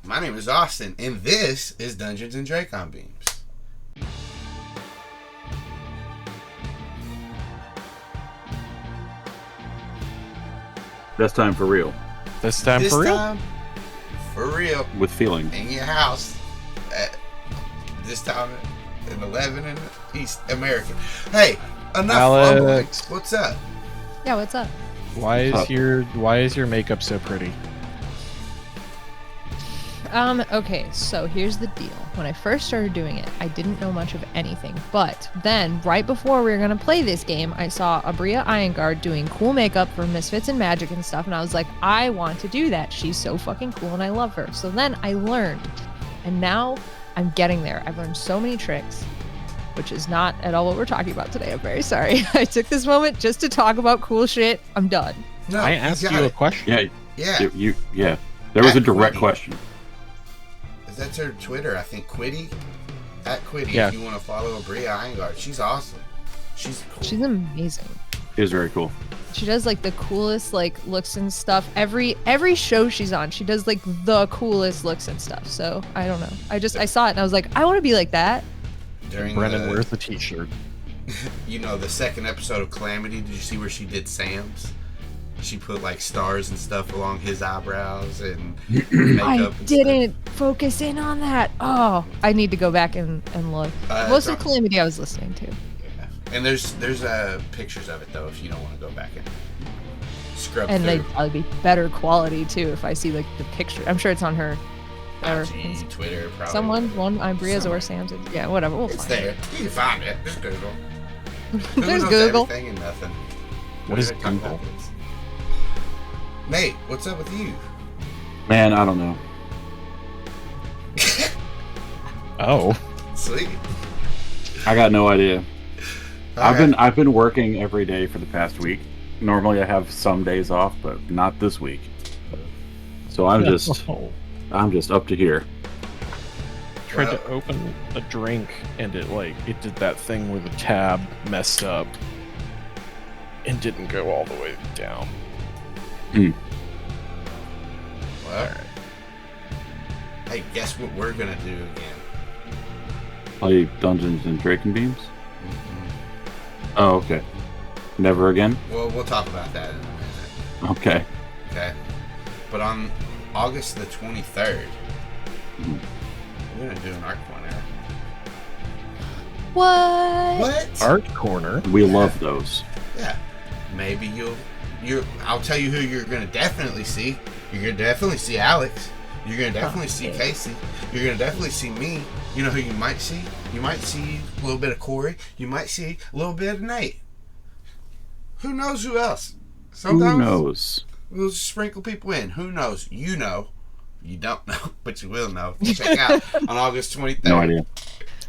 My name is Austin, and this is Dungeons and Dracon Beams. This time for real. This time for real? Time for real. With feeling. In your house. This time in 11 in East America. Hey, enough fumbling. What's up? Yeah, what's up? Why is your makeup so pretty? Okay, so here's the deal. When I first started doing it, I didn't know much of anything. But then, right before we were gonna play this game, I saw Abria Ironguard doing cool makeup for Misfits and Magic and stuff, and I was like, I want to do that. She's so fucking cool and I love her. So then I learned, and now I'm getting there. I've learned so many tricks, which is not at all what we're talking about today. I'm very sorry. I took this moment just to talk about cool shit. I'm done. No, I asked you a question. Yeah. There was a direct question. That's her Twitter, I think. Quiddy. At Quiddy, yeah. If you want to follow Abria Ironguard. She's awesome. She's cool. She's amazing. It is very cool. She does like the coolest like looks and stuff. Every show she's on, she does like the coolest looks and stuff. So I don't know. I saw it and I was like, I want to be like that. Brennan wears the t-shirt. You know, the second episode of Calamity, did you see where she did Sam's? She put like stars and stuff along his eyebrows and makeup. I didn't focus in on that. Oh, I need to go back and look. Most of Calamity I was listening to. Yeah. And there's pictures of it though if you don't want to go back and scrub and through. they'd probably be better quality too if I see like the picture. I'm sure it's on her. IG, Twitter, probably. One Bria's or Sam's. Yeah, whatever. We'll it's find there. it. You can find it. Just Google. There's knows Google. Everything and nothing. What is Google? Nate, what's up with you? Man, I don't know. Oh. Sweet. I got no idea. Okay. I've been working every day for the past week. Normally I have some days off, but not this week. So I'm just up to here. Tried to open a drink and it did that thing where the tab messed up and didn't go all the way down. Well, hey, guess what we're gonna do again? Play Dungeons and Dracon Beams? Oh, okay. Never again? Well, we'll talk about that in a minute. Okay. Okay. But on August the 23rd, we're gonna do an art corner. What? Art corner? We love those. Yeah. Maybe I'll tell you who you're gonna definitely see. You're gonna definitely see Alex. You're gonna definitely see Casey. You're gonna definitely see me. You know who you might see? You might see a little bit of Cory. You might see a little bit of Nate. Who knows who else? Sometimes who knows? We'll just sprinkle people in. Who knows? You know. You don't know, but you will know. Check out on August 23rd. No idea.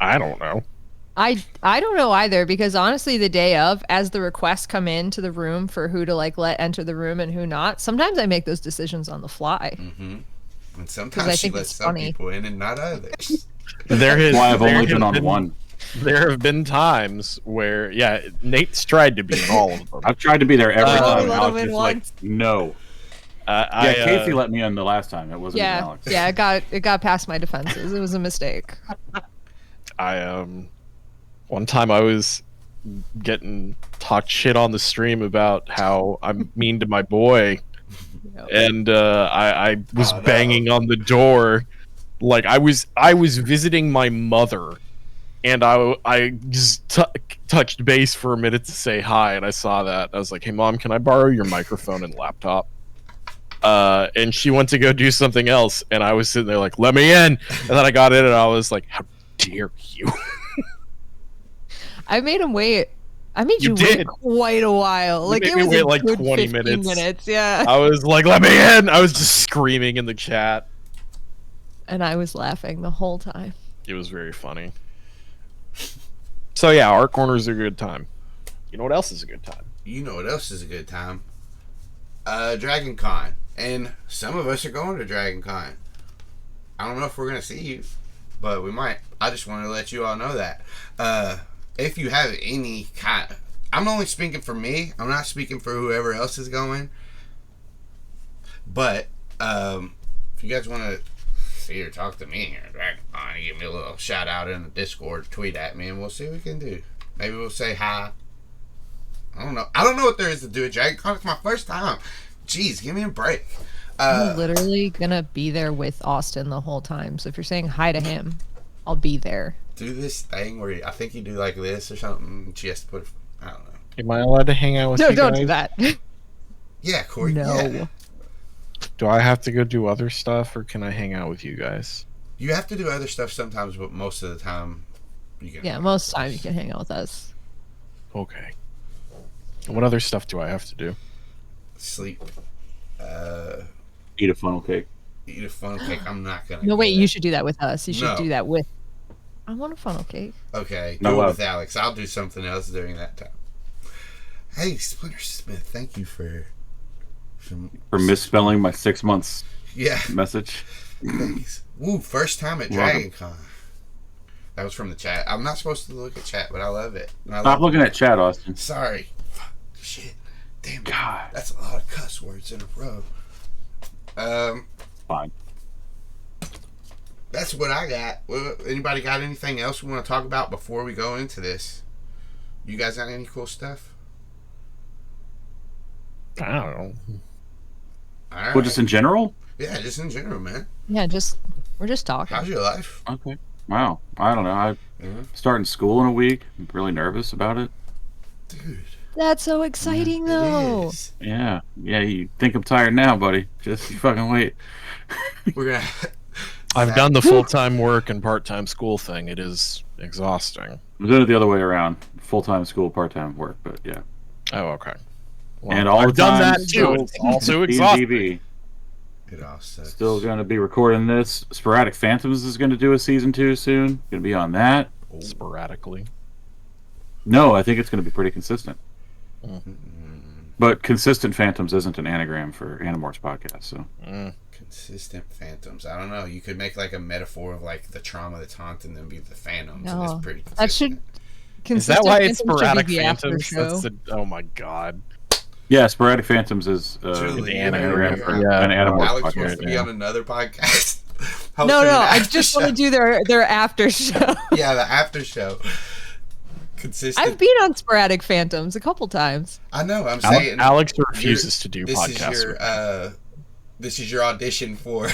I don't know. I don't know either, because honestly the day of, as the requests come into the room for who to like let enter the room and who not, sometimes I make those decisions on the fly. Mm-hmm. And sometimes she lets some people in and not others. That's why I've only been on one. There have been times where, Nate's tried to be in all of them. I've tried to be there every time, and let I him was in just like, once. no. Casey let me in the last time. It wasn't Alex. Yeah, it got past my defenses. It was a mistake. One time I was getting talked shit on the stream about how I'm mean to my boy, and I was banging on the door, like I was visiting my mother, and I just touched base for a minute to say hi, and I saw that. I was like, "Hey mom, can I borrow your microphone and laptop?" And she went to go do something else, and I was sitting there like, "Let me in," and then I got in, and I was like, "How dare you!" I made him wait. I made you wait quite a while. Like, it was wait a like good 20 minutes. Yeah. I was like, "Let me in!" I was just screaming in the chat. And I was laughing the whole time. It was very funny. So yeah, art corners are a good time. You know what else is a good time? You know what else is a good time? Dragon Con. And some of us are going to Dragon Con. I don't know if we're going to see you, but we might. I just wanted to let you all know that. If you have any kind... I'm only speaking for me. I'm not speaking for whoever else is going. But if you guys want to see or talk to me here, Dracon, give me a little shout out in the Discord, tweet at me, and we'll see what we can do. Maybe we'll say hi. I don't know. I don't know what there is to do at DragonCon. It's my first time. Jeez, give me a break. I'm literally gonna be there with Austin the whole time. So if you're saying hi to him, I'll be there. Do this thing where I think you do like this or something. She has to put. I don't know. Am I allowed to hang out with No, you don't guys? do that. Yeah, Cory. No. Yeah. Do I have to go do other stuff, or can I hang out with you guys? You have to do other stuff sometimes, but most of the time, you can. Yeah, most time you can hang out with us. Okay. What other stuff do I have to do? Sleep. Eat a funnel cake. Eat a funnel cake. I'm not gonna. No, do wait, that. you should do that with us. You should No. do that with. I want a funnel cake. Okay, No do it love. with Alex. I'll do something else during that time. Hey, Splinter Smith, thank you for misspelling my 6 months Yeah, message. thanks. Woo, first time at Welcome. DragonCon. That was from the chat. I'm not supposed to look at chat, but I love it. And I Stop love looking at chat, Austin. Sorry. Fuck. Shit. Damn it. God. That's a lot of cuss words in a row. Fine. That's what I got. Anybody got anything else we want to talk about before we go into this? You guys got any cool stuff? I don't know. All right. Well, just in general? Yeah, just in general, man. Yeah, we're just talking. How's your life? Okay. Wow. I don't know. I'm Mhm. starting school in a week. I'm really nervous about it. Dude. That's so exciting, though. It is. Yeah. Yeah, you think I'm tired now, buddy. Just you fucking wait. We're going to... I've done the full-time work and part-time school thing. It is exhausting. I'm doing it the other way around. Full-time school, part-time work, but yeah. Oh, okay. Well, And all I've the done time, that too. It's also exhausting. D&DB. It all sucks. Still going to be recording this. Sporadic Phantoms is going to do a season 2 soon. Going to be on that. Sporadically. No, I think it's going to be pretty consistent. Mm-mm. But Consistent Phantoms isn't an anagram for Animorph's podcast, so. Consistent phantoms. I don't know. You could make like a metaphor of like the trauma that's haunting them be the phantoms. And No. it's pretty consistent. That should. Is that why it's Consistent Phantoms should sporadic be the after phantoms? show. That's oh my god. Yeah, Sporadic Phantoms is Julie, an anagram for yeah. an Animorph Alex wants podcast. to be on another podcast. No, hosting an I after just show. want to do their after show. Yeah, the after show. Consistent. I've been on Sporadic Phantoms a couple times. I know. I'm saying Alex refuses to do this podcasts. is your with me. this is your audition for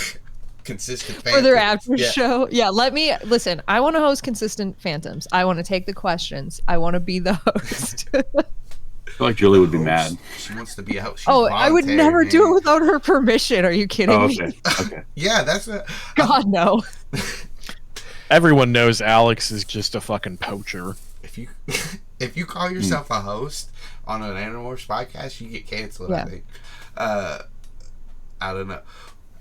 Consistent Phantoms. For their after Yeah. show. Yeah, let me listen. I want to host Consistent Phantoms. I want to take the questions. I want to be the host. I feel like Julie would be mad. She wants to be out. She's Oh, I would voluntary, never man. do it without her permission. Are you kidding Oh, me? okay. Okay. Yeah, that's a. God, no. Everyone knows Alex is just a fucking poacher. If you call yourself a host on an Animorphs podcast, you get canceled. I Yeah. think. I don't know.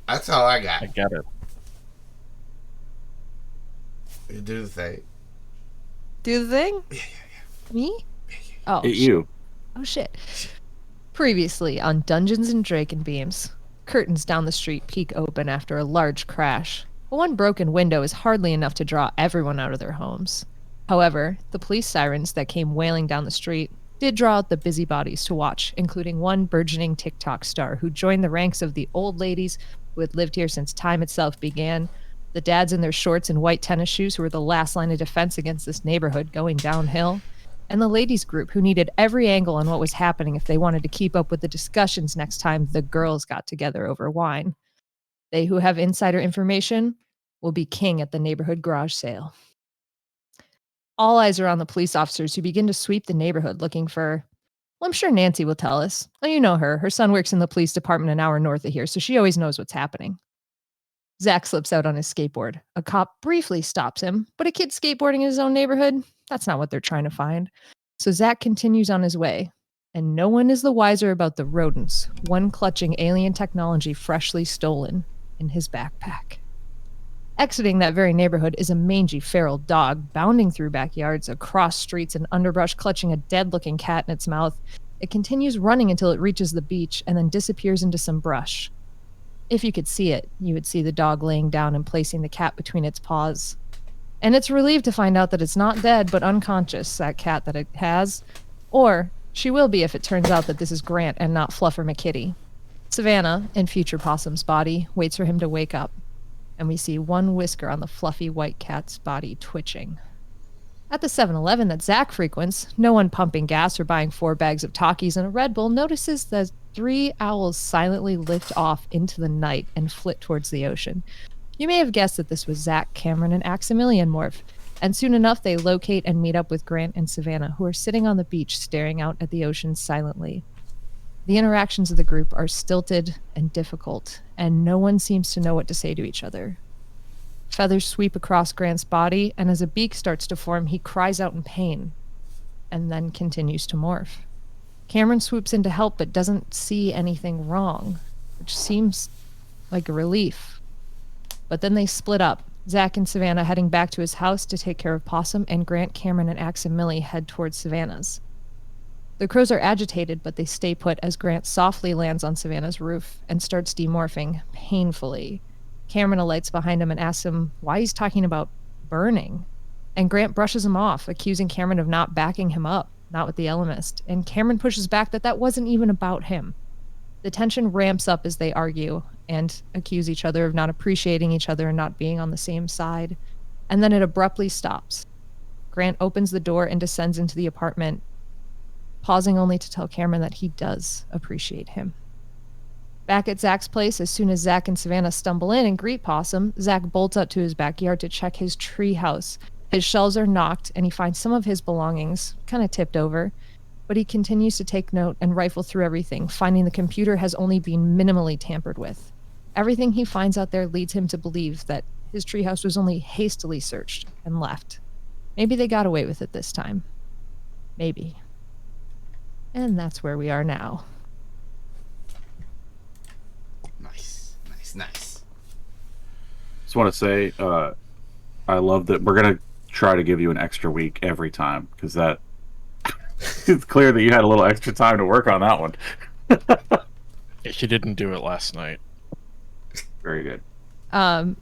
That's all I got. I get it. You do the thing. Do the thing? Yeah. Me? Oh, Hey, you. Oh shit. Previously on Dungeons and Dracon Beams, curtains down the street peek open after a large crash. But one broken window is hardly enough to draw everyone out of their homes. However, the police sirens that came wailing down the street did draw out the busybodies to watch, including one burgeoning TikTok star who joined the ranks of the old ladies who had lived here since time itself began, the dads in their shorts and white tennis shoes who were the last line of defense against this neighborhood going downhill, and the ladies group who needed every angle on what was happening if they wanted to keep up with the discussions next time the girls got together over wine. They who have insider information will be king at the neighborhood garage sale. All eyes are on the police officers who begin to sweep the neighborhood looking for, well, I'm sure Nancy will tell us. Oh, you know her. Her son works in the police department an hour north of here, so she always knows what's happening. Zac slips out on his skateboard. A cop briefly stops him, but a kid skateboarding in his own neighborhood, that's not what they're trying to find. So Zac continues on his way, and no one is the wiser about the rodents, one clutching alien technology freshly stolen in his backpack. Exiting that very neighborhood is a mangy feral dog bounding through backyards, across streets and underbrush, clutching a dead-looking cat in its mouth. It continues running until it reaches the beach and then disappears into some brush. If you could see it, you would see the dog laying down and placing the cat between its paws. And it's relieved to find out that it's not dead but unconscious, that cat that it has. Or she will be if it turns out that this is Grant and not Fluffer McKitty. Savannah, in future Possum's body, waits for him to wake up. and we see one whisker on the fluffy white cat's body twitching. At the 7-Eleven that Zac frequents, no one pumping gas or buying 4 bags of Takis and a Red Bull notices that 3 owls silently lift off into the night and flit towards the ocean. You may have guessed that this was Zac, Cameron, and Aximilian Morph, and soon enough they locate and meet up with Grant and Savannah, who are sitting on the beach staring out at the ocean silently. The interactions of the group are stilted and difficult, and no one seems to know what to say to each other. Feathers sweep across Grant's body, and as a beak starts to form, he cries out in pain, and then continues to morph. Cameron swoops in to help, but doesn't see anything wrong, which seems like a relief. But then they split up, Zac and Savannah heading back to his house to take care of Possum, and Grant, Cameron, and Axe and Millie head towards Savannah's. The crows are agitated, but they stay put as Grant softly lands on Savannah's roof and starts demorphing painfully. Cameron alights behind him and asks him why he's talking about burning. And Grant brushes him off, accusing Cameron of not backing him up, not with the Elemist. And Cameron pushes back that wasn't even about him. The tension ramps up as they argue and accuse each other of not appreciating each other and not being on the same side. And then it abruptly stops. Grant opens the door and descends into the apartment, pausing only to tell Cameron that he does appreciate him. Back at Zac's place, as soon as Zac and Savannah stumble in and greet Possum, Zac bolts out to his backyard to check his tree house. His shelves are knocked, and he finds some of his belongings kind of tipped over, but he continues to take note and rifle through everything, finding the computer has only been minimally tampered with. Everything he finds out there leads him to believe that his treehouse was only hastily searched and left. Maybe they got away with it this time. Maybe. And that's where we are now. Nice. Just want to say, I love that we're gonna try to give you an extra week every time because that it's clear that you had a little extra time to work on that one. She didn't do it last night. Very good. I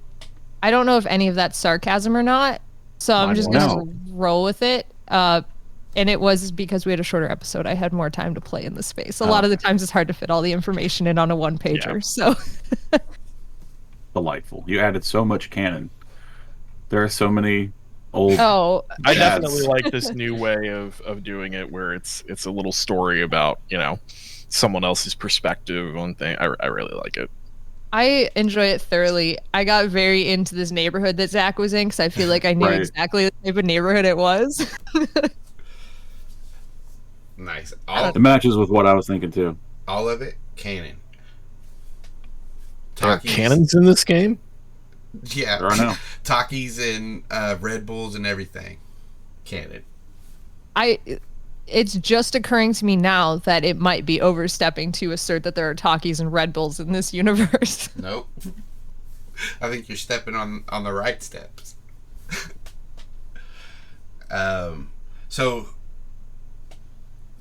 don't know if any of that's sarcasm or not, so I'm just gonna roll with it. And it was because we had a shorter episode. I had more time to play in the space. A lot of the times it's hard to fit all the information in on a one-pager. Yeah. So delightful. You added so much canon. There are so many old. Oh, I definitely like this new way of doing it, where it's a little story about someone else's perspective on thing. I really like it. I enjoy it thoroughly. I got very into this neighborhood that Zac was in because I feel like I knew exactly the type of neighborhood it was. Nice. It matches with what I was thinking too. All of it, canon. There are cannons in this game? Yeah. There are now. Takis and Red Bulls and everything. Canon. It's just occurring to me now that it might be overstepping to assert that there are Takis and Red Bulls in this universe. Nope. I think you're stepping on the right steps. So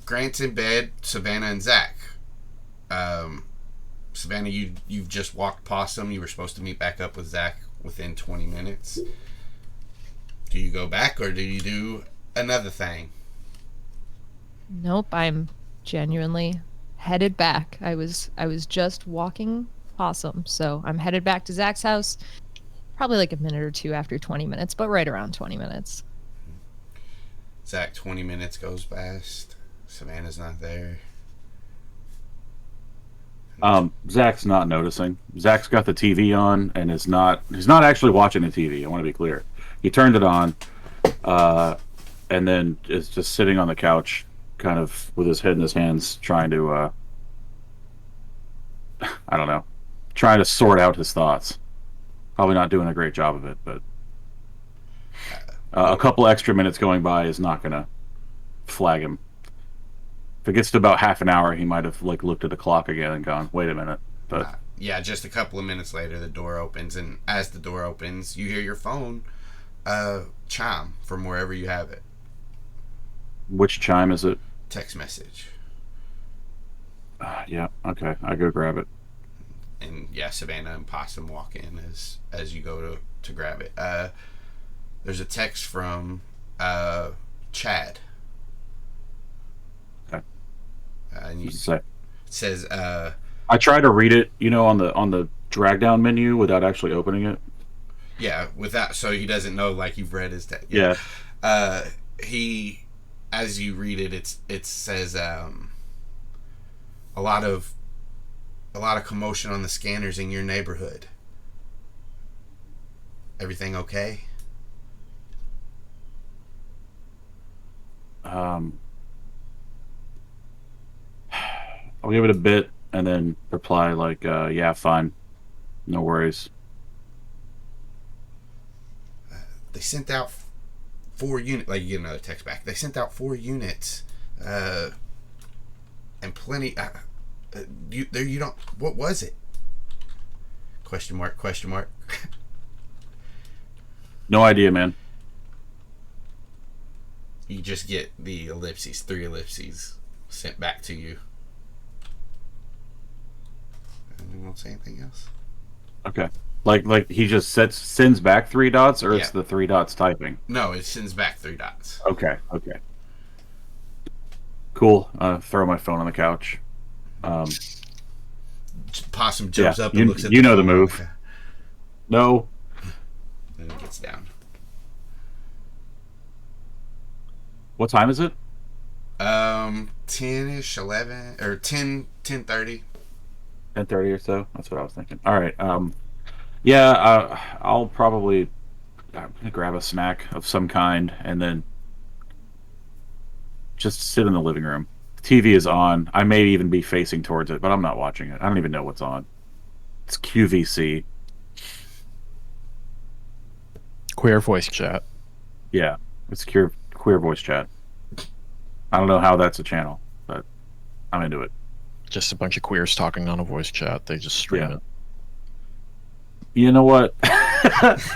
Grant's in bed, Savannah and Zac. Savannah, you've just walked Possum. You were supposed to meet back up with Zac within 20 minutes. Do you go back or do you do another thing? Nope, I'm genuinely headed back. I was just walking Possum, so I'm headed back to Zac's house. Probably like a minute or two after 20 minutes, but right around 20 minutes. Zac, 20 minutes goes past. Savannah's not there. Zac's not noticing. Zac's got the TV on and he's not actually watching the TV. I want to be clear. He turned it on, and then is just sitting on the couch, kind of with his head in his hands, trying to, I don't know, trying to sort out his thoughts. Probably not doing a great job of it, but a couple extra minutes going by is not going to flag him. If it gets to about half an hour, he might have looked at the clock again and gone, "Wait a minute." But yeah, just a couple of minutes later, the door opens, and as the door opens, you hear your phone chime from wherever you have it. Which chime is it? Text message. Yeah. Okay, I go grab it. And yeah, Savannah and Possum walk in as you go to grab it. There's a text from Chad. And it says I try to read it, on the drag down menu without actually opening it. Yeah, with that, so he doesn't know like you've read his text. Yeah. He, as you read it, it says a lot of commotion on the scanners in your neighborhood. Everything okay? I'll give it a bit and then reply like, yeah, fine. No worries. They sent out 4 units. Like, you get another text back. They sent out 4 units. And plenty. You don't. What was it? Question mark. Question mark. No idea, man. You just get the ellipses, 3 ellipses sent back to you. And we won't say anything else. Okay. Like he just sends back 3 dots, or it's Yeah. the 3 dots typing? No, it sends back 3 dots. Okay. Cool. Throw my phone on the couch. Possum jumps Yeah, up and looks at you know the phone. move. Okay. No. Then it gets down. What time is it? 10ish, 11 or 10:30. 10:30 or so. That's what I was thinking. All right. Yeah. I'll probably I'm gonna grab a snack of some kind and then just sit in the living room. The TV is on. I may even be facing towards it, but I'm not watching it. I don't even know what's on. It's QVC. Queer voice chat. Yeah, it's queer voice chat. I don't know how that's a channel, but I'm into it. Just a bunch of queers talking on a voice chat. They just stream Yeah. it. You know what?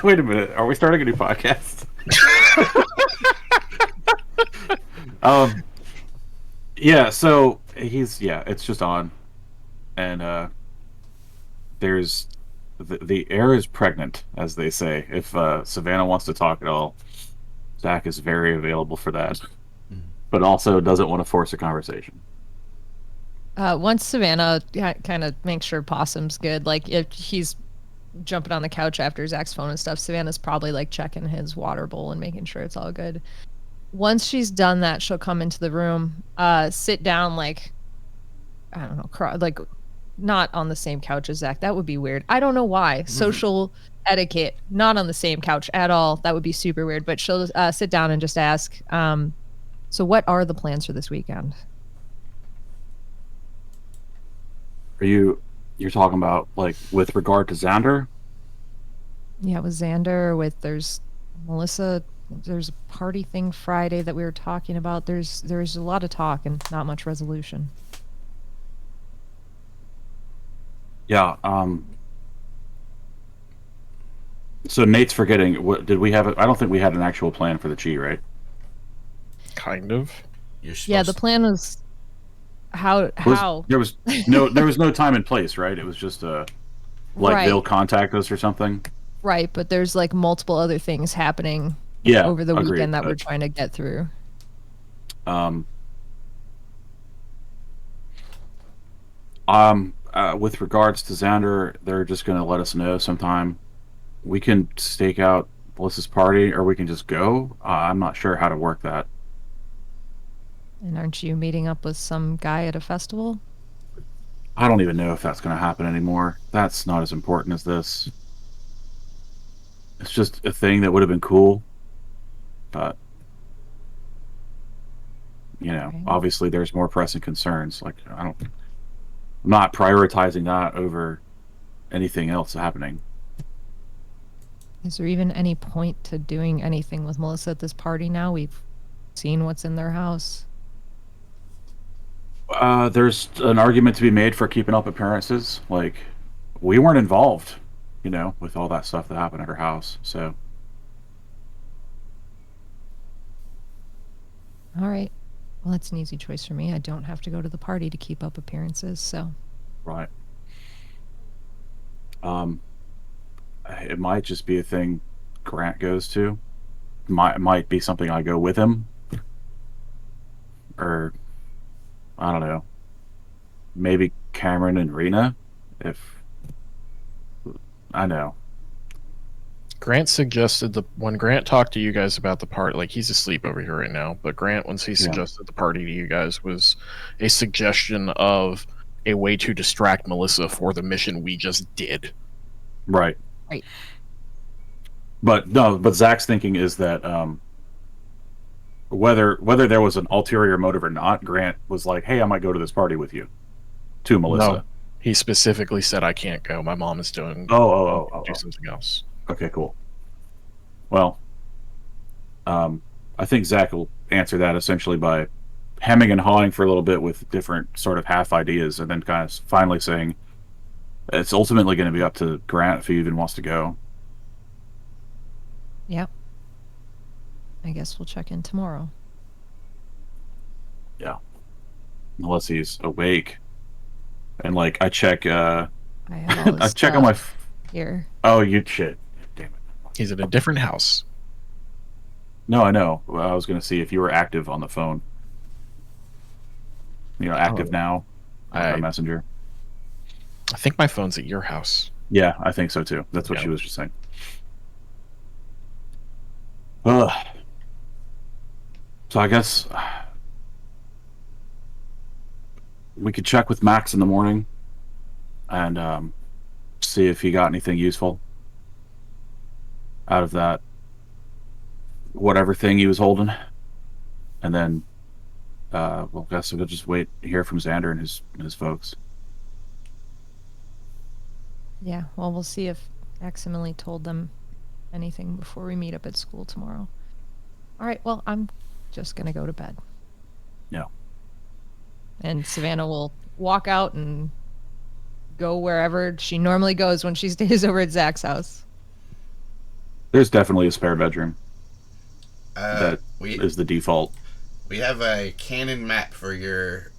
Wait a minute. Are we starting a new podcast? Yeah, so it's just on. And there's the air is pregnant, as they say. If Savannah wants to talk at all, Zac is very available for that. But also doesn't want to force a conversation. Once Savannah kind of makes sure Possum's good, like if he's jumping on the couch after Zac's phone and stuff, Savannah's probably like checking his water bowl and making sure it's all good. Once she's done that, she'll come into the room, sit down, like, I don't know, like not on the same couch as Zac. That would be weird. I don't know why. Social etiquette, not on the same couch at all. That would be super weird. But she'll sit down and just ask, so what are the plans for this weekend? You're talking about like with regard to Xander? Yeah, with Xander, there's Melissa, there's a party thing Friday that we were talking about. There's a lot of talk and not much resolution. Yeah, so Nate's forgetting. What did we have? I don't think we had an actual plan for the Chi, right? Kind of. Yeah, the plan was how There was no time and place, right? It was just like Right. they'll contact us or something. right, but there's like multiple other things happening Yeah, over the agreed, weekend that we're but, trying to get through. With regards to Xander, they're just going to let us know sometime. We can stake out Melissa's party, or we can just go. I'm not sure how to work that. And aren't you meeting up with some guy at a festival? I don't even know if that's going to happen anymore. That's not as important as this. It's just a thing that would have been cool, but Okay. obviously there's more pressing concerns. Like I'm not prioritizing that over anything else happening. Is there even any point to doing anything with Melissa at this party now? We've seen what's in their house. There's an argument to be made for keeping up appearances. Like, we weren't involved, with all that stuff that happened at her house. So, All right. Well, that's an easy choice for me. I don't have to go to the party to keep up appearances, so. right. It might just be a thing Grant goes to. Might be something I go with him. Or, I don't know. Maybe Cameron and Rena, if I know. Grant suggested when Grant talked to you guys about the part, like he's asleep over here right now, but Grant, once he suggested the party to you guys, was a suggestion of a way to distract Melissa for the mission we just did. Right. Right. But no, but Zach's thinking is that whether there was an ulterior motive or not, Grant was like, "Hey, I might go to this party with you." To Melissa. No, he specifically said, "I can't go. My mom is doing do something else." Okay, cool. Well, I think Zach will answer that essentially by hemming and hawing for a little bit with different sort of half ideas, and then kind of finally saying it's ultimately going to be up to Grant if he even wants to go. Yep. I guess we'll check in tomorrow. Yeah. Unless he's awake. And like I check I have all I this check on my here. Oh, you shit. Damn it. He's in a different house. No, I know. Well, I was going to see if you were active on the phone. You know, active now on Messenger. I think my phone's at your house. Yeah, I think so too. That's what she was just saying. So I guess we could check with Max in the morning and see if he got anything useful out of that whatever thing he was holding, and then well, I guess we'll just wait to hear from Xander and his folks. Yeah, well, we'll see if Emily told them anything before we meet up at school tomorrow. All right, well, I'm just going to go to bed. Yeah. And Savannah will walk out and go wherever she normally goes when she stays over at Zach's house. There's definitely a spare bedroom. That is the default. We have a canon map for your,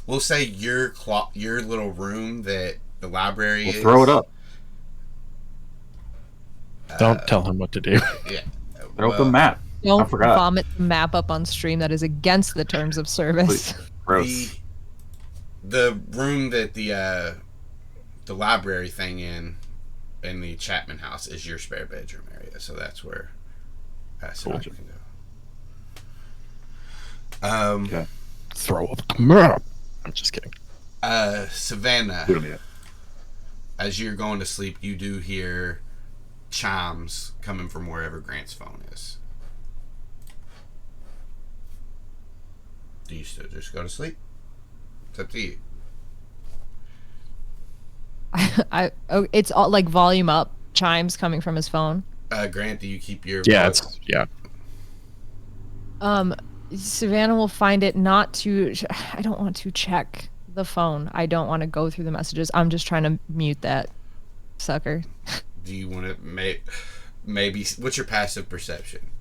we'll say your little room that the library is. Throw it up. Don't tell him what to do. Yeah. Throw up the map. Don't vomit the map up on stream. That is against the terms of service. Gross. The room that the library thing in the Chapman house is your spare bedroom area, so that's where Savannah can go. Okay. Throw up the map. I'm just kidding. Savannah, as you're going to sleep, you do hear chimes coming from wherever Grant's phone is. Do you still just go to sleep? It's up to you. It's all like volume up chimes coming from his phone. Grant, do you keep your Savannah will find it not to. I don't want to check the phone. I don't want to go through the messages. I'm just trying to mute that sucker. Do you want to maybe? What's your passive perception?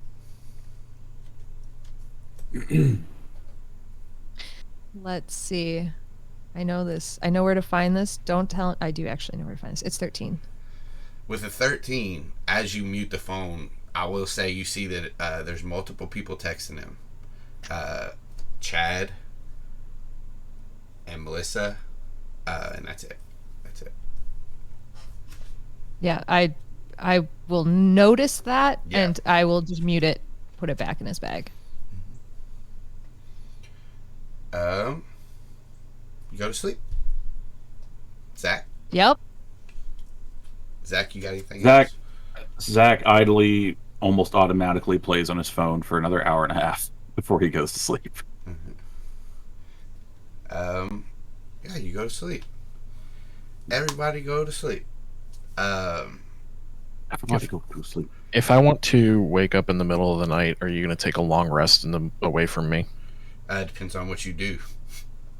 Let's see. I know this. I know where to find this. Don't tell. I do actually know where to find this. It's 13. With a 13, as you mute the phone, I will say you see that there's multiple people texting him. Chad and Melissa, and that's it. Yeah, I will notice that, and I will just mute it, put it back in his bag. You go to sleep. Zach? Yep. Zach, you got anything else? Zach idly, almost automatically plays on his phone for another hour and a half before he goes to sleep. Yeah, you go to sleep. Everybody go to sleep. Everybody go to sleep. If I want to wake up in the middle of the night, are you going to take a long rest away from me? Depends on what you do.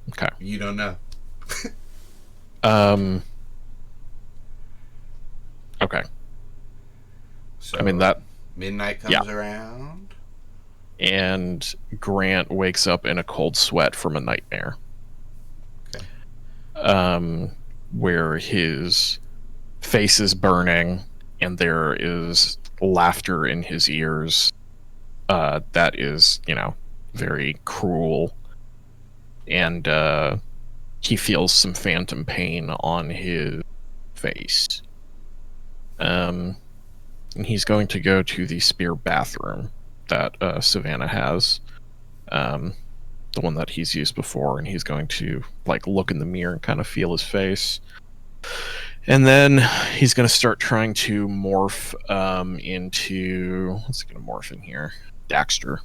Okay. You don't know. Okay. So, I mean, that midnight comes around, and Grant wakes up in a cold sweat from a nightmare. Okay. Where his face is burning and there is laughter in his ears. That is, very cruel. And he feels some phantom pain on his face. and he's going to go to the spear bathroom that Savannah has, the one that he's used before, and he's going to like look in the mirror and kind of feel his face. And then he's going to start trying to morph into... What's he going to morph in here? Daxter.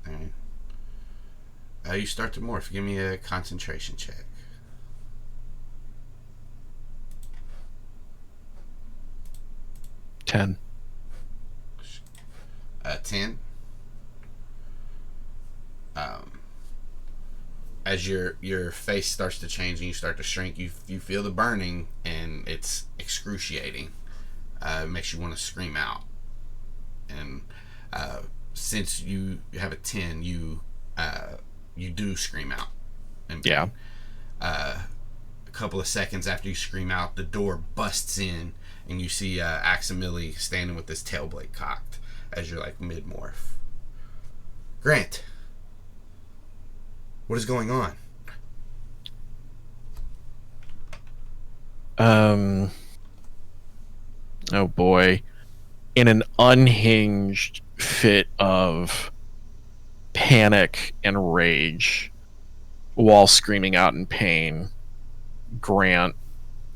All right. You start to morph. Give me a concentration check. 10. 10. As your face starts to change and you start to shrink, you feel the burning, and it's excruciating. It makes you want to scream out. And since you have a 10, you do scream out. And yeah. A couple of seconds after you scream out, the door busts in, and you see Aximili standing with his tail blade cocked as you're like mid-morph. Grant, what is going on? Oh boy. In an unhinged fit of panic and rage, while screaming out in pain, Grant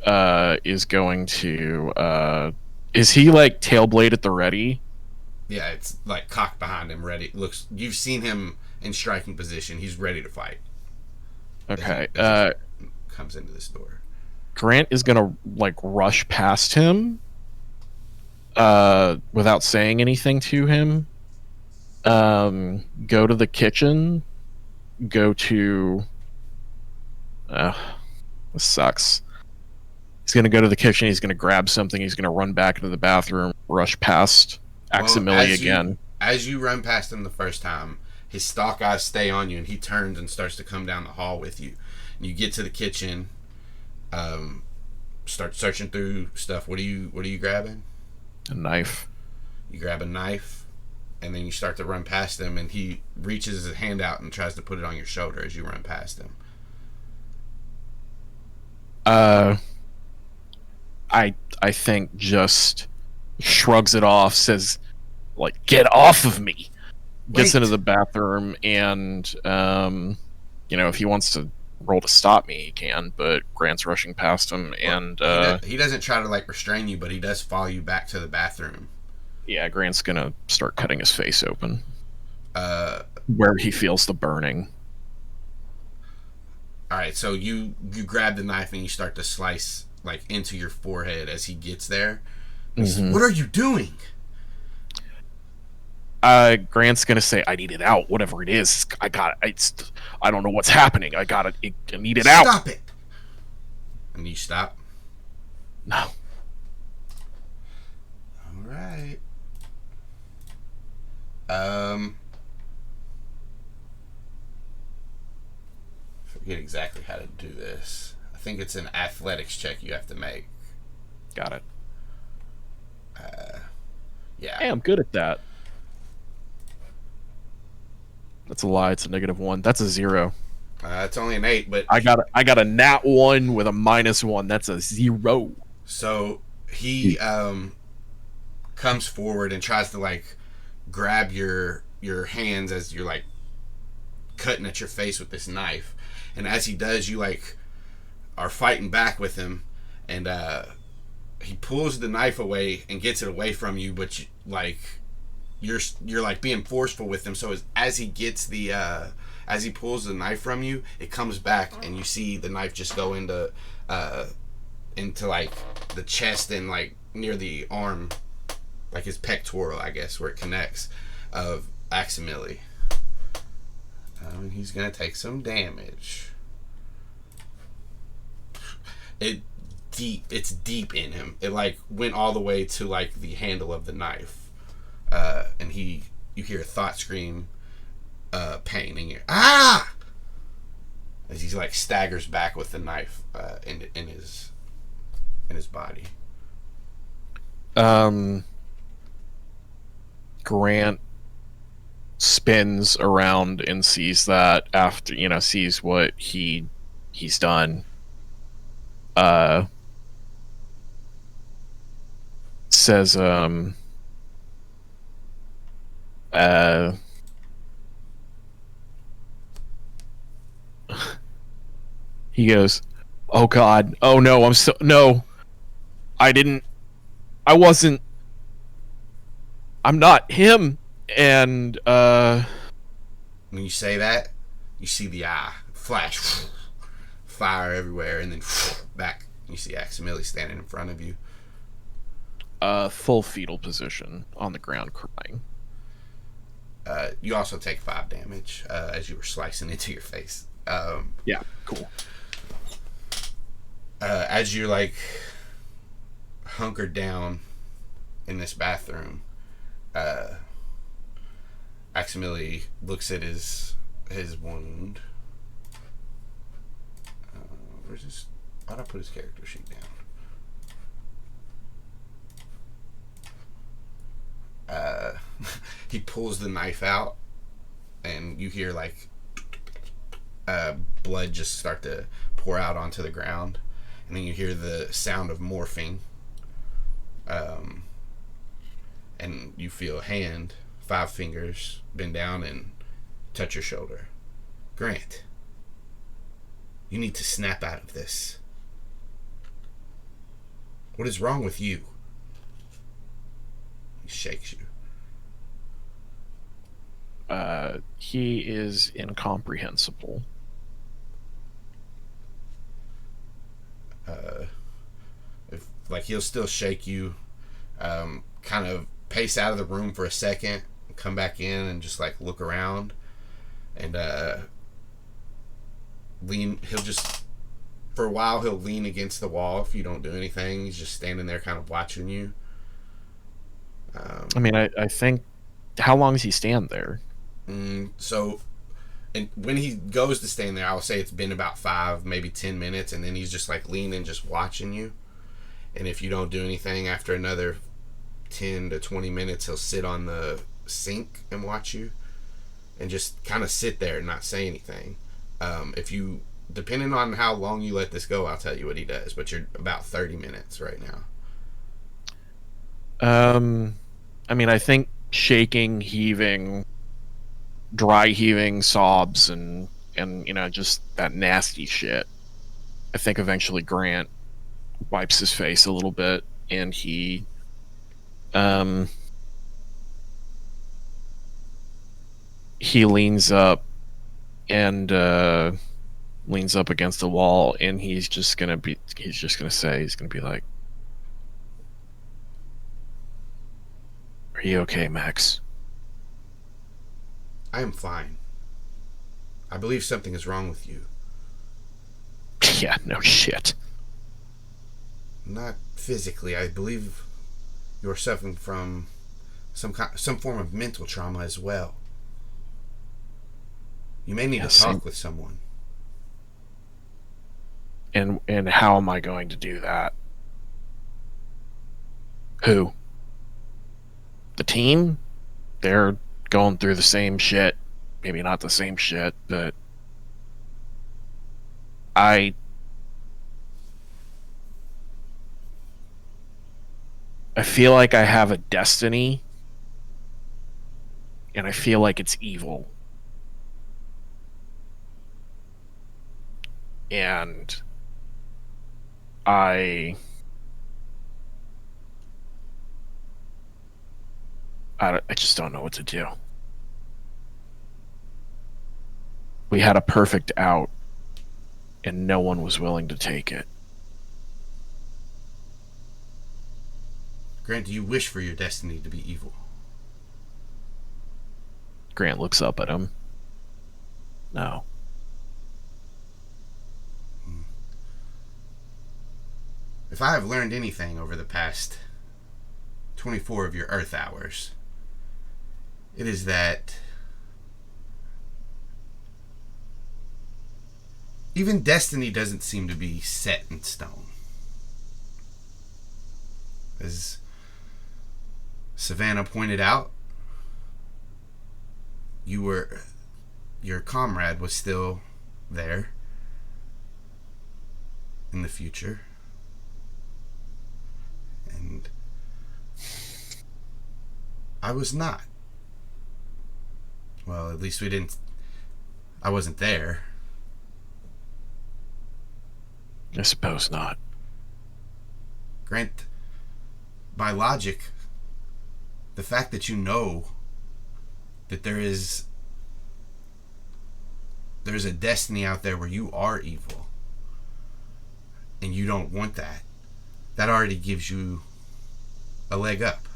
is going to... is he like tailblade at the ready? Yeah, it's like cocked behind him, ready. Looks, you've seen him in striking position. He's ready to fight. Okay. As he comes into this door. Grant is gonna like rush past him, without saying anything to him. Go to the kitchen. Go to... this sucks. He's gonna go to the kitchen. He's gonna grab something. He's gonna run back into the bathroom. Rush past Aximili again. As you run past him the first time, his stalk eyes stay on you, and he turns and starts to come down the hall with you. And you get to the kitchen, start searching through stuff. What are you grabbing? A knife. You grab a knife, and then you start to run past him, and he reaches his hand out and tries to put it on your shoulder as you run past him. I think just shrugs it off, says, like, get off of me. Gets into the bathroom, and if he wants to roll to stop me, he can, but Grant's rushing past him, and he doesn't try to like restrain you, but he does follow you back to the bathroom. Yeah, Grant's gonna start cutting his face open, where he feels the burning. All right, so you grab the knife and you start to slice like into your forehead as he gets there. What are you doing? Grant's gonna say, I need it out, whatever it is. I don't know what's happening. I need it out. Stop it. And you stop? No. All right. Forget exactly how to do this. I think it's an athletics check you have to make. Got it. Yeah. Hey, I'm good at that. That's a lie. It's a -1. That's a 0. It's only an 8, but I got a nat 1 with a -1. That's a 0. So he comes forward and tries to like grab your hands as you're like cutting at your face with this knife, and as he does, you like are fighting back with him, and he pulls the knife away and gets it away from you, but you're like being forceful with him. So as he gets the as he pulls the knife from you, it comes back, and you see the knife just go into like the chest and like near the arm, like his pectoral, I guess, where it connects, of Aximili. He's gonna take some damage. It's deep in him. It like went all the way to like the handle of the knife. And you hear a thought scream, pain in your as he like staggers back with the knife in his body. Grant spins around and sees that after sees what he's says, he goes, "Oh God, oh no, no, I wasn't, I'm not him." And When you say that, you see the eye flash, fire everywhere, and then back. You see Aximili standing in front of you. full fetal position on the ground, crying. You also take 5 damage as you were slicing into your face. Yeah, cool. As you're like hunkered down in this bathroom, Aximili looks at his wound. Where's his? Why'd I put his character sheet down? He pulls the knife out, and you hear like blood just start to pour out onto the ground, and then you hear the sound of morphing. And you feel a hand, 5 fingers, bend down and touch your shoulder. Grant, you need to snap out of this. What is wrong with you? He shakes you. He is incomprehensible. He'll still shake you, kind of pace out of the room for a second, come back in and just like look around, and lean. He'll just, for a while, he'll lean against the wall if you don't do anything. He's just standing there kind of watching you. I mean, I think, how long does he stand there? So, and when he goes to stand there, I'll say it's been about 5, maybe 10 minutes, and then he's just like leaning, just watching you. And if you don't do anything after another 10 to 20 minutes, he'll sit on the sink and watch you, and just kind of sit there and not say anything. If you, depending on how long you let this go, I'll tell you what he does. But you're about 30 minutes right now. I mean, I think shaking, heaving, dry heaving, sobs, and just that nasty shit. I think eventually Grant wipes his face a little bit, and he leans up and leans up against the wall, and he's gonna be like, "Are you okay, Max?" I am fine. I believe something is wrong with you. Yeah, no shit. Not physically. I believe you're suffering from some form of mental trauma as well. You may need to talk with someone. And how am I going to do that? Who? The team? They're going through the same shit. Maybe not the same shit, but I feel like I have a destiny, and I feel like it's evil. And I just don't know what to do. We had a perfect out, and no one was willing to take it. Grant, do you wish for your destiny to be evil? Grant looks up at him. No. If I have learned anything over the past 24 of your Earth hours, it is that even destiny doesn't seem to be set in stone. As Savannah pointed out, your comrade was still there in the future. And I was not. Well, at least we didn't. I wasn't there. I suppose not. Grant, by logic, the fact that you know that there's a destiny out there where you are evil and you don't want that already gives you a leg up.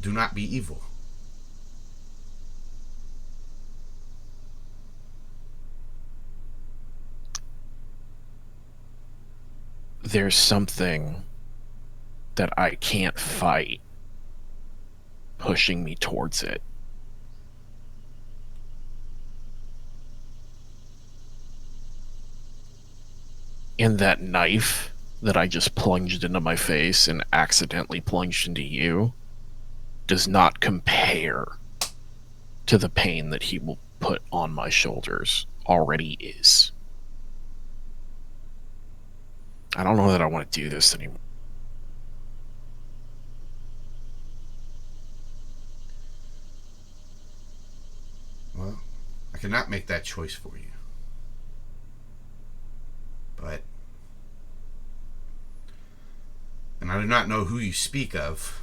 Do not be evil. There's something that I can't fight pushing me towards it. And that knife that I just plunged into my face and accidentally plunged into you does not compare to the pain that he will put on my shoulders. Already is. I don't know that I want to do this anymore. Well, I cannot make that choice for you. But... and I do not know who you speak of.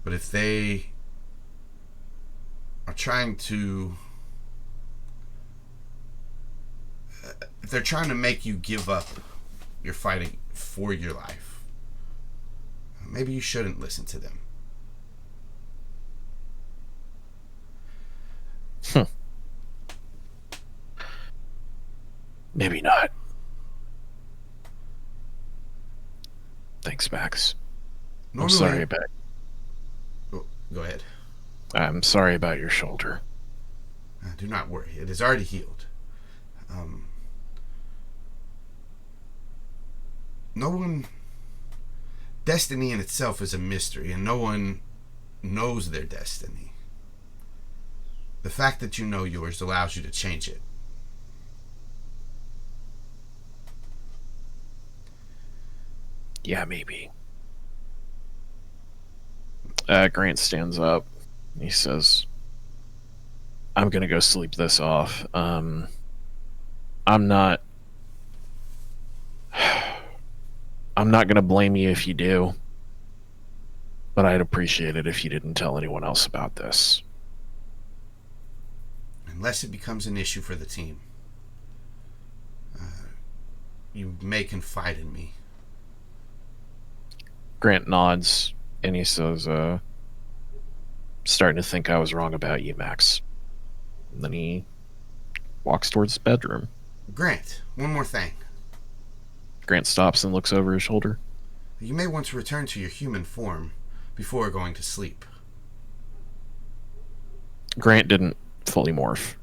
But if they are trying to... if they're trying to make you give up your fighting for your life, maybe you shouldn't listen to them. Maybe not. Thanks, Max. Normally, I'm sorry about... oh, go ahead. I'm sorry about your shoulder. Do not worry. It is already healed. No one... destiny in itself is a mystery, and no one knows their destiny. The fact that you know yours allows you to change it. Yeah, maybe. Grant stands up. He says, I'm gonna go sleep this off. I'm not gonna blame you if you do, but I'd appreciate it if you didn't tell anyone else about this. Unless it becomes an issue for the team. You may confide in me. Grant nods, and he says, starting to think I was wrong about you, Max. And then he walks towards his bedroom. Grant, one more thing. Grant stops and looks over his shoulder. You may want to return to your human form before going to sleep. Grant didn't fully morph.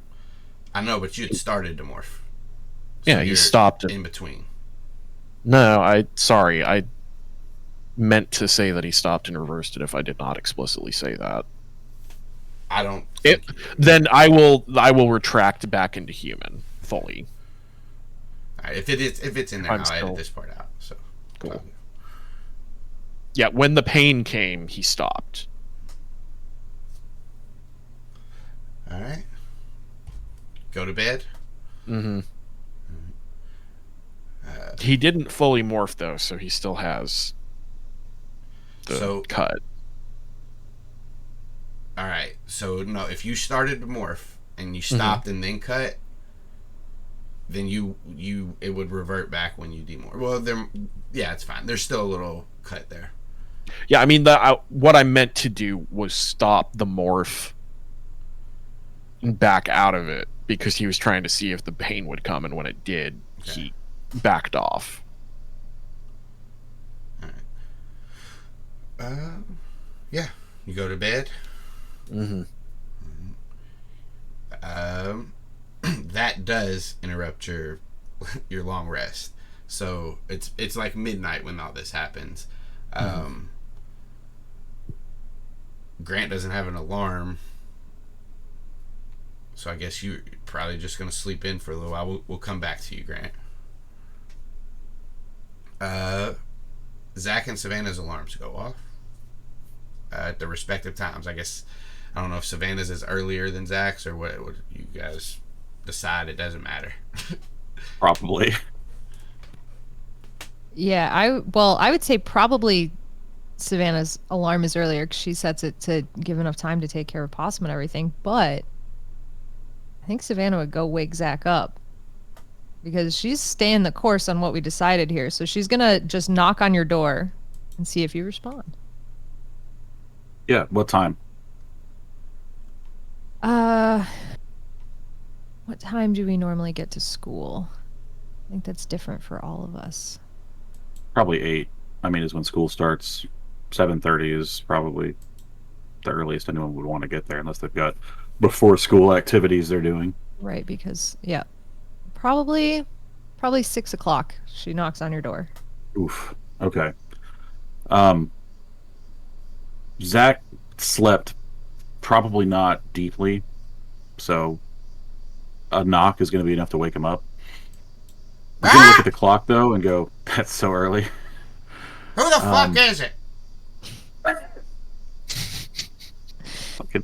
I know, but you had started to morph. Yeah, you stopped. In between. No, I meant to say that he stopped and reversed it if I did not explicitly say that. I don't... then I will retract back into human fully. Right, if it's in there, I'll edit this part out. So cool. Yeah, when the pain came, he stopped. All right. Go to bed. Mm-hmm. He didn't fully morph though, so he still has the cut. All right. So no, if you started to morph and you stopped and then cut, then it would revert back when you demorph. Well, it's fine. There's still a little cut there. Yeah, I mean what I meant to do was stop the morph and back out of it because he was trying to see if the pain would come, and when it did, he backed off. All right. Yeah. You go to bed. Mm-hmm. That does interrupt your long rest. So it's like midnight when all this happens. Grant doesn't have an alarm, so I guess you're probably just gonna sleep in for a little while. We'll come back to you, Grant. Zac and Savannah's alarms go off at the respective times. I guess I don't know if Savannah's is earlier than Zac's or what you guys decide. It doesn't matter. Probably. Yeah, I would say probably Savannah's alarm is earlier because she sets it to give enough time to take care of Possum and everything. But I think Savannah would go wake Zac up because she's staying the course on what we decided here. So she's gonna just knock on your door and see if you respond. Yeah. What time? What time do we normally get to school? I think that's different for all of us. Probably 8. I mean, is when school starts. 7:30 is probably the earliest anyone would want to get there, unless they've got before school activities they're doing. Right, because probably 6 o'clock. She knocks on your door. Oof. Okay. Zac slept probably not deeply, so a knock is going to be enough to wake him up. I'm going to look at the clock though and go, "That's so early." Who the fuck is it? Fucking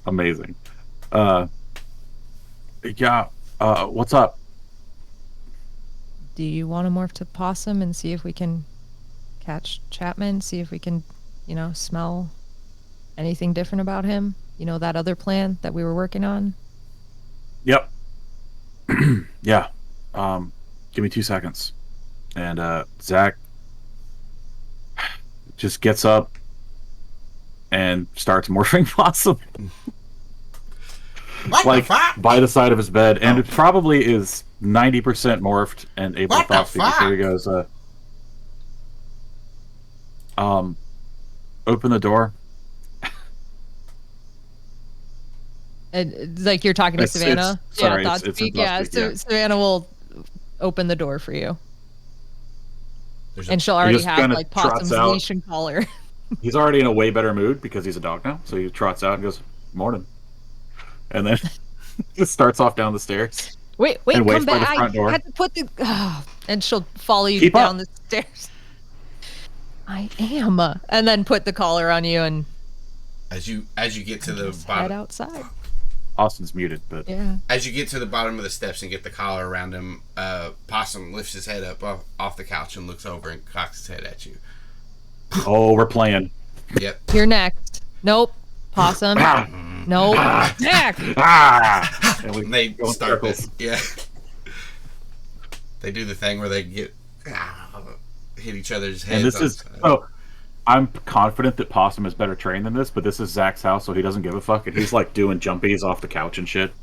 amazing. What's up? Do you want to morph to Possum and see if we can catch Chapman? See if we can, smell anything different about him? That other plan that we were working on? Yep. Yeah. Give me 2 seconds. And Zac just gets up and starts morphing Possum. What like the fuck? by the side of his bed, and it probably is 90% morphed and able What to the talk to you. So fuck? he goes, open the door. And like you're talking to Savannah? Sorry, thought it's speak. in thought Yeah, speak, so yeah. Savannah will open the door for you. There's And she'll already just have kinda like trots Possum's out. leash and collar. He's already in a way better mood because he's a dog now. So he trots out and goes, "Morning," and then just starts off down the stairs. Wait, And waits come by the back. front door. I had to put the and she'll follow you Keep down up. the stairs. I am. And then put the collar on you and as you get to the just head bottom. outside. Austin's muted, but Yeah. As you get to the bottom of the steps and get the collar around him, Possum lifts his head up off the couch and looks over and cocks his head at you. oh, we're playing. Yep. You're next. Nope. Possum. Nope. Next. And we And they go in start circles. yeah. They do the thing where they hit each other's heads. And this is I'm confident that Possum is better trained than this, but this is Zac's house, so he doesn't give a fuck, and he's like doing jumpies off the couch and shit.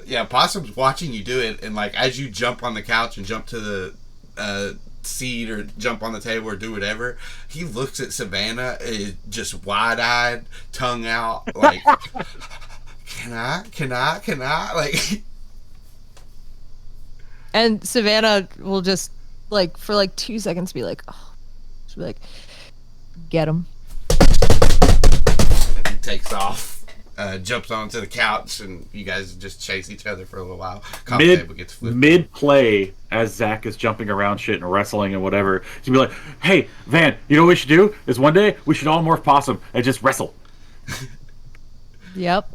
Yeah, Possum's watching you do it, and like as you jump on the couch and jump to the seat or jump on the table or do whatever, he looks at Savannah, just wide-eyed, tongue out, like, can I, like. And Savannah will just like for like 2 seconds be like, oh. She'll be like, get him. And he takes off, jumps onto the couch, and you guys just chase each other for a little while. Coffee table gets flipped. Mid play, as Zac is jumping around shit and wrestling and whatever, he'll be like, "Hey, Van, you know what we should do? Is one day we should all morph Possum and just wrestle." Yep.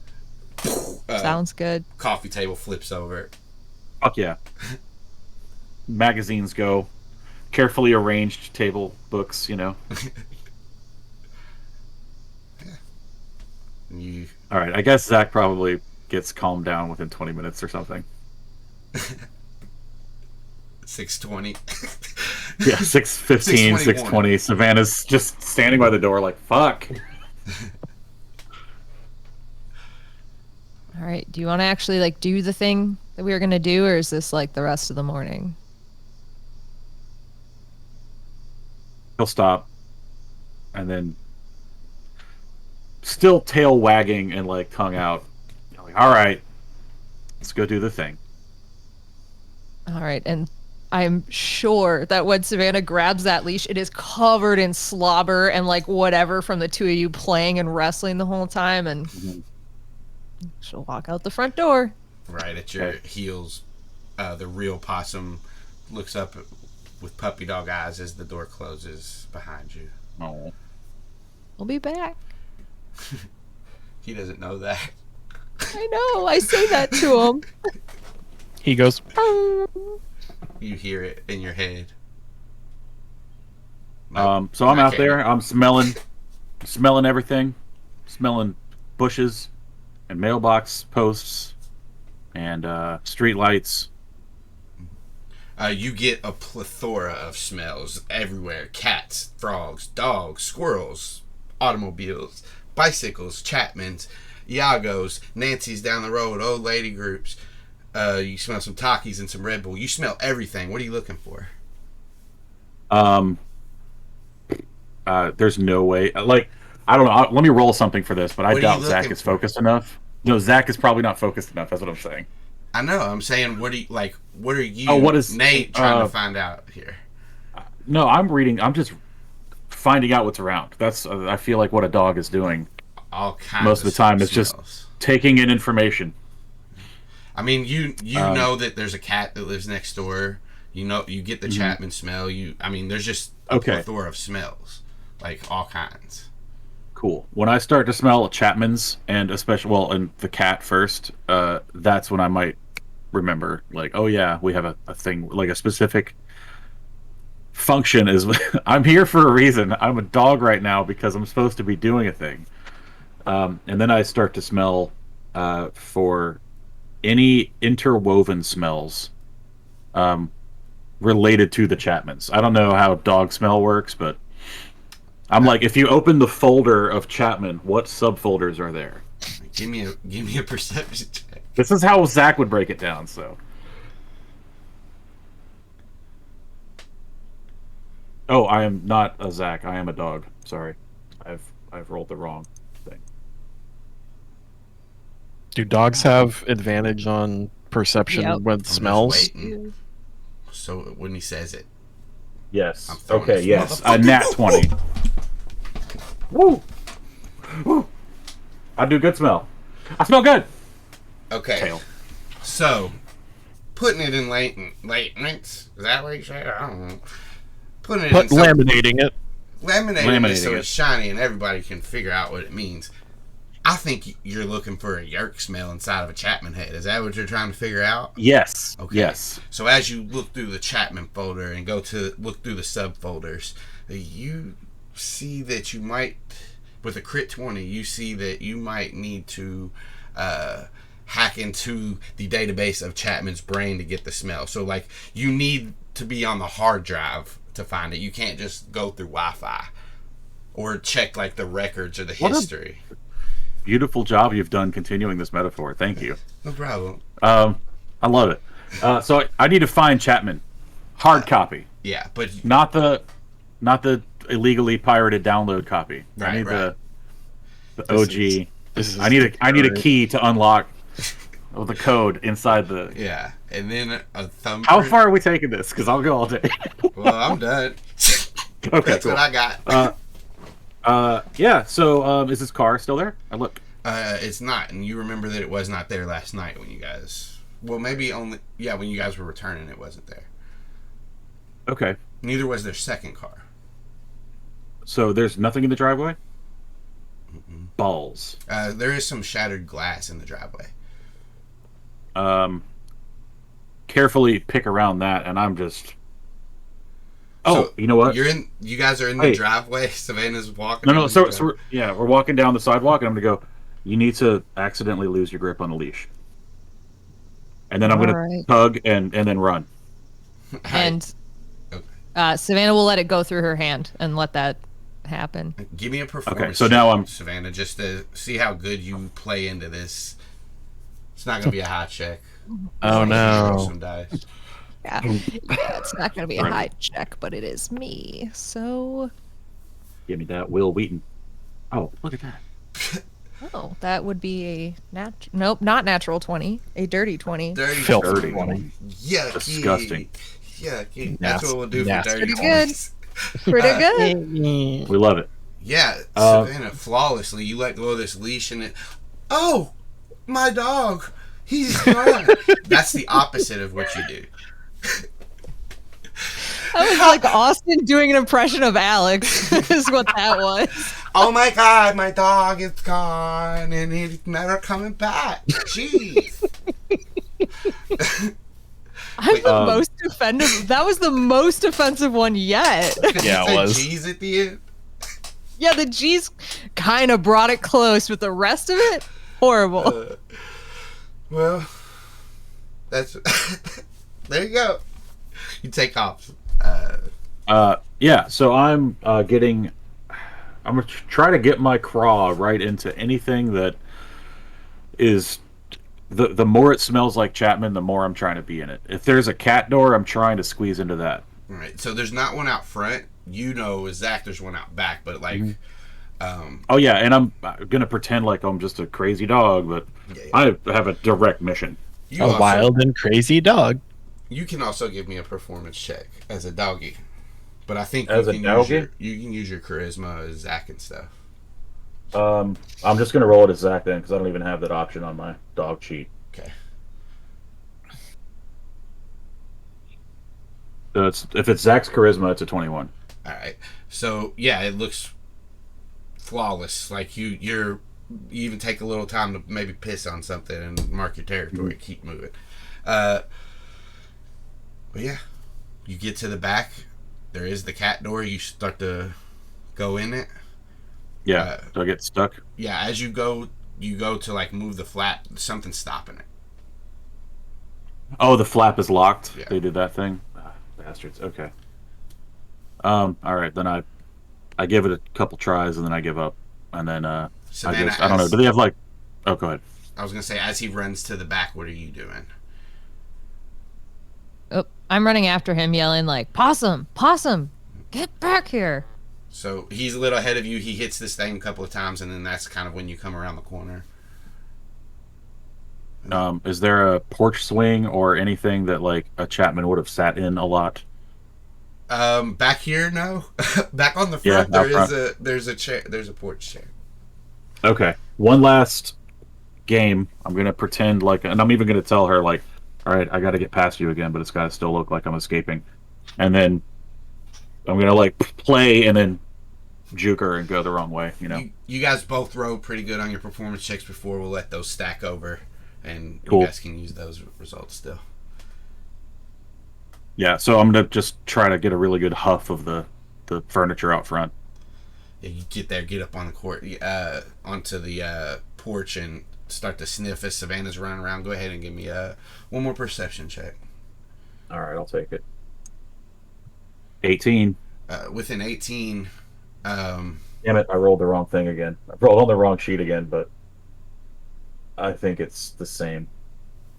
Sounds good. Coffee table flips over. Fuck yeah. Magazines go. Carefully arranged table books, And you All right, I guess Zac probably gets calmed down within 20 minutes or something. 6:20. Yeah, 6:15, 6:20. Savannah's just standing by the door like, fuck. All right. Do you want to actually like do the thing that we were gonna do, or is this like the rest of the morning? He'll stop, and then still tail wagging and like tongue out. Like, all right, let's go do the thing. All right. And I'm sure that when Savannah grabs that leash, it is covered in slobber and like whatever from the two of you playing and wrestling the whole time. And she'll walk out the front door. Right at your heels, the real Possum looks up with puppy dog eyes as the door closes behind you. Oh. I'll be back. He doesn't know that. I know. I say that to him. He goes, You hear it in your head. So I'm out there. I'm smelling everything, smelling bushes and mailbox posts and street lights. You get a plethora of smells everywhere. Cats, frogs, dogs, squirrels, automobiles, bicycles, Chapmans, Iagos, Nancy's down the road, old lady groups. You smell some Takis and some Red Bull. You smell everything. What are you looking for? There's no way. Like, I don't know. Let me roll something for this, but I doubt Zac is focused enough. No, Zac is probably not focused enough. That's what I'm saying. I know. I'm saying, what are you, what is Nate, trying to find out here? No, I'm reading. I'm just finding out what's around. That's I feel like what a dog is doing. All kinds. Most of the time, it's just taking in information. I mean, you know that there's a cat that lives next door. You know, you get the Chapman smell. There's just a plethora of smells, like all kinds. Cool. When I start to smell Chapman's, and especially, and the cat first, that's when I might remember, like, oh yeah, we have a thing, like a specific function is, I'm here for a reason. I'm a dog right now because I'm supposed to be doing a thing. And then I start to smell for any interwoven smells related to the Chapmans. I don't know how dog smell works, but I'm like, if you open the folder of Chapman, what subfolders are there? Give me a perception check. This is how Zac would break it down. So, oh, I am not a Zac. I am a dog. Sorry, I've rolled the wrong thing. do dogs have advantage on perception with smells? So when he says it. Yes. I'm Okay. this Yes. A nat 20. Woo! Woo! I do good smell. I smell good. Okay. Tail. So, putting it in latenance, is that what you say? I don't know. Laminating it. Laminating it so it's shiny and everybody can figure out what it means. I think you're looking for a Yeerk smell inside of a Chapman head. Is that what you're trying to figure out? Yes. Okay. Yes. So as you look through the Chapman folder and look through the subfolders, you see that you might, with a crit 20, you see that you might need to hack into the database of Chapman's brain to get the smell. So, like, you need to be on the hard drive to find it. You can't just go through Wi-Fi or check, like, the records or the history. Beautiful job you've done continuing this metaphor. Thank you. No problem. I love it. So I need to find Chapman. Hard copy. Yeah, but Not the illegally pirated download copy. Right, I need right. the OG. I need a key to unlock the code inside the. yeah, and then a thumbprint. How far are we taking this? Because I'll go all day. Well, I'm done. Okay, That's cool. what I got. Yeah. So, is this car still there? I looked. It's not, and you remember that it was not there last night when you guys. Well, maybe only. Yeah, when you guys were returning, it wasn't there. Okay. Neither was their second car. So there's nothing in the driveway. Balls. There is some shattered glass in the driveway. Carefully pick around that, and I'm just. Oh, So, you know what? You guys are in the driveway. Savannah's walking. No. So we're walking down the sidewalk, and I'm gonna go. You need to accidentally lose your grip on the leash, and then I'm gonna tug and then run. And Savannah will let it go through her hand and let that happen. Give me a performance. Okay, so now I'm Savannah, just to see how good you play into this. It's not gonna be a high check. Oh no! Roll some dice. Yeah, it's not going to be a high check, but it is me. So, give me that Will Wheaton. Oh, look at that. oh, that would be a nope, not natural 20, a dirty 20. Dirty Filthy 20. Yucky. Disgusting. Yucky. That's what we'll do for dirty Pretty good. 20s. Pretty good. We love it. Yeah, Savannah, flawlessly, you let go of this leash and it. Oh, my dog. He's gone. That's the opposite of what you do. That was like Austin doing an impression of Alex, is what that was. Oh my god, my dog is gone and he's never coming back. Jeez. I'm the most offensive. That was the most offensive one yet. Yeah, it was. Jeez at the end. Yeah, the G's kind of brought it close, but the rest of it, horrible. Well, that's there you go. You take off. Yeah. So I'm getting. I'm gonna try to get my craw right into anything that is. The more it smells like Chapman, the more I'm trying to be in it. If there's a cat door, I'm trying to squeeze into that. All right. So there's not one out front. With Zac, there's one out back, but like. Oh yeah, and I'm gonna pretend like I'm just a crazy dog, but I have a direct mission. Wild and crazy dog. You can also give me a performance check as a doggy, but I think as you a can doggy, you can use your charisma as Zac and stuff. I'm just gonna roll it as Zac then, because I don't even have that option on my dog sheet. Okay. So if it's Zac's charisma, it's a 21. All right. So yeah, it looks flawless. Like you even take a little time to maybe piss on something and mark your territory. Keep moving. But yeah, you get to the back. There is the cat door. You start to go in it. Yeah. Do I get stuck? Yeah. As you go to like move the flap. Something's stopping it. Oh, the flap is locked. Yeah. They did that thing. Bastards. Okay. All right. Then I give it a couple tries and then I give up. And then I guess I don't know. Do they have like? Oh, go ahead. I was gonna say, as he runs to the back, what are you doing? Oh, I'm running after him, yelling like, "Possum, Possum, get back here!" So he's a little ahead of you. He hits this thing a couple of times, and then that's kind of when you come around the corner. Is there a porch swing or anything that like a Chapman would have sat in a lot? Back here, no. Back on the front, there's a chair. There's a porch chair. Okay. One last game. I'm gonna pretend like, and I'm even gonna tell her like, all right, I got to get past you again, but it's got to still look like I'm escaping. And then I'm gonna like play and then juke her and go the wrong way. You know. You guys both rolled pretty good on your performance checks before. We'll let those stack over, and cool. You guys can use those results still. Yeah, so I'm gonna just try to get a really good huff of the furniture out front. Yeah, you get there, get up on the court, onto the porch, and start to sniff as Savannah's running around. Go ahead and give me one more perception check. All right, I'll take it. 18. With an 18. Damn it! I rolled the wrong thing again. I rolled on the wrong sheet again, but I think it's the same.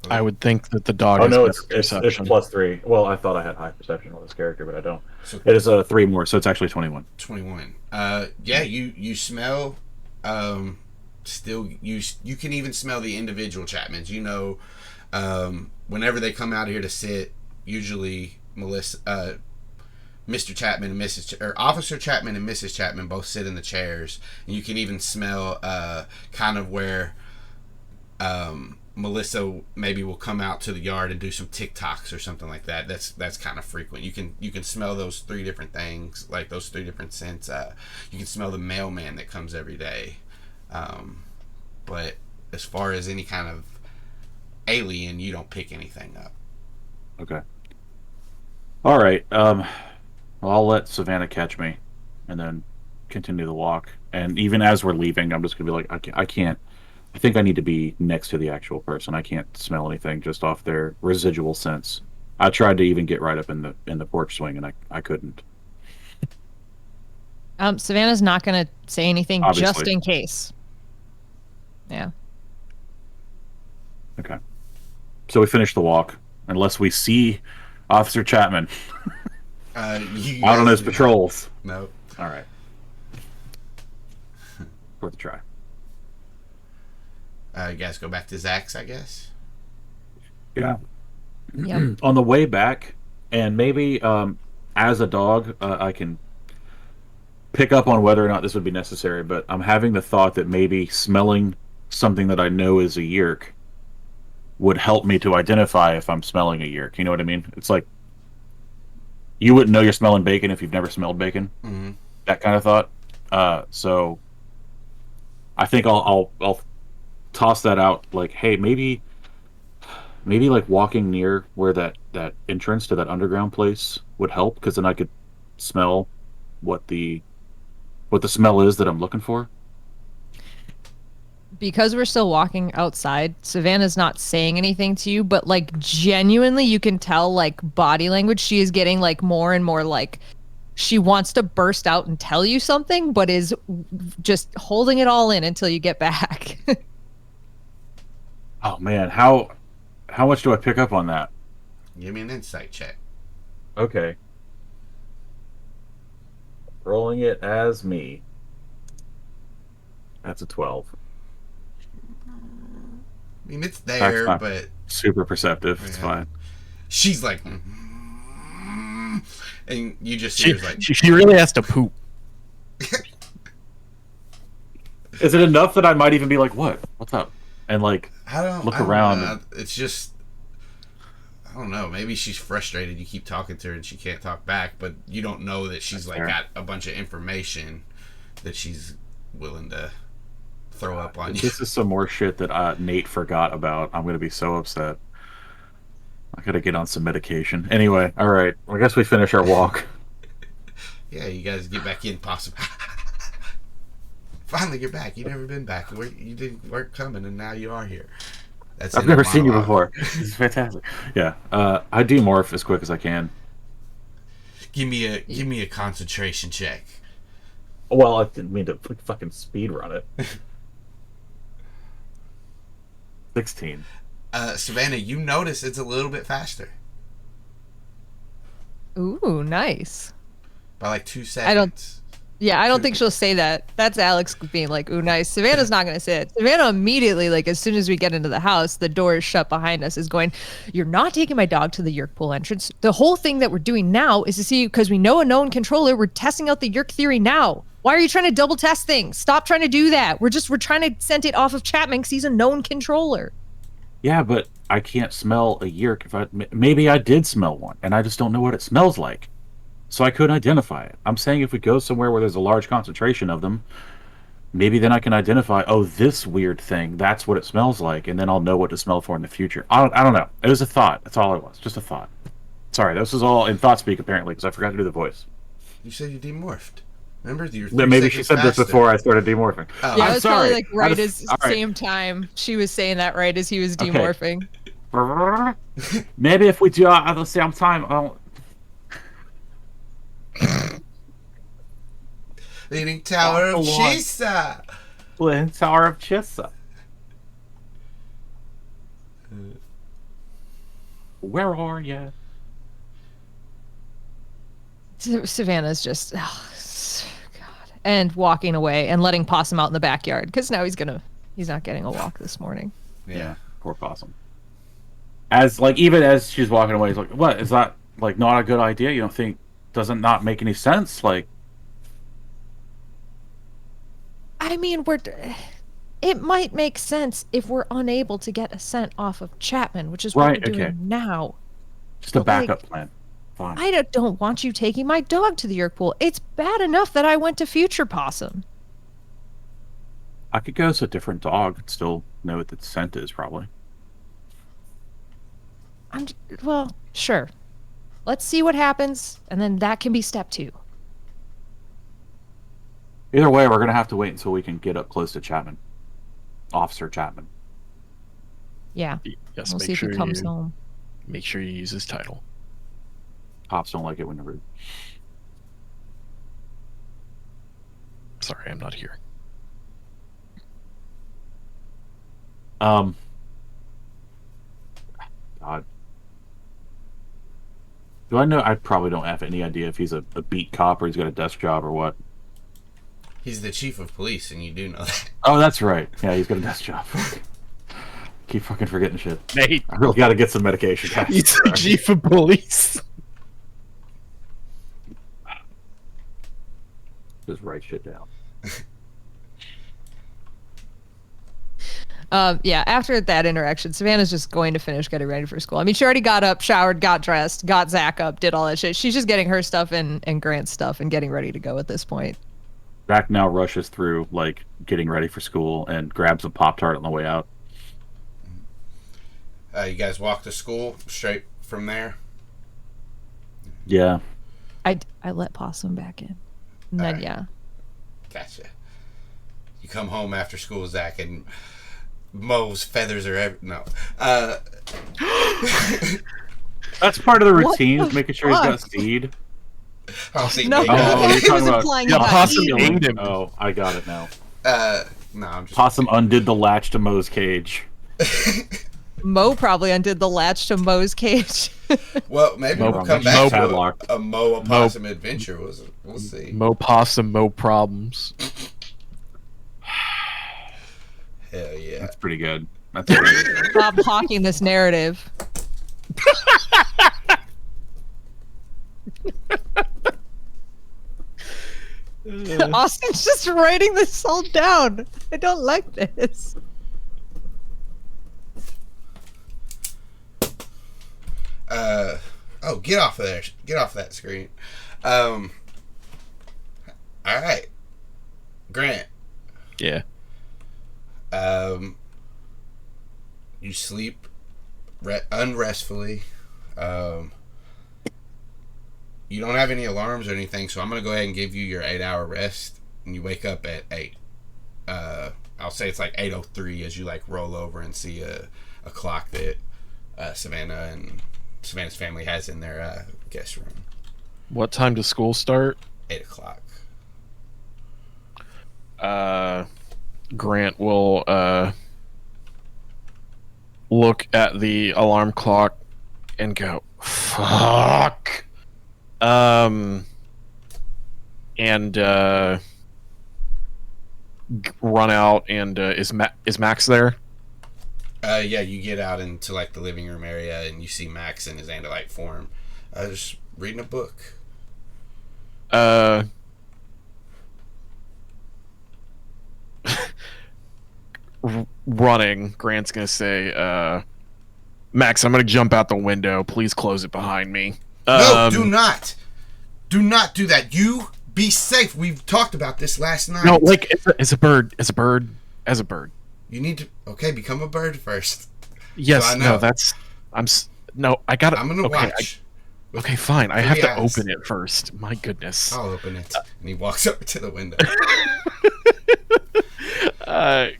I would think that the dog. Oh no, it's +3. Well, I thought I had high perception on this character, but I don't. So, it is 3 more, so it's actually 21. 21. Yeah, you smell. Still, you can even smell the individual Chapmans. You know, whenever they come out here to sit, usually Mr. Chapman and or Officer Chapman and Mrs. Chapman both sit in the chairs, and you can even smell kind of where Melissa maybe will come out to the yard and do some TikToks or something like that. That's kind of frequent. You can smell those 3 different things, like those 3 different scents. You can smell the mailman that comes every day. But as far as any kind of alien, you don't pick anything up. Okay. All right. Well, I'll let Savannah catch me, and then continue the walk. And even as we're leaving, I'm just gonna be like, I can't. I think I need to be next to the actual person. I can't smell anything just off their residual sense. I tried to even get right up in the porch swing, and I couldn't. Savannah's not going to say anything, obviously, just in case. Yeah. Okay. So we finish the walk, unless we see Officer Chapman out on his patrols. No. All right. Worth a try. You guys go back to Zac's, I guess. Yeah. Yep. On the way back, and maybe as a dog, I can pick up on whether or not this would be necessary, but I'm having the thought that maybe smelling something that I know is a Yeerk would help me to identify if I'm smelling a Yeerk. You know what I mean? It's like you wouldn't know you're smelling bacon if you've never smelled bacon. Mm-hmm. That kind of thought. So I think I'll toss that out. Like, hey, maybe like walking near where that entrance to that underground place would help, because then I could smell what the smell is that I'm looking for. Because we're still walking outside, Savannah's not saying anything to you, but like genuinely you can tell like body language. She is getting like more and more like she wants to burst out and tell you something, but is just holding it all in until you get back. Oh man, how much do I pick up on that? Give me an insight check. Okay. Rolling it as me. That's a 12. I mean, it's there, not but super perceptive. It's Yeah. fine. she's like, and you just see her like, She really has to poop. Is it enough that I might even be like, "What? What's up?" And like look around. Know. It's just, I don't know. Maybe she's frustrated. You keep talking to her and she can't talk back, but you don't know that she's like got a bunch of information that she's willing to throw up on you. This is some more shit that Nate forgot about. I'm gonna be so upset. I gotta get on some medication. Anyway, all right. I guess we finish our walk. Yeah, you guys get back in, possible. Finally, get back. You've never been back. You weren't coming, and now you are here. I've never seen you before. This is fantastic. Yeah, I demorph as quick as I can. Give me a concentration check. Well, I didn't mean to fucking speed run it. 16. Savannah, you notice it's a little bit faster Ooh, nice. by like 2 seconds. I don't think she'll say that. That's Alex being like, ooh, nice. Savannah's not going to say it. Savannah immediately, like, as soon as we get into the house, the door is shut behind us, is going, you're not taking my dog to the Yeerk pool entrance. The whole thing that we're doing now is to see, because we know a known controller, we're testing out the Yeerk theory now. Why are you trying to double test things? Stop trying to do that. We're trying to send it off of Chapman because he's a known controller. Yeah, but I can't smell a Yeerk. Maybe I did smell one, and I just don't know what it smells like. So I couldn't identify it. I'm saying if we go somewhere where there's a large concentration of them, maybe then I can identify, oh, this weird thing, that's what it smells like, and then I'll know what to smell for in the future. I don't know. It was a thought. That's all it was. Just a thought. Sorry, this was all in thought speak, apparently, because I forgot to do the voice. You said you demorphed. Remember? Maybe she said this before I started demorphing. Oh. Yeah, I'm it was sorry. probably like same time she was saying that right as he was demorphing. Okay. Maybe if we do it at the same time, Leaning Tower of Chisa. Leaning Tower of Chisa. Where are you? Savannah's just, oh, God, and walking away and letting Possum out in the backyard because now he's not getting a walk this morning. Yeah, poor Possum. Even as she's walking away, he's like, "What is that? Like, not a good idea? You don't think? Doesn't not make any sense? Like." I mean, it might make sense if we're unable to get a scent off of Chapman, which is what we're doing now. Just a backup plan. Fine. I don't want you taking my dog to the Yeerk pool. It's bad enough that I went to Future Possum. I could go to a different dog and still know what the scent is, probably. Well, sure. Let's see what happens, and then that can be step 2. Either way, we're going to have to wait until we can get up close to Chapman. Officer Chapman. Yeah. Yes, We'll see if he comes home. Make sure you use his title. Cops don't like it when you're rude. Sorry, I'm not here. God. Do I know? I probably don't have any idea if he's a beat cop or he's got a desk job or what. He's the chief of police, and you do know that. Oh, that's right. Yeah, he's got a desk job. Keep fucking forgetting shit. Nate, I really got to get some medication. he's the chief of police. Just write shit down. Yeah, after that interaction, Savannah's just going to finish getting ready for school. I mean, she already got up, showered, got dressed, got Zac up, did all that shit. She's just getting her stuff and Grant's stuff and getting ready to go at this point. Zac now rushes through, like, getting ready for school and grabs a Pop-Tart on the way out. You guys walk to school straight from there? Yeah. I let Possum back in. And then, Alright. yeah. Gotcha. You come home after school, Zac, and Mo's feathers are no. That's part of the What routine, the is making sure he's got fuck? seed. I think No, they Oh, got- you're he was talking about implying Yeah, he got Possum eaten. ate him. Oh, I got it now. no, I'm just. Possum undid the latch to Mo's cage. Mo probably undid the latch to Mo's cage. Well, maybe Mo- we'll come Mo back to padlock. a Mo opossum adventure. We'll see. Mo Possum, Mo problems. Hell yeah. That's pretty good. That's pretty good. Stop hawking this narrative. Austin's just writing this all down. I don't like this. Oh, get off of there. Get off that screen. All right. Grant. Yeah. You sleep unrestfully. You don't have any alarms or anything, so I'm going to go ahead and give you your 8-hour rest, and you wake up at 8. I'll say it's like 8:03 as you like roll over and see a clock that Savannah and Savannah's family has in their guest room. What time does school start? 8 o'clock. Grant will look at the alarm clock and go, "Fuck." And run out and is Max there? Yeah, you get out into like the living room area and you see Max in his Andalite form, just reading a book. Running, Grant's gonna say, Max, I'm gonna jump out the window. Please close it behind me. No, do not do that. You be safe. We've talked about this last night. No, like as a bird. You need to become a bird first. Yes, So I know. no, that's no. I gotta. I'm gonna okay, watch. okay, fine. I have to Yes. open it first. My goodness. I'll open it. And he walks over to the window.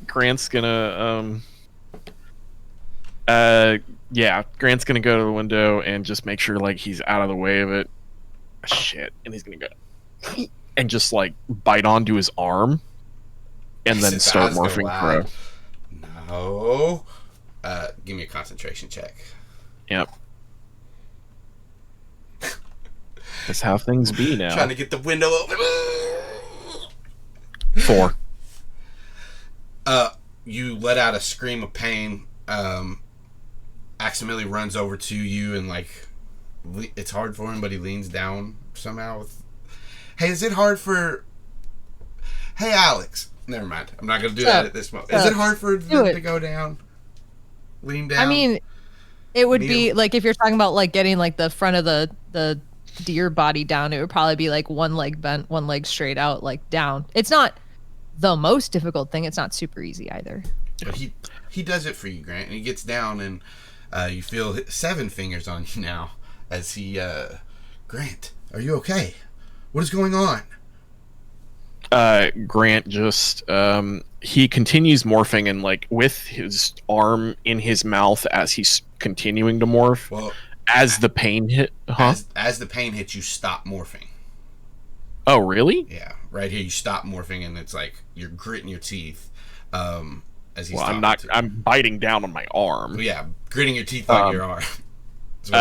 Grant's gonna Grant's gonna go to the window and just make sure like he's out of the way of it. Shit, and he's gonna go and just like bite onto his arm, and then His start eyes go morphing wide. Crow. No. Give me a concentration check. Yep. That's how things be now. Trying to get the window open. 4. You let out a scream of pain. Accidentally runs over to you and like it's hard for him, but he leans down somehow. Hey, is it hard for? Hey, Alex. Never mind. I'm not gonna do that at this moment. Is it hard for them to go down? Lean down. I mean, it would Kneel. be like if you're talking about like getting like the front of the deer body down, it would probably be like one leg bent, one leg straight out, like down. It's not the most difficult thing. It's not super easy either. But he does it for you, Grant, and he gets down and you feel 7 fingers on you now as he Grant, are you okay? What is going on? Grant just he continues morphing and like with his arm in his mouth as he's continuing to morph. Well, As the pain hit, as the pain hits, you stop morphing. Oh, really? Yeah, right here you stop morphing, and it's like you're gritting your teeth. As he's Well, talking I'm not. to you. I'm biting down on my arm. Well, yeah, gritting your teeth on your arm. That's what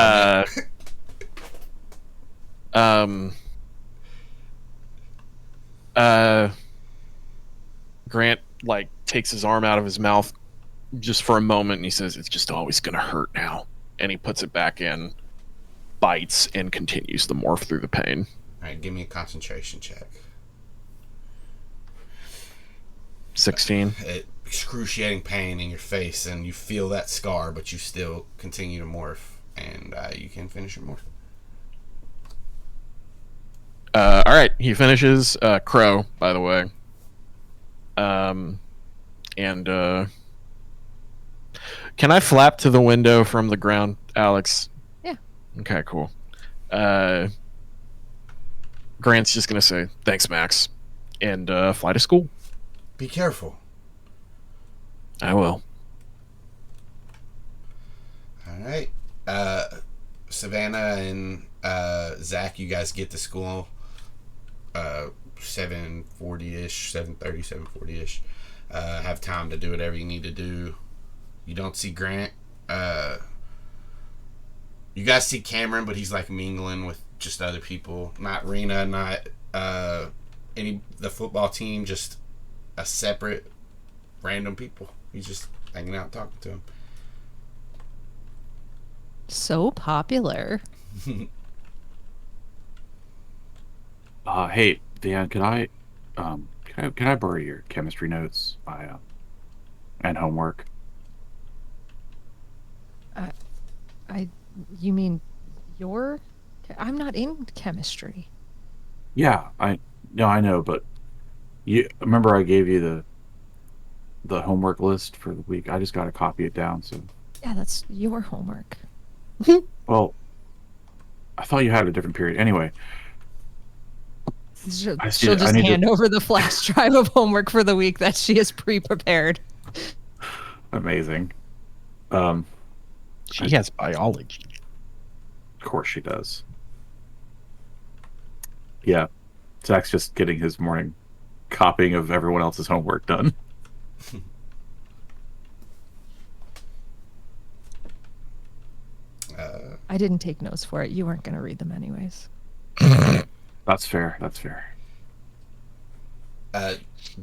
I meant. Grant like takes his arm out of his mouth just for a moment, and he says, "It's just always gonna hurt now." And he puts it back in, bites, and continues to morph through the pain. All right, give me a concentration check. 16. Excruciating pain in your face, and you feel that scar, but you still continue to morph, and you can finish your morph. All right, he finishes. Crow, by the way. And can I flap to the window from the ground, Alex? Yeah. Okay, cool. Grant's just gonna say thanks, Max, and fly to school. Be careful. I will. All right. Savannah and Zac, you guys get to school 7:40-ish, 7:30, 7:40-ish. Have time to do whatever you need to do. You don't see Grant. You guys see Cameron, but he's like mingling with just other people. Not Rena, not the football team, just a separate random people. He's just hanging out talking to him. So popular. Hey, Dan, can I borrow your chemistry notes and homework? You mean your? I'm not in chemistry. Yeah, I know, but you remember I gave you the homework list for the week. I just got to copy it down. So Yeah, that's your homework. well, I thought you had a different period. Anyway, She'll I just need hand over the flash drive of homework for the week that she has pre-prepared. Amazing. She has biology. Of course she does. Yeah, Zach's just getting his morning copying of everyone else's homework done. I didn't take notes for it. You weren't going to read them anyways. That's fair. That's fair.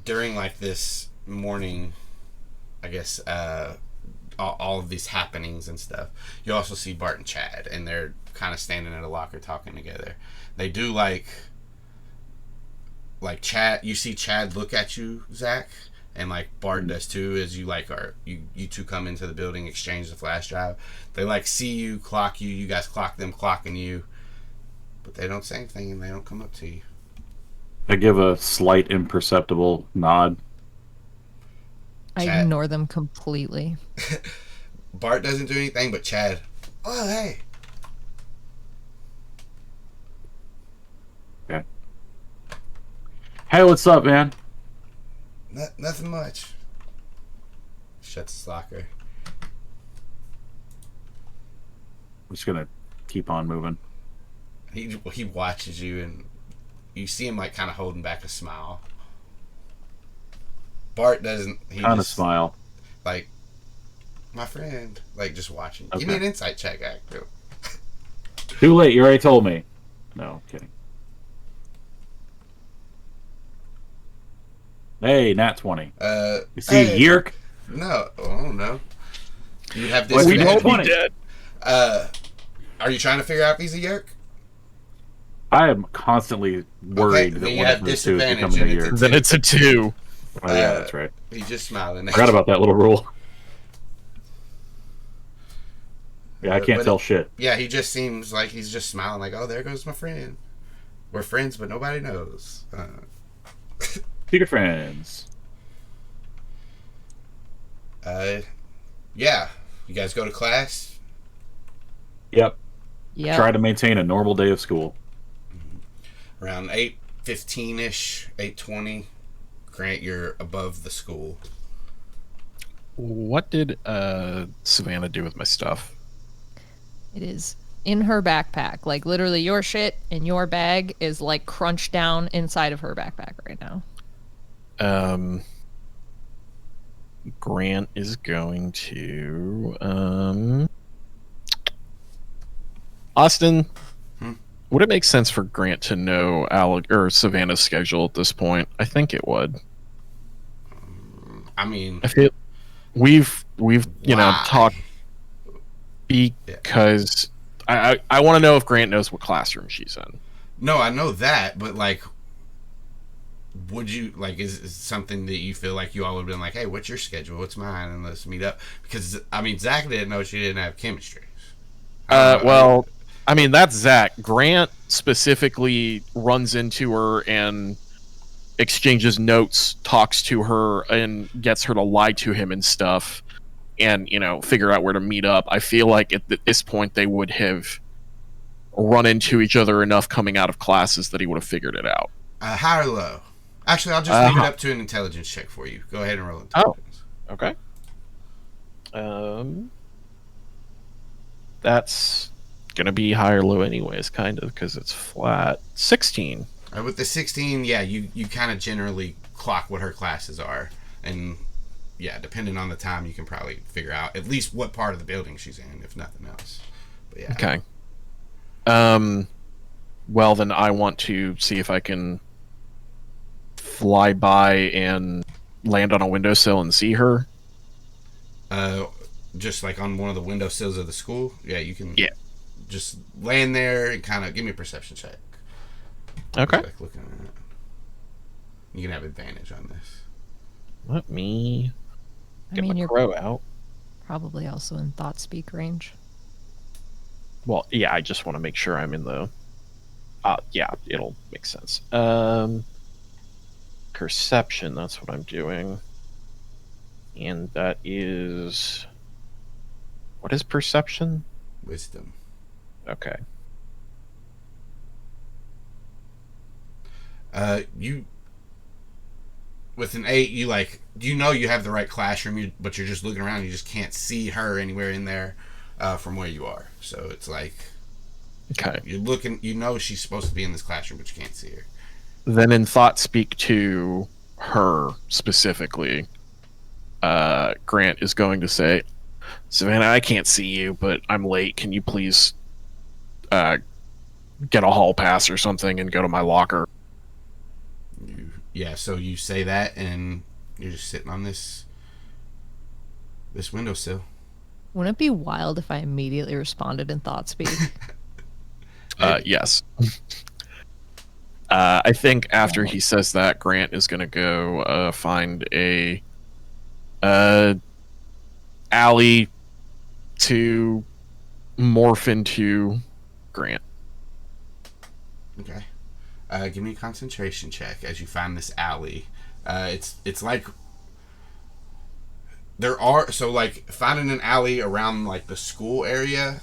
During like this morning, I guess, all of these happenings and stuff, you also see Bart and Chad, and they're kind of standing at a locker talking together. They do like Chad. You see Chad look at you, Zac, and like Bart does too, as you like you two come into the building, exchange the flash drive. They like see you, clock you. You guys clock them, clocking you, but they don't say anything and they don't come up to you. I give a slight imperceptible nod. I Chad. ignore them completely. Bart doesn't do anything, but Chad, oh hey. Okay. Hey, what's up, man? Nothing much. Shuts his locker. I'm just gonna keep on moving. He watches you, and you see him like kind of holding back a smile. Bart doesn't. He Kind of just, smile. like, my friend, like just watching. Okay. Give me an insight check, Acto. Too late. You already told me. No, kidding. Hey, nat 20. You see hey, Yeerk? No, oh no. You have Well, this. we hope funny. he's dead. Are you trying to figure out if he's a Yeerk? I am constantly worried then that you one have of those two is disadvantage becoming a and it's Yeerk. Then it's a 2. Oh, yeah, that's right. He's just smiling. Forgot about that little rule. Yeah, I can't But tell shit. Yeah, he just seems like he's just smiling, like, oh, there goes my friend. We're friends, but nobody knows. Secret friends. Yeah. You guys go to class? Yep. Yeah. Try to maintain a normal day of school. Around 8:15-ish, 8:20. Grant, you're above the school. What did Savannah do with my stuff? It is in her backpack. Like literally your shit in your bag is like crunched down inside of her backpack right now. Grant is going to Austin. Would it make sense for Grant to know Alec or Savannah's schedule at this point? I think it would. I mean, I feel we've Why? talked because I want to know if Grant knows what classroom she's in. no, I know that, but like, would you like? Is something that you feel like you all would have been like, hey, what's your schedule? What's mine? And let's meet up. Because I mean, Zach didn't know she didn't have chemistry. Well, I mean, that's Zach. Grant specifically runs into her and exchanges notes, talks to her, and gets her to lie to him and stuff, and, you know, figure out where to meet up. I feel like at this point they would have run into each other enough coming out of classes that he would have figured it out. High or low? Actually, I'll just leave it up to an intelligence check for you. Go ahead and roll intelligence. Okay. That's gonna be high or low anyways, kind of, because it's flat. 16. With the 16, yeah, you kind of generally clock what her classes are, and yeah, depending on the time, you can probably figure out at least what part of the building she's in, if nothing else. But yeah. Okay. Well, then I want to see if I can fly by and land on a windowsill and see her. Just like on one of the windowsills of the school. Yeah, you can. Yeah. Just land there and kind of give me a perception check. Okay. Like looking at it. You can have advantage on this. Let me get my you're crow out. probably also in thought speak range. Well, yeah, I just want to make sure I'm in the... yeah, it'll make sense. Perception, that's what I'm doing. And that is... What is perception? Wisdom. Okay. You... With an 8, you like... You know you have the right classroom, but you're just looking around, you just can't see her anywhere in there from where you are. So it's like... Okay. You're looking... You know she's supposed to be in this classroom, but you can't see her. Then in thought speak to her specifically, Grant is going to say, Savannah, I can't see you, but I'm late. Can you please get a hall pass or something and go to my locker? Yeah, so you say that, and you're just sitting on this windowsill. Wouldn't it be wild if I immediately responded in thought speak? Yes. I think after he says that, Grant is going to go find a alley to morph into Grant. Okay. Give me a concentration check as you find this alley. It's like there are finding an alley around like the school area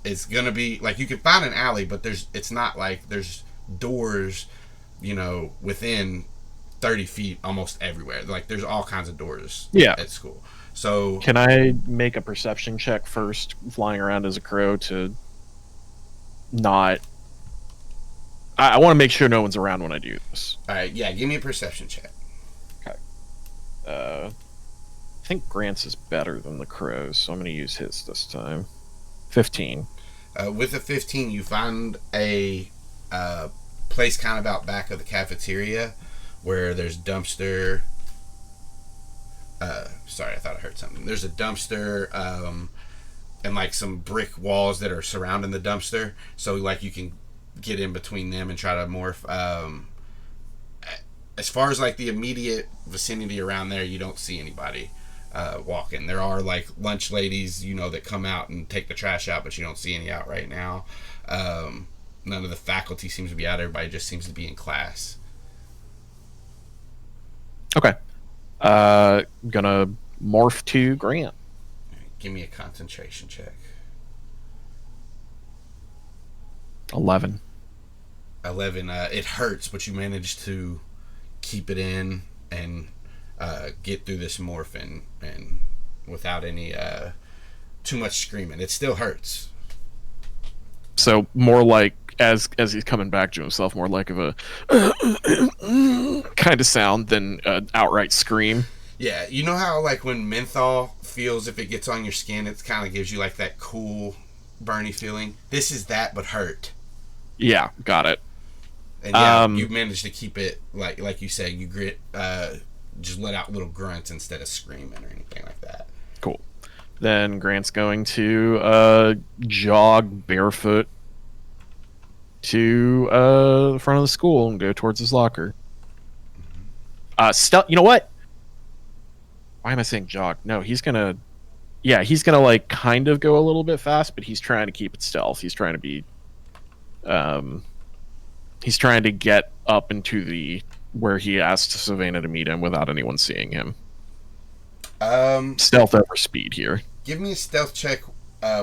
is gonna be like you can find an alley, but it's not like there's doors, within 30 feet almost everywhere. Like there's all kinds of doors at school. So can I make a perception check first, flying around as a crow to not... I want to make sure no one's around when I do this. All right, yeah, give me a perception check. Okay. I think Grant's is better than the crow's, so I'm going to use his this time. 15. With a 15, you find a place kind of out back of the cafeteria where there's dumpster. Sorry, I thought I heard something. There's a dumpster and like some brick walls that are surrounding the dumpster, so like you can get in between them and try to morph. As far as like the immediate vicinity around there, you don't see anybody walking. There are like lunch ladies, that come out and take the trash out, but you don't see any out right now. None of the faculty seems to be out. Everybody just seems to be in class. Okay. Gonna morph to Grant. Give me a concentration check. 11. 11. It hurts, but you manage to keep it in and get through this morphin and without any too much screaming. It still hurts. So more like as he's coming back to himself, more like of a kind of sound than an outright scream. Yeah, you know how like when menthol feels if it gets on your skin, it kind of gives you like that cool, burny feeling. This is that, but hurt. Yeah, got it. And yeah, you managed to keep it like you said. You just let out little grunts instead of screaming or anything like that. Cool. Then Grant's going to jog barefoot to the front of the school and go towards his locker. Mm-hmm. Stealth. You know what? Why am I saying jog? No, he's gonna. Yeah, he's gonna like kind of go a little bit fast, but he's trying to keep it stealth. He's trying to be. He's trying to get up into the where he asked Savannah to meet him without anyone seeing him. Stealth over speed here. Give me a stealth check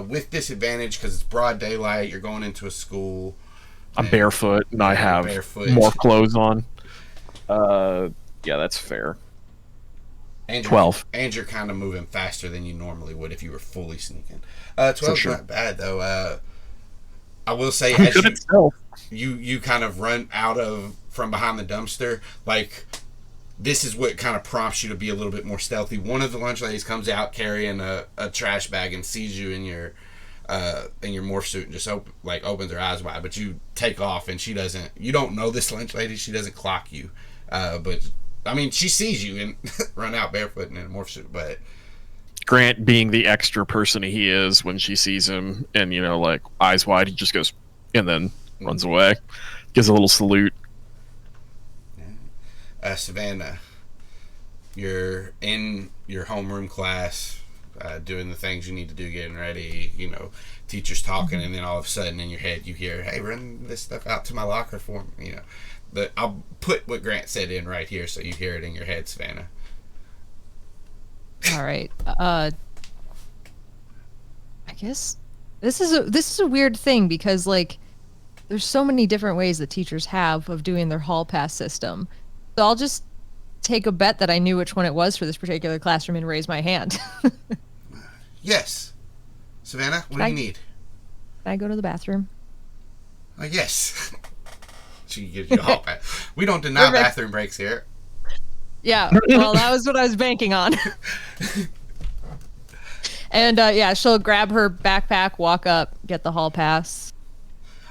with disadvantage because it's broad daylight. You're going into a school. I'm barefoot and I have more clothes on. Yeah, that's fair. And 12. And you're kind of moving faster than you normally would if you were fully sneaking. 12's sure. not bad though. I will say I'm as good at stealth. you kind of run out from behind the dumpster, like this is what kind of prompts you to be a little bit more stealthy. One of the lunch ladies comes out carrying a trash bag and sees you in your morph suit and just opens her eyes wide, but you take off and you don't know this lunch lady, she doesn't clock you, but I mean she sees you and run out barefoot in a morph suit. But Grant, being the extra person he is, when she sees him and like eyes wide, he just goes and then runs away, gives a little salute. Savannah, you're in your homeroom class, doing the things you need to do, getting ready, teacher's talking, and then all of a sudden in your head you hear, hey, run this stuff out to my locker for me, But I'll put what Grant said in right here so you hear it in your head, Savannah. All right. I guess this is a weird thing because there's so many different ways that teachers have of doing their hall pass system. So I'll just take a bet that I knew which one it was for this particular classroom and raise my hand. Yes. Savannah, what do you need? Can I go to the bathroom? Yes. She gives you a hall pass. We don't deny bathroom breaks here. Yeah, well, that was what I was banking on. And she'll grab her backpack, walk up, get the hall pass.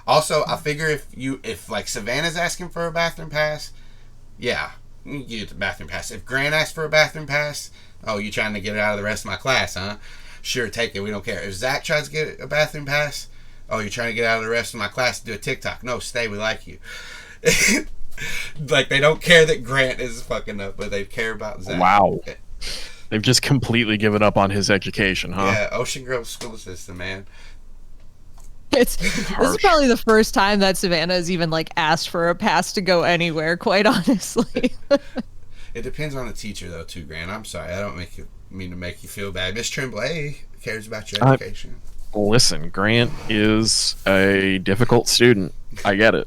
Also, I figure if Savannah's asking for a bathroom pass, yeah, you get the bathroom pass. If Grant asks for a bathroom pass, oh, you trying to get it out of the rest of my class, huh? Sure, take it. We don't care. If Zac tries to get a bathroom pass, oh, you're trying to get out of the rest of my class to do a TikTok. No, stay. We like you. They don't care that Grant is fucking up, but they care about Zac. Wow. They've just completely given up on his education, huh? Yeah, Ocean Grove school system, man. This is probably the first time that Savannah has even asked for a pass to go anywhere, quite honestly. It depends on the teacher though too, Grant. I'm sorry, I don't mean to make you feel bad. Miss Tremblay cares about your education. Listen, Grant is a difficult student. I get it.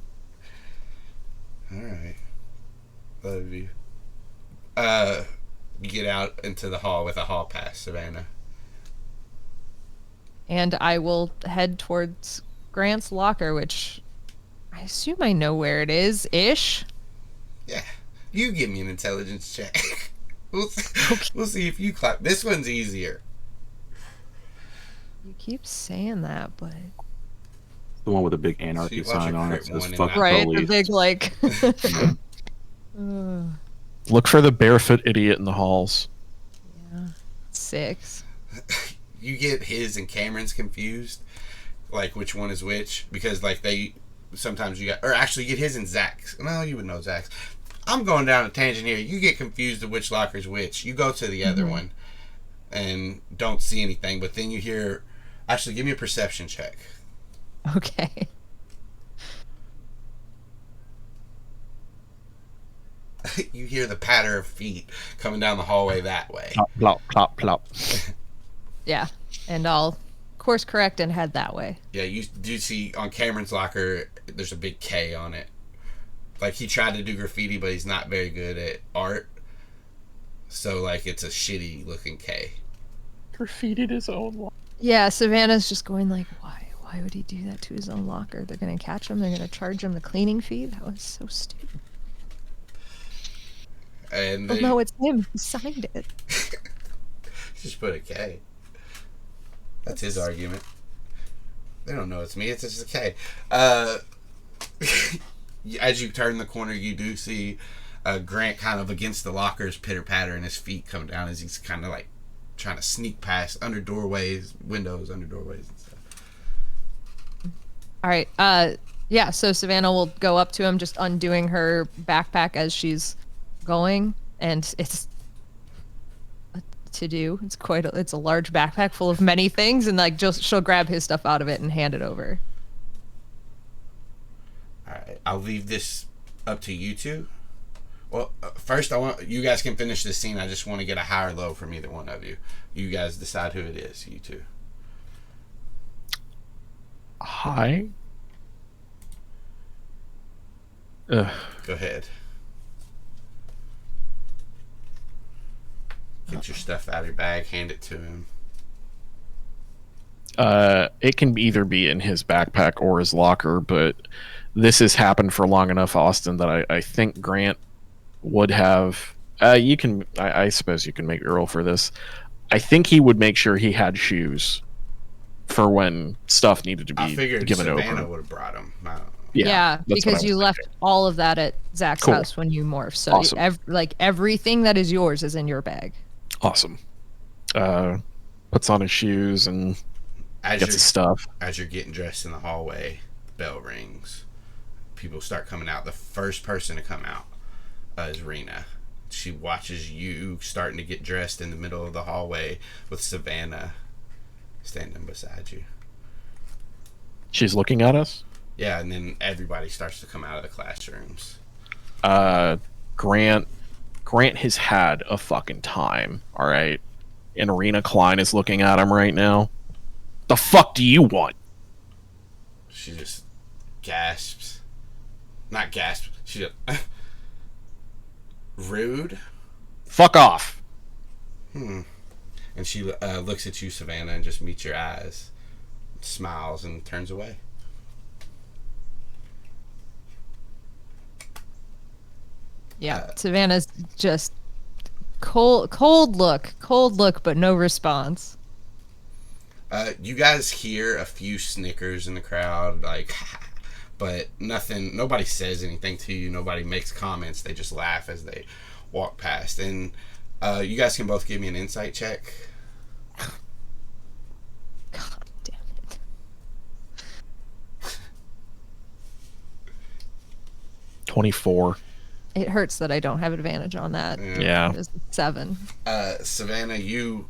Alright. Love you. You get out into the hall with a hall pass, Savannah. And I will head towards Grant's locker, which I assume I know where it is, ish. Yeah. You give me an intelligence check. We'll see if you clap. This one's easier. You keep saying that, but... The one with the big anarchy sign on it says fuck right, police. The big Look for the barefoot idiot in the halls. Yeah. 6. You get his and Cameron's confused, which one is which, because they sometimes you get his and Zach's. No, you would know Zach's. I'm going down a tangent here. You get confused of which locker's which. You go to the other one and don't see anything, but then you hear. Actually, give me a perception check. Okay. You hear the patter of feet coming down the hallway that way. Plop, plop, plop, plop. Yeah, and I'll course correct and head that way. Yeah, you do see on Cameron's locker, there's a big K on it. He tried to do graffiti, but he's not very good at art. So, it's a shitty looking K. Graffitied his own locker. Yeah, Savannah's just going why? Why would he do that to his own locker? They're going to catch him. They're going to charge him the cleaning fee. That was so stupid. And no, it's him. He signed it. Just put a K. That's his argument. They don't know it's me. It's just a K. As you turn the corner, you do see Grant kind of against the lockers, pitter patter, and his feet come down as he's kind of trying to sneak past under doorways, windows, under doorways and stuff. All right. So Savannah will go up to him, just undoing her backpack as she's going, and it's to do. It's it's a large backpack full of many things, and like just she'll grab his stuff out of it and hand it over. All right, I'll leave this up to you two. Well, first I want you guys can finish this scene. I just want to get a high or low from either one of you. You guys decide who it is. You two. Hi. Go ahead. Get your stuff out of your bag. Hand it to him. It can either be in his backpack or his locker, but this has happened for long enough, Austin, that I think Grant would have. You can. I suppose you can make your roll for this. I think he would make sure he had shoes for when stuff needed to be I figured given Savannah over. would have brought him. Yeah, that's what I because was you left thinking. all of that at Zach's Cool. house when you morphed. So Awesome. everything that is yours is in your bag. Awesome. Puts on his shoes and gets his stuff. As you're getting dressed in the hallway, the bell rings. People start coming out. The first person to come out is Rena. She watches you starting to get dressed in the middle of the hallway with Savannah standing beside you. She's looking at us. Yeah, and then everybody starts to come out of the classrooms. Grant has had a fucking time, all right? And Arena Klein is looking at him right now. The fuck do you want? She just gasps. Not gasps. She just... Rude? Fuck off. And she looks at you, Savannah, and just meets your eyes. Smiles and turns away. Yeah, Savannah's just cold look, but no response. You guys hear a few snickers in the crowd, like, but nothing. Nobody says anything to you. Nobody makes comments. They just laugh as they walk past. And you guys can both give me an insight check. God damn it. 24. It hurts that I don't have advantage on that. Yeah. It's 7. Savannah, you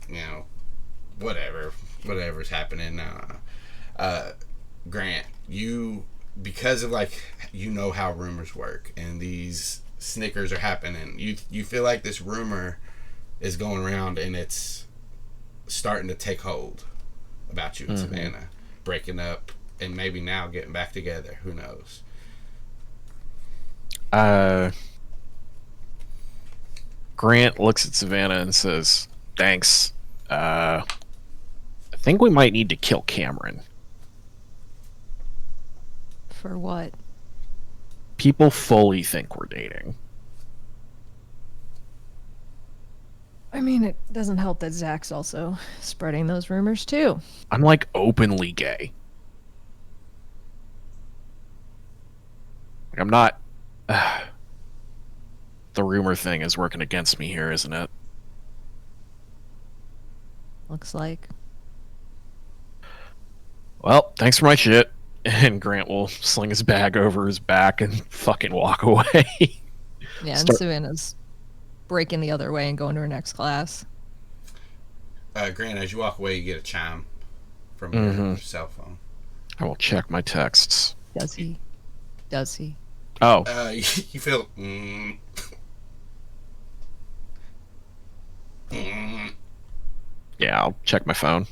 know, whatever's happening. Grant, you, because of like, you know how rumors work, and these snickers are happening. You feel like this rumor is going around, and it's starting to take hold about you and Savannah breaking up, and maybe now getting back together. Who knows? Grant looks at Savannah and says, "Thanks. I think we might need to kill Cameron. For what? People fully think we're dating." I mean, it doesn't help that Zach's also spreading those rumors too. I'm like openly gay. Like, I'm not. The rumor thing is working against me here, isn't it? Looks like. Well, thanks for my shit. And Grant will sling his bag over his back and fucking walk away. Yeah, and Savannah's breaking the other way and going to her next class. Grant, as you walk away, you get a chime from your cell phone. I will check my texts. Does he? Does he? Oh, You feel. yeah, I'll check my phone.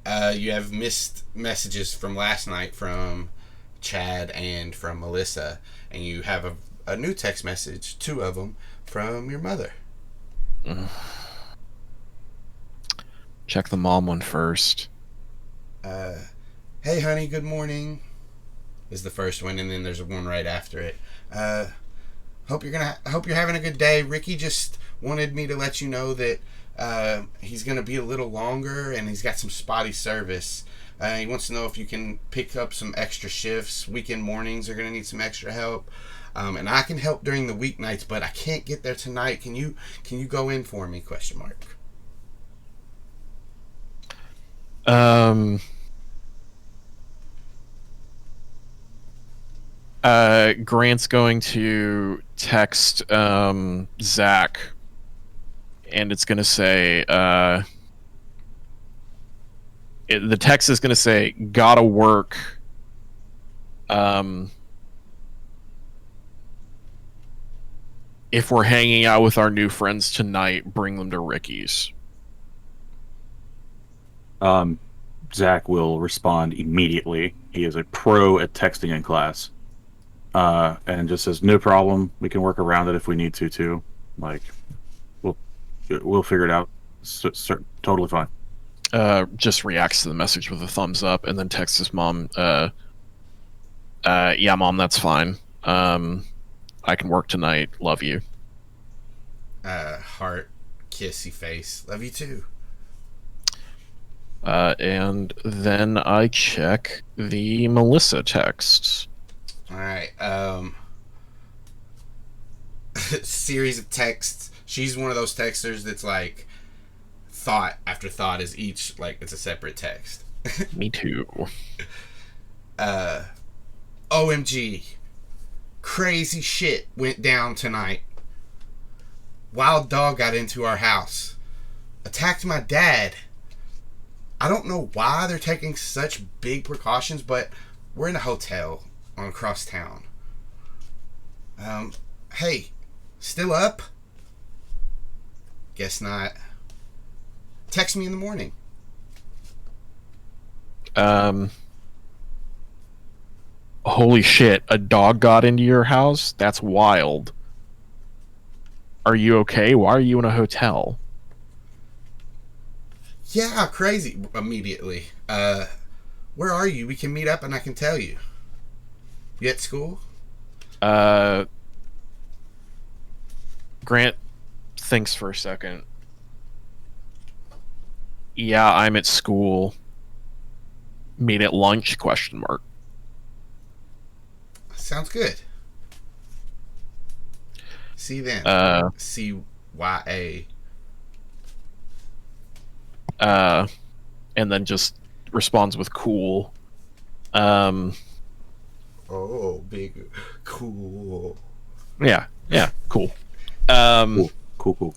You have missed messages from last night from Chad and from Melissa, and you have a new text message, 2 of them, from your mother. Check the mom one first. Hey honey, good morning is the first one, and then there's one right after it. Hope you're having a good day. Ricky just wanted me to let you know that he's gonna be a little longer, and he's got some spotty service. He wants to know if you can pick up some extra shifts. Weekend mornings are gonna need some extra help, and I can help during the weeknights, but I can't get there tonight. Can you go in for me? ? Grant's going to text Zac, and it's going to say, the text is going to say, "Gotta work." If we're hanging out with our new friends tonight, bring them to Ricky's. Zac will respond immediately. He is a pro at texting in class. And just says, no problem. We can work around it if we need to, too. Like, we'll figure it out. Totally fine. Just reacts to the message with a thumbs up, and then texts his mom, yeah, Mom, that's fine. I can work tonight. Love you. Heart, kissy face. Love you too. And then I check the Melissa texts. All right. Series of texts. She's one of those texters that's like thought after thought is each like it's a separate text. Me too. OMG. Crazy shit went down tonight. Wild dog got into our house. Attacked my dad. I don't know why they're taking such big precautions, but we're in a hotel on across town. Hey, still up? Guess not. Text me in the morning. Holy shit, a dog got into your house? That's wild. Are you okay? Why are you in a hotel? Yeah, crazy. Immediately. Where are you? We can meet up and I can tell you. You at school? Grant thinks for a second. Yeah, I'm at school. Meet at lunch? Question mark. Sounds good. See you then. CYA. And then just responds with cool. Oh, big cool. Yeah, cool. Cool.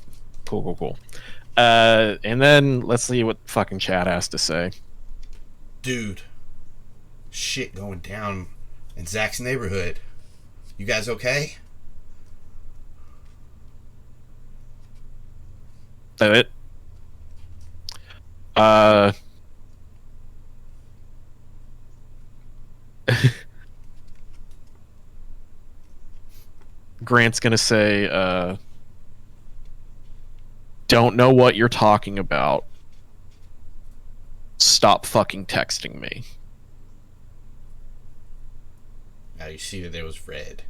And then let's see what fucking chat has to say. Dude, shit going down in Zac's neighborhood. You guys okay? That it? Grant's gonna say, don't know what you're talking about. Stop fucking texting me. Now you see that there was red.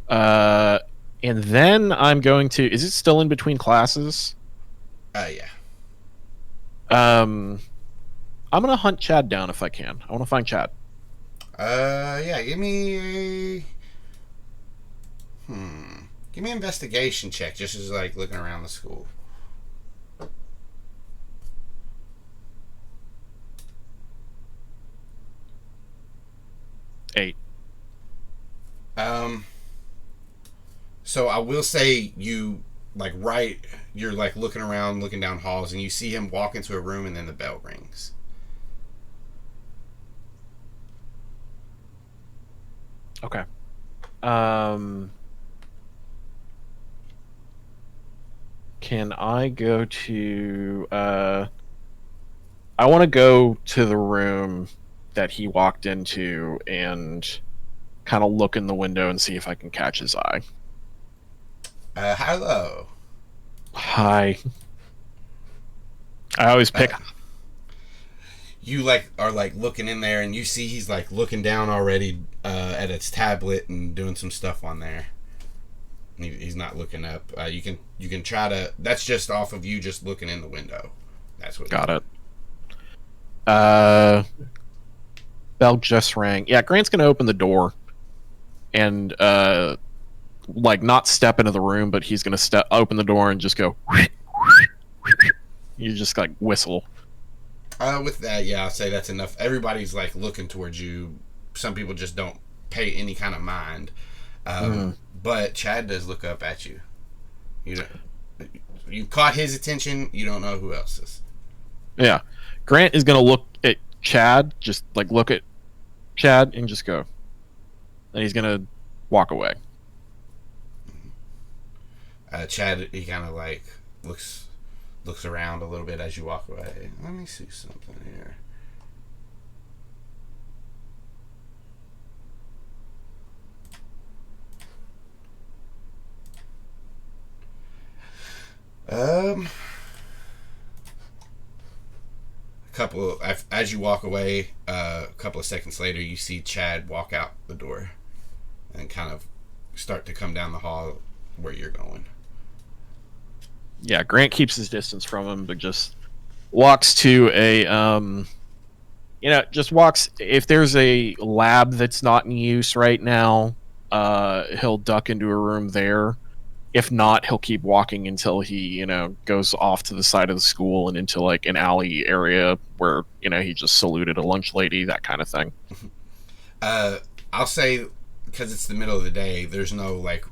And then I'm going to... Is it still in between classes? Yeah. I'm gonna hunt Chad down if I can. I want to find Chad. Yeah, give me a... Give me an investigation check, just as like looking around the school. Eight. So I will say you you're like looking around, looking down halls, and you see him walk into a room, and then the bell rings. Okay. Can I go to... I want to go to the room that he walked into and kind of look in the window and see if I can catch his eye. Hello. Hi. I always pick... You are looking in there, and you see he's like looking down already at his tablet and doing some stuff on there. He's not looking up. You can try to... That's just off of you just looking in the window. That's what... Got it. Bell just rang. Yeah, Grant's gonna open the door and not step into the room, but he's gonna open the door and just go... You just whistle. With that, yeah, I'll say that's enough. Everybody's looking towards you, some people just don't pay any kind of mind. But Chad does look up at you. You caught his attention. You don't know who else is. Yeah. Grant is going to look at Chad, just like look at Chad and just go. And he's going to walk away. Chad, he kind of like looks around a little bit as you walk away. Let me see something here. As you walk away, a couple of seconds later, you see Chad walk out the door and kind of start to come down the hall where you're going. Yeah, Grant keeps his distance from him, but just walks to a, just walks. If there's a lab that's not in use right now, he'll duck into a room there. If not, he'll keep walking until he, goes off to the side of the school and into like an alley area where, he just saluted a lunch lady, that kind of thing. I'll say, because it's the middle of the day, there's no like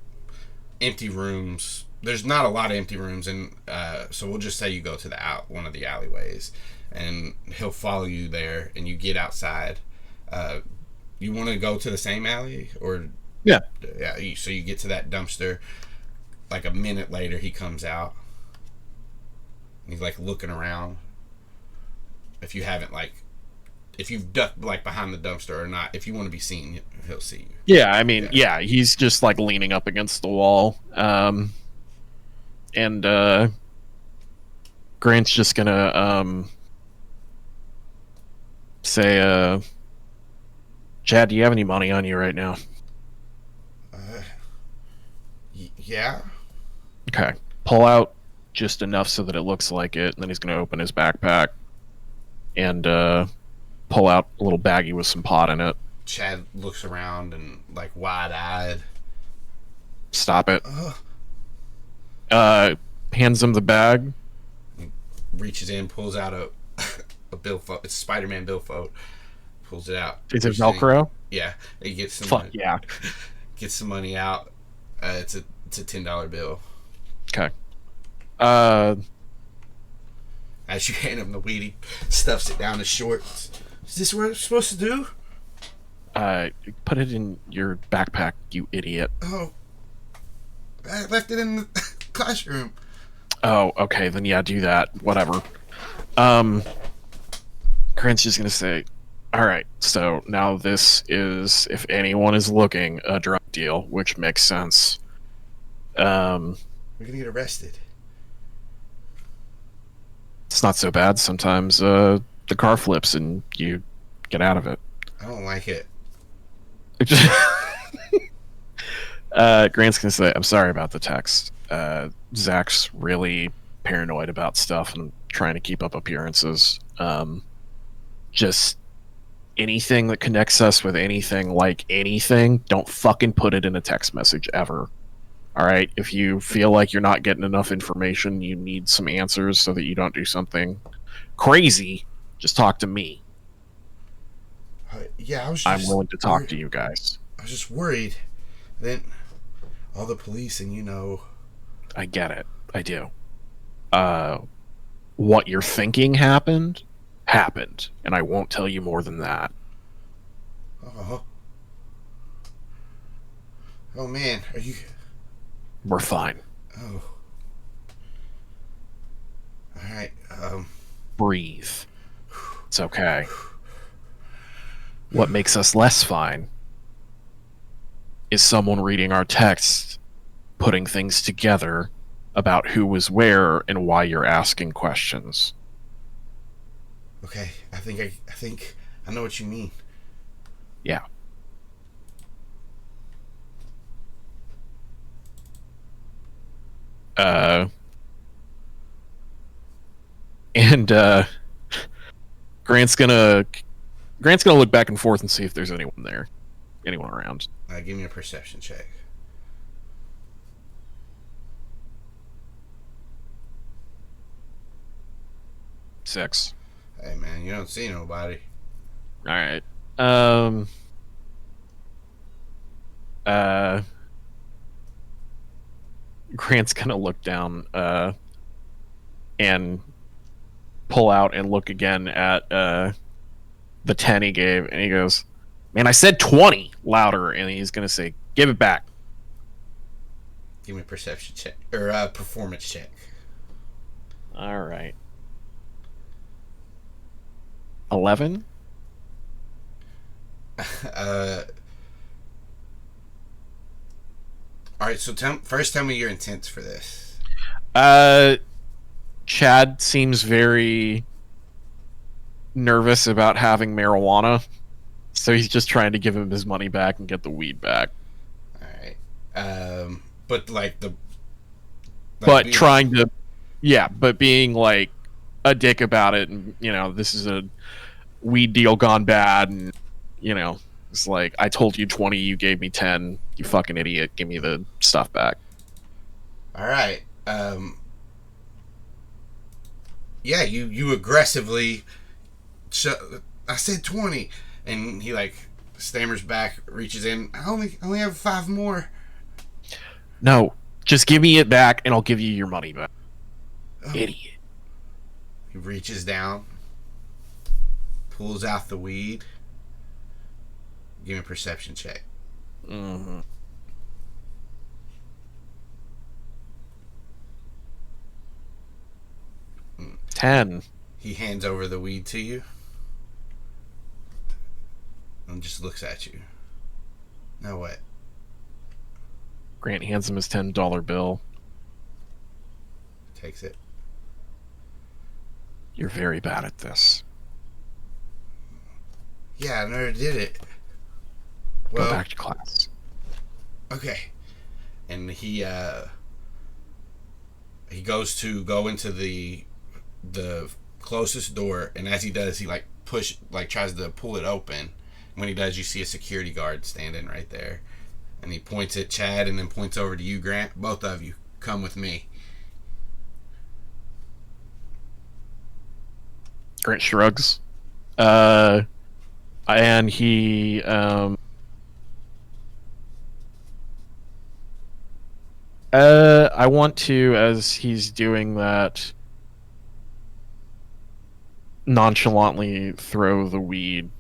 empty rooms. There's not a lot of empty rooms, and so we'll just say you go to one of the alleyways, and he'll follow you there, and you get outside. You want to go to the same alley, or yeah? So you get to that dumpster. Like a minute later, he comes out. He's like looking around. If you've ducked like behind the dumpster or not, if you want to be seen, he'll see you. Yeah, I mean, yeah, he's just like leaning up against the wall. And Grant's just gonna say, Chad, do you have any money on you right now? Yeah. Okay. Pull out just enough so that it looks like it, and then he's gonna open his backpack and pull out a little baggie with some pot in it. Chad looks around and like wide-eyed. Stop it. Hands him the bag. He reaches in, pulls out a billfold. It's a Spider-Man billfold. Pulls it out. Is it Velcro? Yeah. He gets some. Fuck yeah. Gets some money out. It's a $10 bill. Okay. As you hand him the weed, he stuffs it down his shorts. Is this what I'm supposed to do? Put it in your backpack, you idiot. Oh. I left it in the classroom. Oh, okay, then yeah, do that. Whatever. Grant's just gonna say, alright, so now this is, if anyone is looking, a drug deal, which makes sense. We're gonna get arrested. It's not so bad. Sometimes the car flips and you get out of it. I don't like it. Grant's gonna say, I'm sorry about the text. Zach's really paranoid about stuff and trying to keep up appearances. Just anything that connects us with anything like anything, don't fucking put it in a text message ever. Alright? If you feel like you're not getting enough information, you need some answers so that you don't do something crazy, just talk to me. Yeah, I'm willing to talk to you guys. I was just worried. Then all the police and I get it. I do. What you're thinking happened, and I won't tell you more than that. Oh man, are you... We're fine. Oh. Alright, breathe. It's okay. What makes us less fine is someone reading our text, putting things together about who was where and why you're asking questions. Okay, I think I know what you mean. Yeah. Grant's gonna look back and forth and see if there's anyone around. Give me a perception check. Six. Hey man, you don't see nobody. All right. Grant's gonna look down and pull out and look again at the 10 he gave, and he goes, "Man, I said 20 louder," and he's gonna say, "Give it back." Give me a perception check or performance check. All right. 11. All right. So first, tell me your intents for this. Chad seems very nervous about having marijuana, so he's just trying to give him his money back and get the weed back. All right. But like But trying to, yeah, but being like a dick about it, and this is a weed deal gone bad, and it's like, I told you 20, you gave me 10, you fucking idiot, give me the stuff back. All right. Yeah, you aggressively. I said 20, and he like stammers back, reaches in. I only have 5 more. No, just give me it back, and I'll give you your money back. Oh. Idiot. He reaches down, pulls out the weed. Give me a perception check. Mm-hmm. 10. He hands over the weed to you and just looks at you. Now what? Grant hands him his $10 bill. Takes it. You're very bad at this. Yeah, I never did it. Go back to class. Okay. And he goes to go into the closest door, and as he does, he tries to pull it open. When he does, you see a security guard standing right there, and he points at Chad and then points over to you, Grant. Both of you, come with me. Grant shrugs, and he I want to, as he's doing that, nonchalantly throw the weed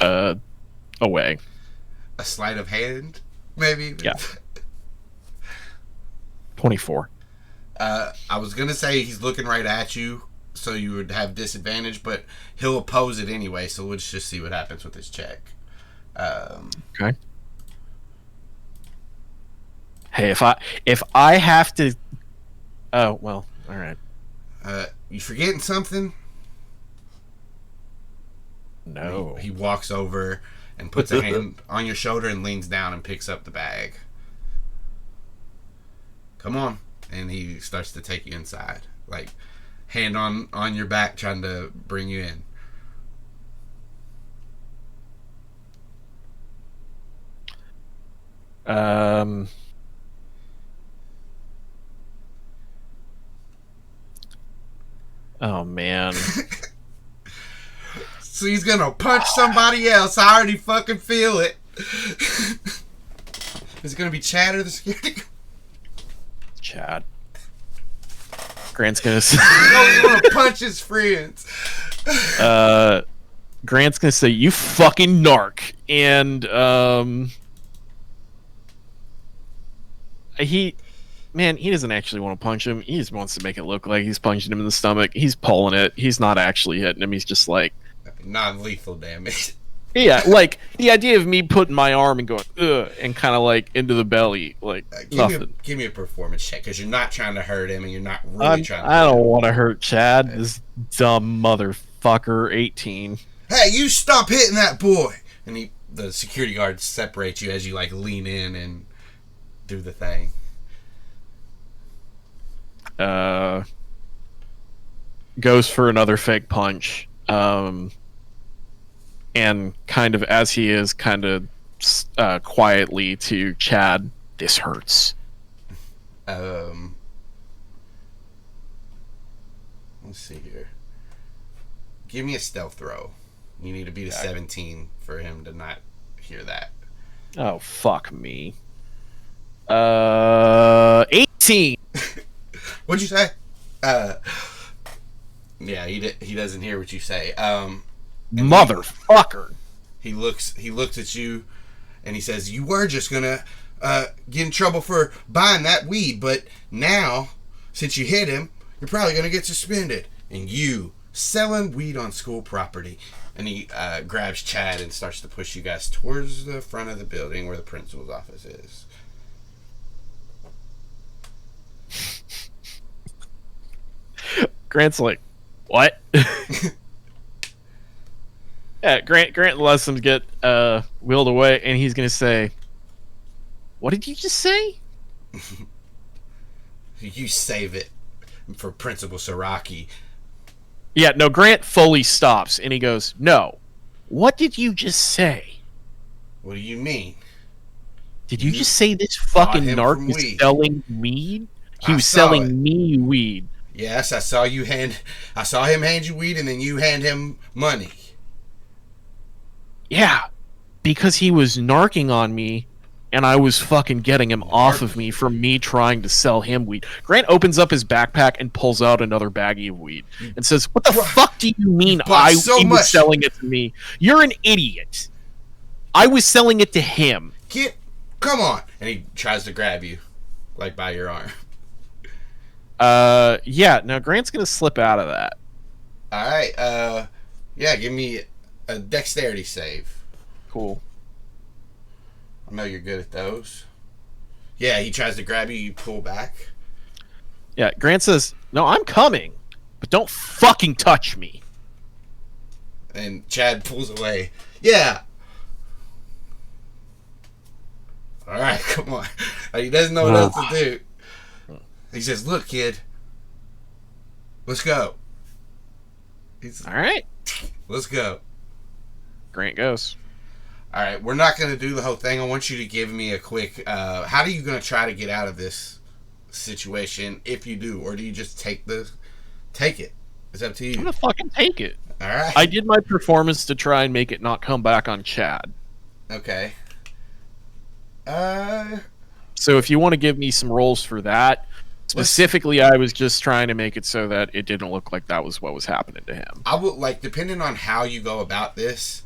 away. A sleight of hand, maybe? Yeah. 24. I was going to say he's looking right at you, so you would have disadvantage, but he'll oppose it anyway, so let's just see what happens with his check. Okay. Hey, if I have to... Oh, well, all right. You forgetting something? No. He walks over and puts a hand on your shoulder and leans down and picks up the bag. Come on. And he starts to take you inside. Like, hand on your back, trying to bring you in. Oh, man. So he's gonna punch somebody else. I already fucking feel it. Is it gonna be Chad or the security? Chad. Grant's gonna He's gonna punch his friends. Grant's gonna say, "You fucking narc," and he doesn't actually want to punch him. He just wants to make it look like he's punching him in the stomach. He's pulling it. He's not actually hitting him. He's just like non-lethal damage. Yeah, like the idea of me putting my arm and going ugh, and kind of like into the belly, like nothing. Give me a performance check, because you're not trying to hurt him, and you're not really trying to. I don't want to hurt Chad, this dumb motherfucker. 18. Hey, you stop hitting that boy! And the security guard separates you as you like lean in and do the thing. Goes for another fake punch. And kind of as he is quietly to Chad, this hurts. Let's see here. Give me a stealth throw. You need to beat a 17 for him to not hear that. Oh, fuck me. 18. What'd you say? Yeah, he doesn't hear what you say. Motherfucker. He looks at you, and he says, "You were just gonna get in trouble for buying that weed, but now, since you hit him, you're probably gonna get suspended. And you selling weed on school property." And he grabs Chad and starts to push you guys towards the front of the building where the principal's office is. Grant's like, what? Yeah, Grant lets them get wheeled away, and he's gonna say, "What did you just say?" You save it for Principal Saraki. Yeah, no, Grant fully stops, and he goes, "No, what did you just say? What do you mean? Did you just say this fucking him narc from was weed. selling weed? He I was saw selling it. me weed." Yes, I saw him hand you weed, and then you hand him money. Yeah, because he was narking on me, and I was fucking getting him off of me from me trying to sell him weed. Grant opens up his backpack and pulls out another baggie of weed and says, "What the fuck do you mean bought so he much. was selling it to me? You're an idiot. I was selling it to him." Come on. And he tries to grab you, like by your arm. Yeah, now Grant's gonna slip out of that. Alright, yeah, give me a dexterity save. Cool. I know you're good at those. Yeah, he tries to grab you, you pull back. Yeah, Grant says, "No, I'm coming, but don't fucking touch me." And Chad pulls away. Yeah. Alright, come on. He doesn't know what else to do. He says, "Look, kid. Let's go." All right. Let's go. Grant goes. Alright, we're not going to do the whole thing. I want you to give me a quick... how are you going to try to get out of this situation, if you do? Or do you just take it? It's up to you. I'm gonna fucking take it. Alright. I did my performance to try and make it not come back on Chad. Okay. So if you want to give me some rolls for that, specifically, I was just trying to make it so that it didn't look like that was what was happening to him. I will, like, depending on how you go about this,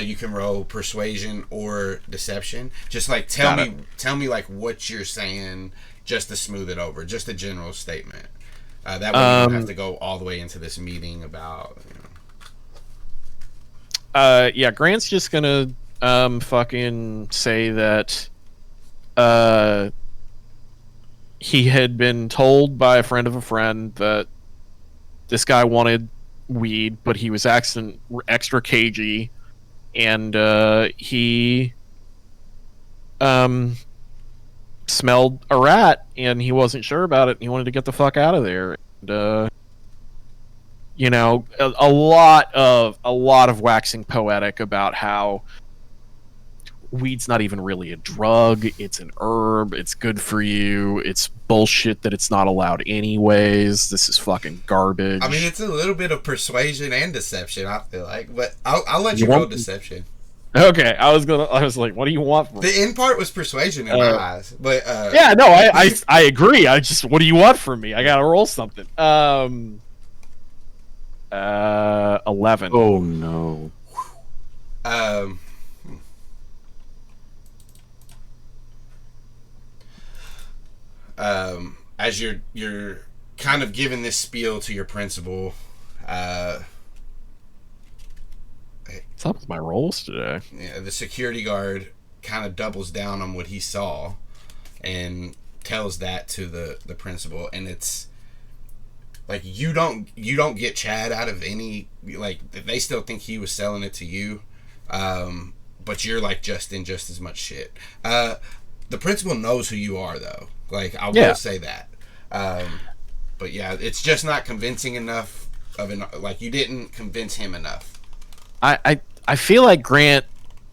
you can roll persuasion or deception. Just like tell me like what you're saying, just to smooth it over, just a general statement. That way you don't have to go all the way into this meeting about. Yeah, Grant's just gonna fucking say that he had been told by a friend of a friend that this guy wanted weed, but he was extra cagey, and he smelled a rat, and he wasn't sure about it, and he wanted to get the fuck out of there. And, you know, a lot of waxing poetic about how weed's not even really a drug, it's an herb, it's good for you, it's bullshit that it's not allowed anyways, this is fucking garbage. I mean, it's a little bit of persuasion and deception, I feel like, but I'll let you roll deception. Okay, I was like, what do you want from me? The end part was persuasion in my eyes, but yeah, no, I agree. I just, what do you want from me? I gotta roll something. 11. Oh no. As you're kind of giving this spiel to your principal, What's up with my rolls today? yeah, the security guard kind of doubles down on what he saw and tells that to the principal, and it's like you don't get Chad out of any, like, they still think he was selling it to you, but you're like just in just as much shit. The principal knows who you are, though. Like, I will say that. But yeah, it's just not convincing enough of an, like, you didn't convince him enough. I feel like Grant,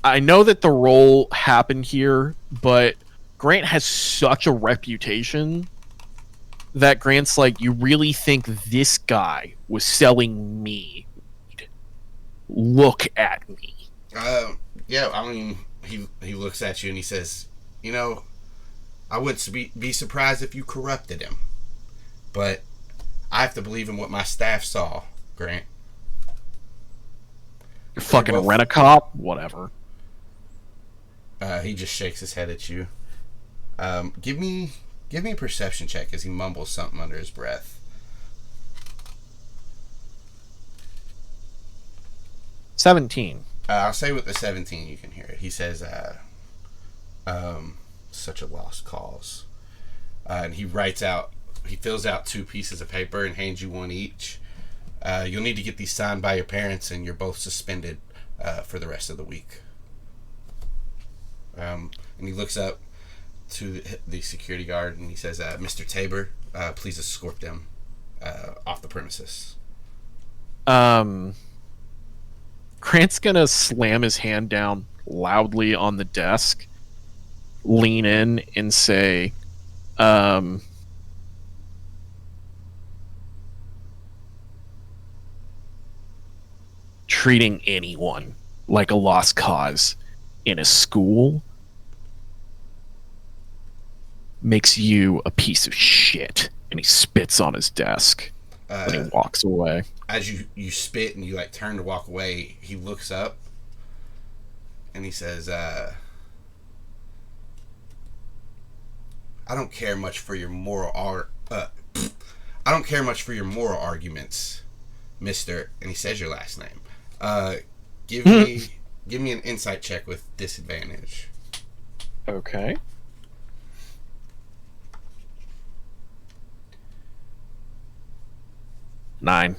I know that the role happened here, but Grant has such a reputation that Grant's like, you really think this guy was selling me? Look at me. Yeah, I mean, he looks at you and he says, you know, I wouldn't be surprised if you corrupted him. But I have to believe in what my staff saw, Grant. You fucking rent-a-cop? Whatever. He just shakes his head at you. Give me a perception check as he mumbles something under his breath. 17. I'll say with the 17 you can hear it. He says, such a lost cause. And he fills out 2 pieces of paper and hands you one each. You'll need to get these signed by your parents, and you're both suspended for the rest of the week. And he looks up to the security guard and he says, Mr. Tabor, please escort them off the premises. Grant's gonna slam his hand down loudly on the desk, lean in, and say, treating anyone like a lost cause in a school makes you a piece of shit. And he spits on his desk and he walks away. As you spit and you like turn to walk away, he looks up and he says, I don't care much for your moral I don't care much for your moral arguments, mister. And he says your last name. Give me an insight check with disadvantage. Okay. Nine.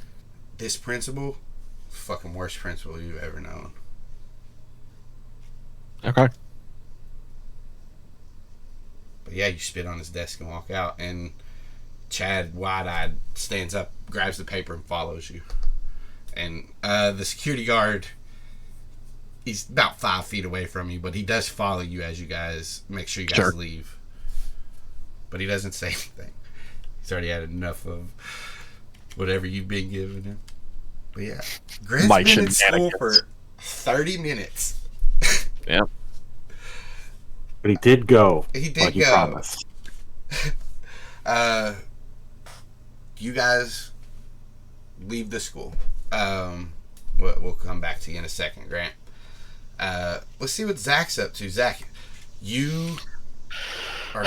This principal, fucking worst principal you've ever known. Okay. But yeah, you spit on his desk and walk out, and Chad, wide-eyed, stands up, grabs the paper, and follows you. And the security guard, he's about 5 feet away from you, but he does follow you as you guys make sure you guys leave. But he doesn't say anything. He's already had enough of whatever you've been giving him. But yeah, Grant's been in school for 30 minutes. Yeah. But he did go. He did like he go. Promised. You guys leave the school. We'll come back to you in a second, Grant. Let's see what Zach's up to. Zach, you are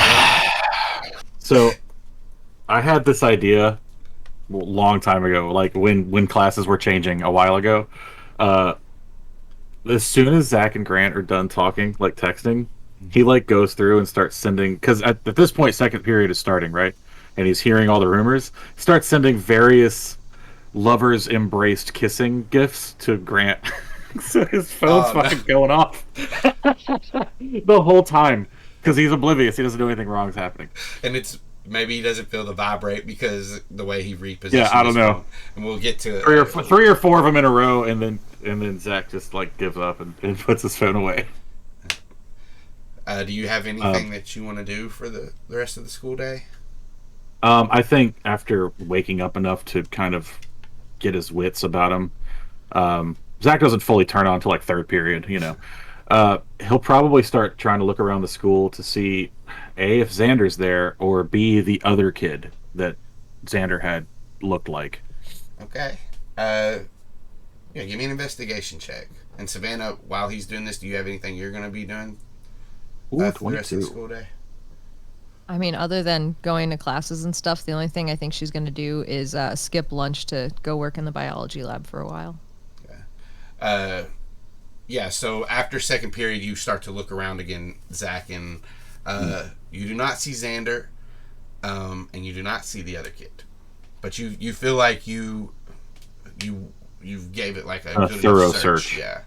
So, I had this idea a long time ago, like when classes were changing a while ago. As soon as Zach and Grant are done talking, like texting, he like goes through and starts sending, because at this point second period is starting, right? And he's hearing all the rumors. He starts sending various lovers embraced kissing gifts to Grant. So his phone's fucking going off the whole time because he's oblivious. He doesn't know anything wrong is happening. And it's maybe he doesn't feel the vibrate because the way he repositions. Yeah, I don't know. Phone. And we'll get to three or four of them in a row, and then Zach just like gives up and puts his phone away. Do you have anything that you want to do for the rest of the school day? I think after waking up enough to kind of get his wits about him, Zach doesn't fully turn on until like third period, you know. He'll probably start trying to look around the school to see A, if Xander's there, or B, the other kid that Xander had looked like. Okay. Yeah, give me an investigation check. And Savannah, while he's doing this, do you have anything you're going to be doing for the rest of the school day? I mean, other than going to classes and stuff, the only thing I think she's going to do is skip lunch to go work in the biology lab for a while. Yeah, so after second period, you start to look around again, Zach, and you do not see Xander, and you do not see the other kid. But you feel like you gave it like a good thorough search. search. Yeah.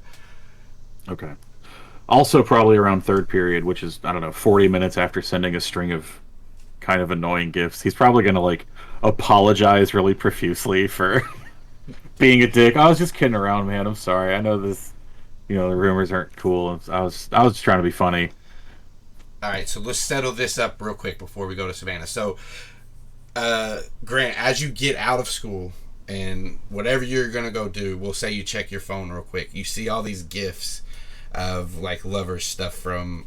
Okay. Also probably around third period, which is, I don't know, 40 minutes after sending a string of kind of annoying gifts. He's probably going to, like, apologize really profusely for being a dick. I was just kidding around, man. I'm sorry. I know this, you know, the rumors aren't cool. I was just trying to be funny. All right, so let's settle this up real quick before we go to Savannah. So, Grant, as you get out of school and whatever you're going to go do, we'll say you check your phone real quick. You see all these gifts of like lover stuff from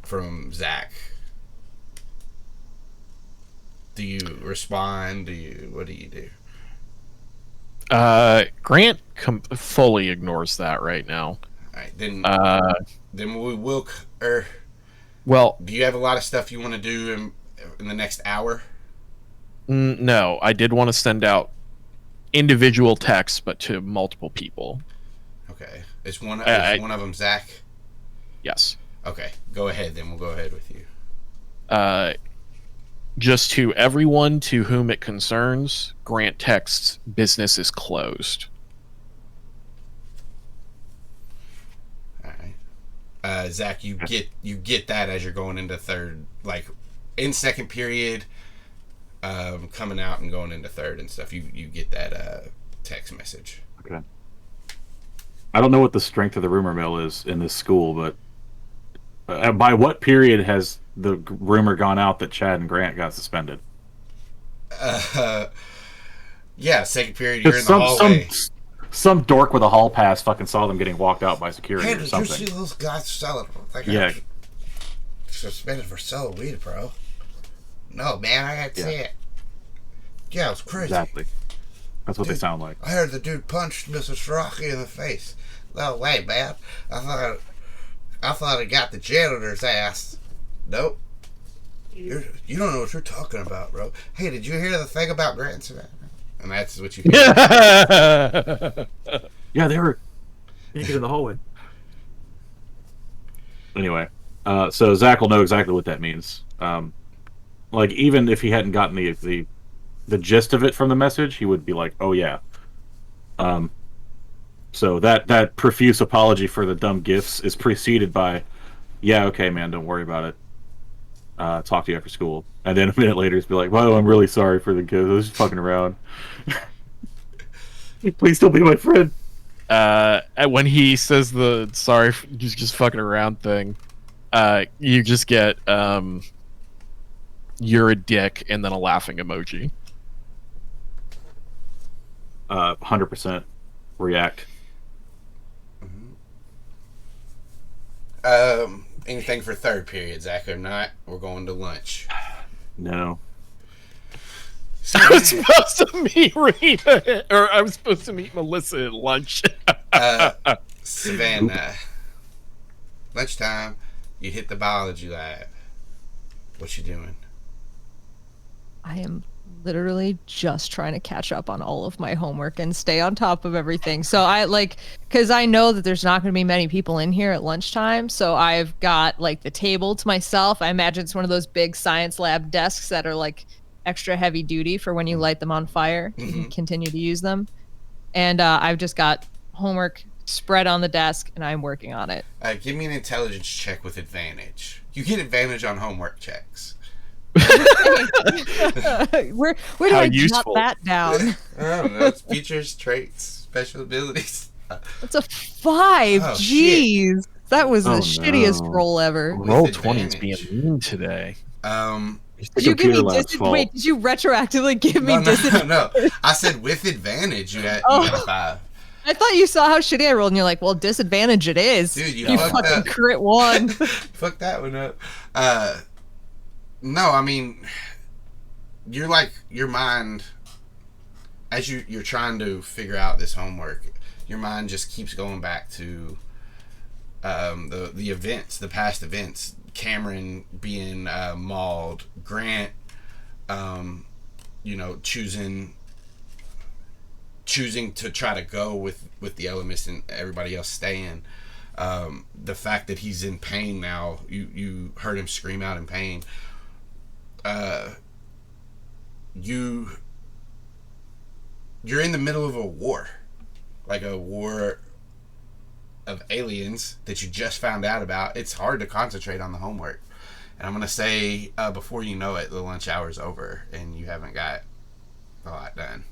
Zach. Do you respond? What do you do? Grant fully ignores that right now. All right, then we will. Well, Do you have a lot of stuff you want to do in the next hour? no, I did want to send out individual texts, but to multiple people. Okay, is one of them Zac? Yes. Okay, go ahead. Then we'll go ahead with you. Just to everyone to whom it concerns, Grant texts, "Business is closed." All right, Zac, you get that as you're going into third, like in second period, coming out and going into third and stuff. You get that text message. Okay. I don't know what the strength of the rumor mill is in this school, but by what period has the rumor gone out that Chad and Grant got suspended? Yeah, second period. You're in the hallway. Some dork with a hall pass fucking saw them getting walked out by security Hey, or did something. you see those guys selling? Yeah. Suspended for selling weed, bro. No, man, I got to see it. Yeah, it was crazy. Exactly. That's what they sound like. I heard the dude punched Mrs. Rocky in the face. No way, man. I thought it got the janitor's ass. Nope. You don't know what you're talking about, bro. Hey, did you hear the thing about Grant and Savannah? And that's what you hear. Yeah, they were naked in the hallway. Anyway, so Zac will know exactly what that means. Like, even if he hadn't gotten the gist of it from the message, he would be like, "Oh yeah." So that profuse apology for the dumb gifts is preceded by, "Yeah, okay, man, don't worry about it. Talk to you after school." And then a minute later, he's be like, "Well, I'm really sorry for the gifts. I was just fucking around. Please don't be my friend." When he says the "sorry, just fucking around" thing, you just get "you're a dick" and then a laughing emoji. 100% react. Anything for third period, Zac? If not, we're going to lunch. No. I was supposed to meet Rita, or I was supposed to meet Melissa at lunch. Savannah. Lunchtime, you hit the biology lab. What you doing? I am literally just trying to catch up on all of my homework and stay on top of everything. So because I know that there's not going to be many people in here at lunchtime. So I've got like the table to myself. I imagine it's one of those big science lab desks that are like extra heavy duty for when you light them on fire. You can continue to use them. And I've just got homework spread on the desk and I'm working on it. Give me an intelligence check with advantage. You get advantage on homework checks. Where do How I useful. jot that down? I don't know. It's features, traits, special abilities. That's a 5. Oh, Jeez. That was the Oh, shittiest no. roll ever. Roll With 20's being advantage. mean today. Did you give me lab's fault. Wait, did you retroactively give me disadvantage? No. I said with advantage, you got a 5. I thought you saw how shitty I rolled, and you're like, well, disadvantage it is. Dude, you you fucked fucking up. crit 1. Fuck that one up. No, I mean, you're like, your mind, as you're trying to figure out this homework, your mind just keeps going back to the events, the past events. Cameron being mauled, Grant, choosing to try to go with the elements and everybody else staying. The fact that he's in pain now, you heard him scream out in pain. You're in the middle of a war, like a war of aliens that you just found out about. It's hard to concentrate on the homework, and I'm gonna say before you know it, the lunch hour's over and you haven't got a lot done.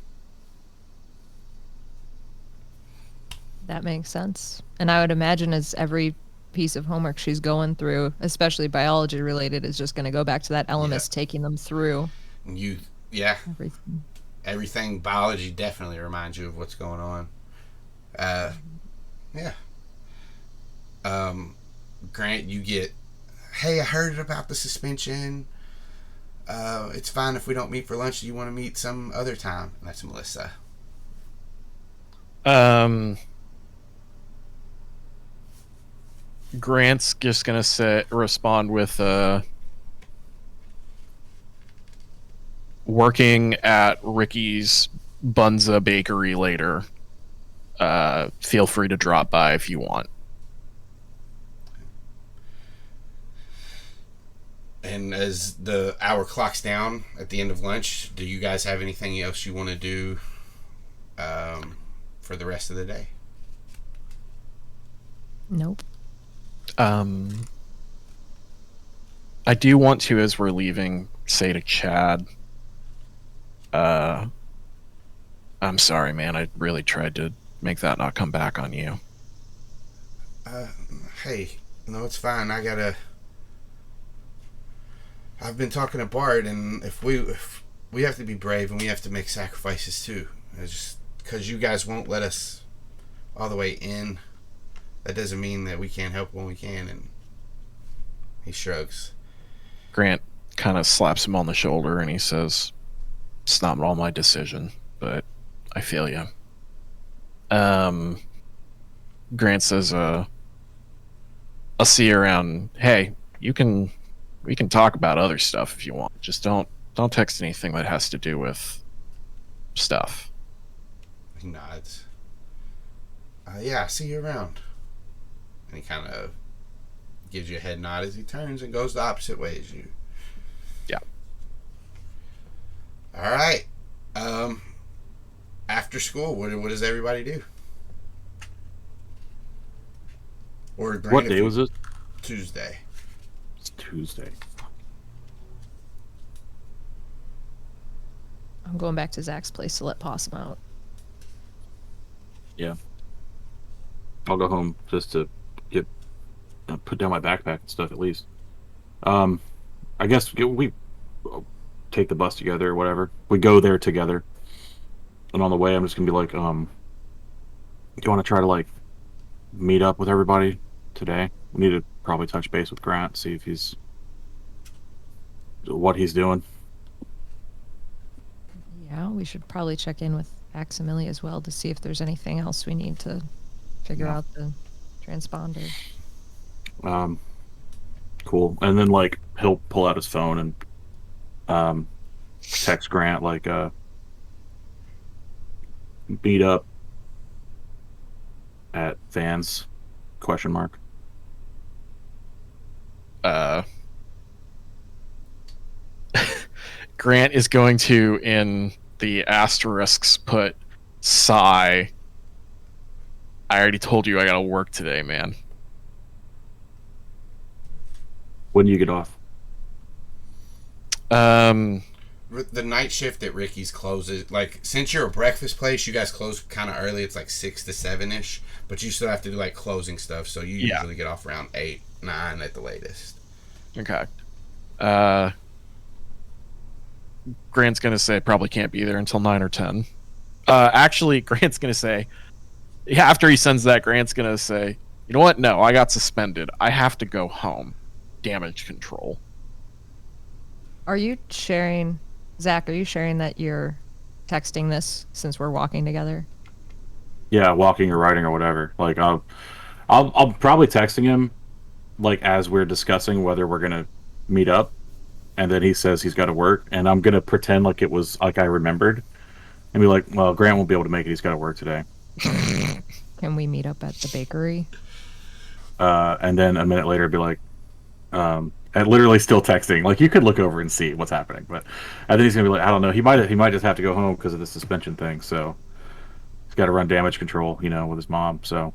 That makes sense. And I would imagine as every piece of homework she's going through, especially biology related, is just going to go back to that elements taking them through everything biology definitely reminds you of what's going on. Grant, you get, hey, I heard about the suspension. It's fine if we don't meet for lunch. Do you want to meet some other time? And that's Melissa. Grant's just gonna respond with working at Ricky's Bunza Bakery later. Feel free to drop by if you want. And as the hour clocks down at the end of lunch, do you guys have anything else you want to do for the rest of the day? Nope. I do want to, as we're leaving, say to Chad, I'm sorry, man. I really tried to make that not come back on you. Hey, no, it's fine. I've been talking to Bart, and if we have to be brave and we have to make sacrifices too. It's just because you guys won't let us all the way in, that doesn't mean that we can't help when we can. And he shrugs. Grant kind of slaps him on the shoulder and he says, "It's not all my decision, but I feel you." Grant says, "I'll see you around. Hey, we can talk about other stuff if you want. Just don't text anything that has to do with stuff." He nods. Yeah, see you around. And he kind of gives you a head nod as he turns and goes the opposite way as you. Yeah. All right. After school, what does everybody do? Or What day was it? Tuesday. It's Tuesday. I'm going back to Zach's place to let Possum out. Yeah. I'll go home just to get put down my backpack and stuff at least. I guess we take the bus together or whatever. We go there together. And on the way, I'm just gonna be like, do you want to try to like meet up with everybody today? We need to probably touch base with Grant, see if what he's doing. Yeah, we should probably check in with Aximili as well to see if there's anything else we need to figure out the transponder. Cool. And then like he'll pull out his phone and text Grant like beat up at Vans ? Grant is going to, in the asterisks, put sigh. I already told you I gotta work today, man. When do you get off? The night shift at Ricky's closes, like, since you're a breakfast place, you guys close kind of early. It's like 6 to 7-ish, but you still have to do like closing stuff, so you usually get off around 8, 9 at the latest. Okay. Grant's gonna say probably can't be there until 9 or 10. Actually, Grant's gonna say, after he sends that, Grant's gonna say, you know what? No, I got suspended. I have to go home. Damage control. Are you sharing, Zach, are you sharing that you're texting this since we're walking together? Yeah, walking or riding or whatever. Like I'll probably texting him like as we're discussing whether we're gonna meet up, and then he says he's got to work, and I'm gonna pretend like it was like I remembered, and be like, well, Grant won't be able to make it. He's got to work today. Can we meet up at the bakery? And then a minute later, be like, and literally still texting. Like you could look over and see what's happening, but I think he's gonna be like, I don't know. He might just have to go home because of the suspension thing. So he's got to run damage control, with his mom. So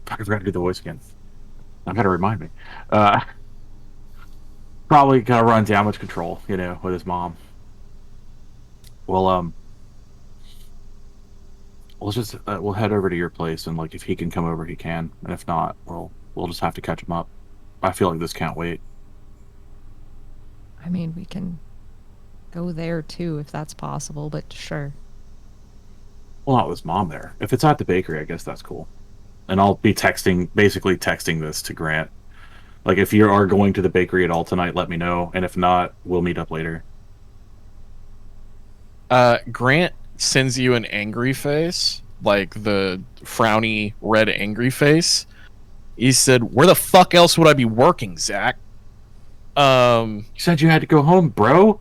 I forgot to do the voice again. I gotta remind me. Probably gotta run damage control, with his mom. Well, we'll just we'll head over to your place, and like if he can come over, he can, and if not, we'll just have to catch him up. I feel like this can't wait. I mean, we can go there too if that's possible, but sure. Well, not with his mom there. If it's at the bakery, I guess that's cool. And I'll be basically texting this to Grant. Like, if you are going to the bakery at all tonight, let me know. And if not, we'll meet up later. Grant sends you an angry face, like the frowny red angry face. He said, "Where the fuck else would I be working, Zac?" You said you had to go home, bro.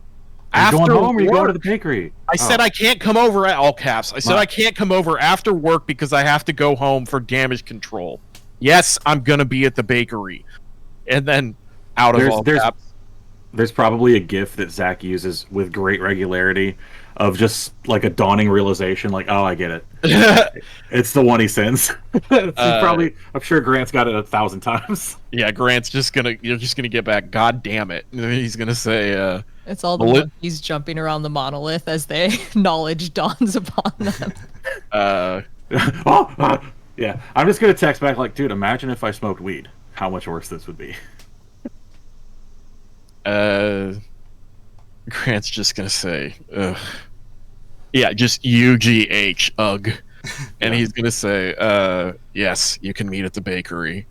Are you going home or you going to the bakery? I said I can't come over at all caps. I said I can't come over after work because I have to go home for damage control. Yes, I'm gonna be at the bakery. And then out of all caps. There's probably a GIF that Zac uses with great regularity of just like a dawning realization, like, oh, I get it. It's the one he sends. I'm sure Grant's got it 1,000 times. Yeah, Grant's you're just gonna get back. God damn it! And then he's gonna say, "It's all the monkeys jumping around the monolith as they knowledge dawns upon them." Yeah, I'm just gonna text back like, dude, imagine if I smoked weed. How much worse this would be. Grant's just gonna say, ugh. Yeah, just UGH, ugh. And he's gonna say, yes, you can meet at the bakery.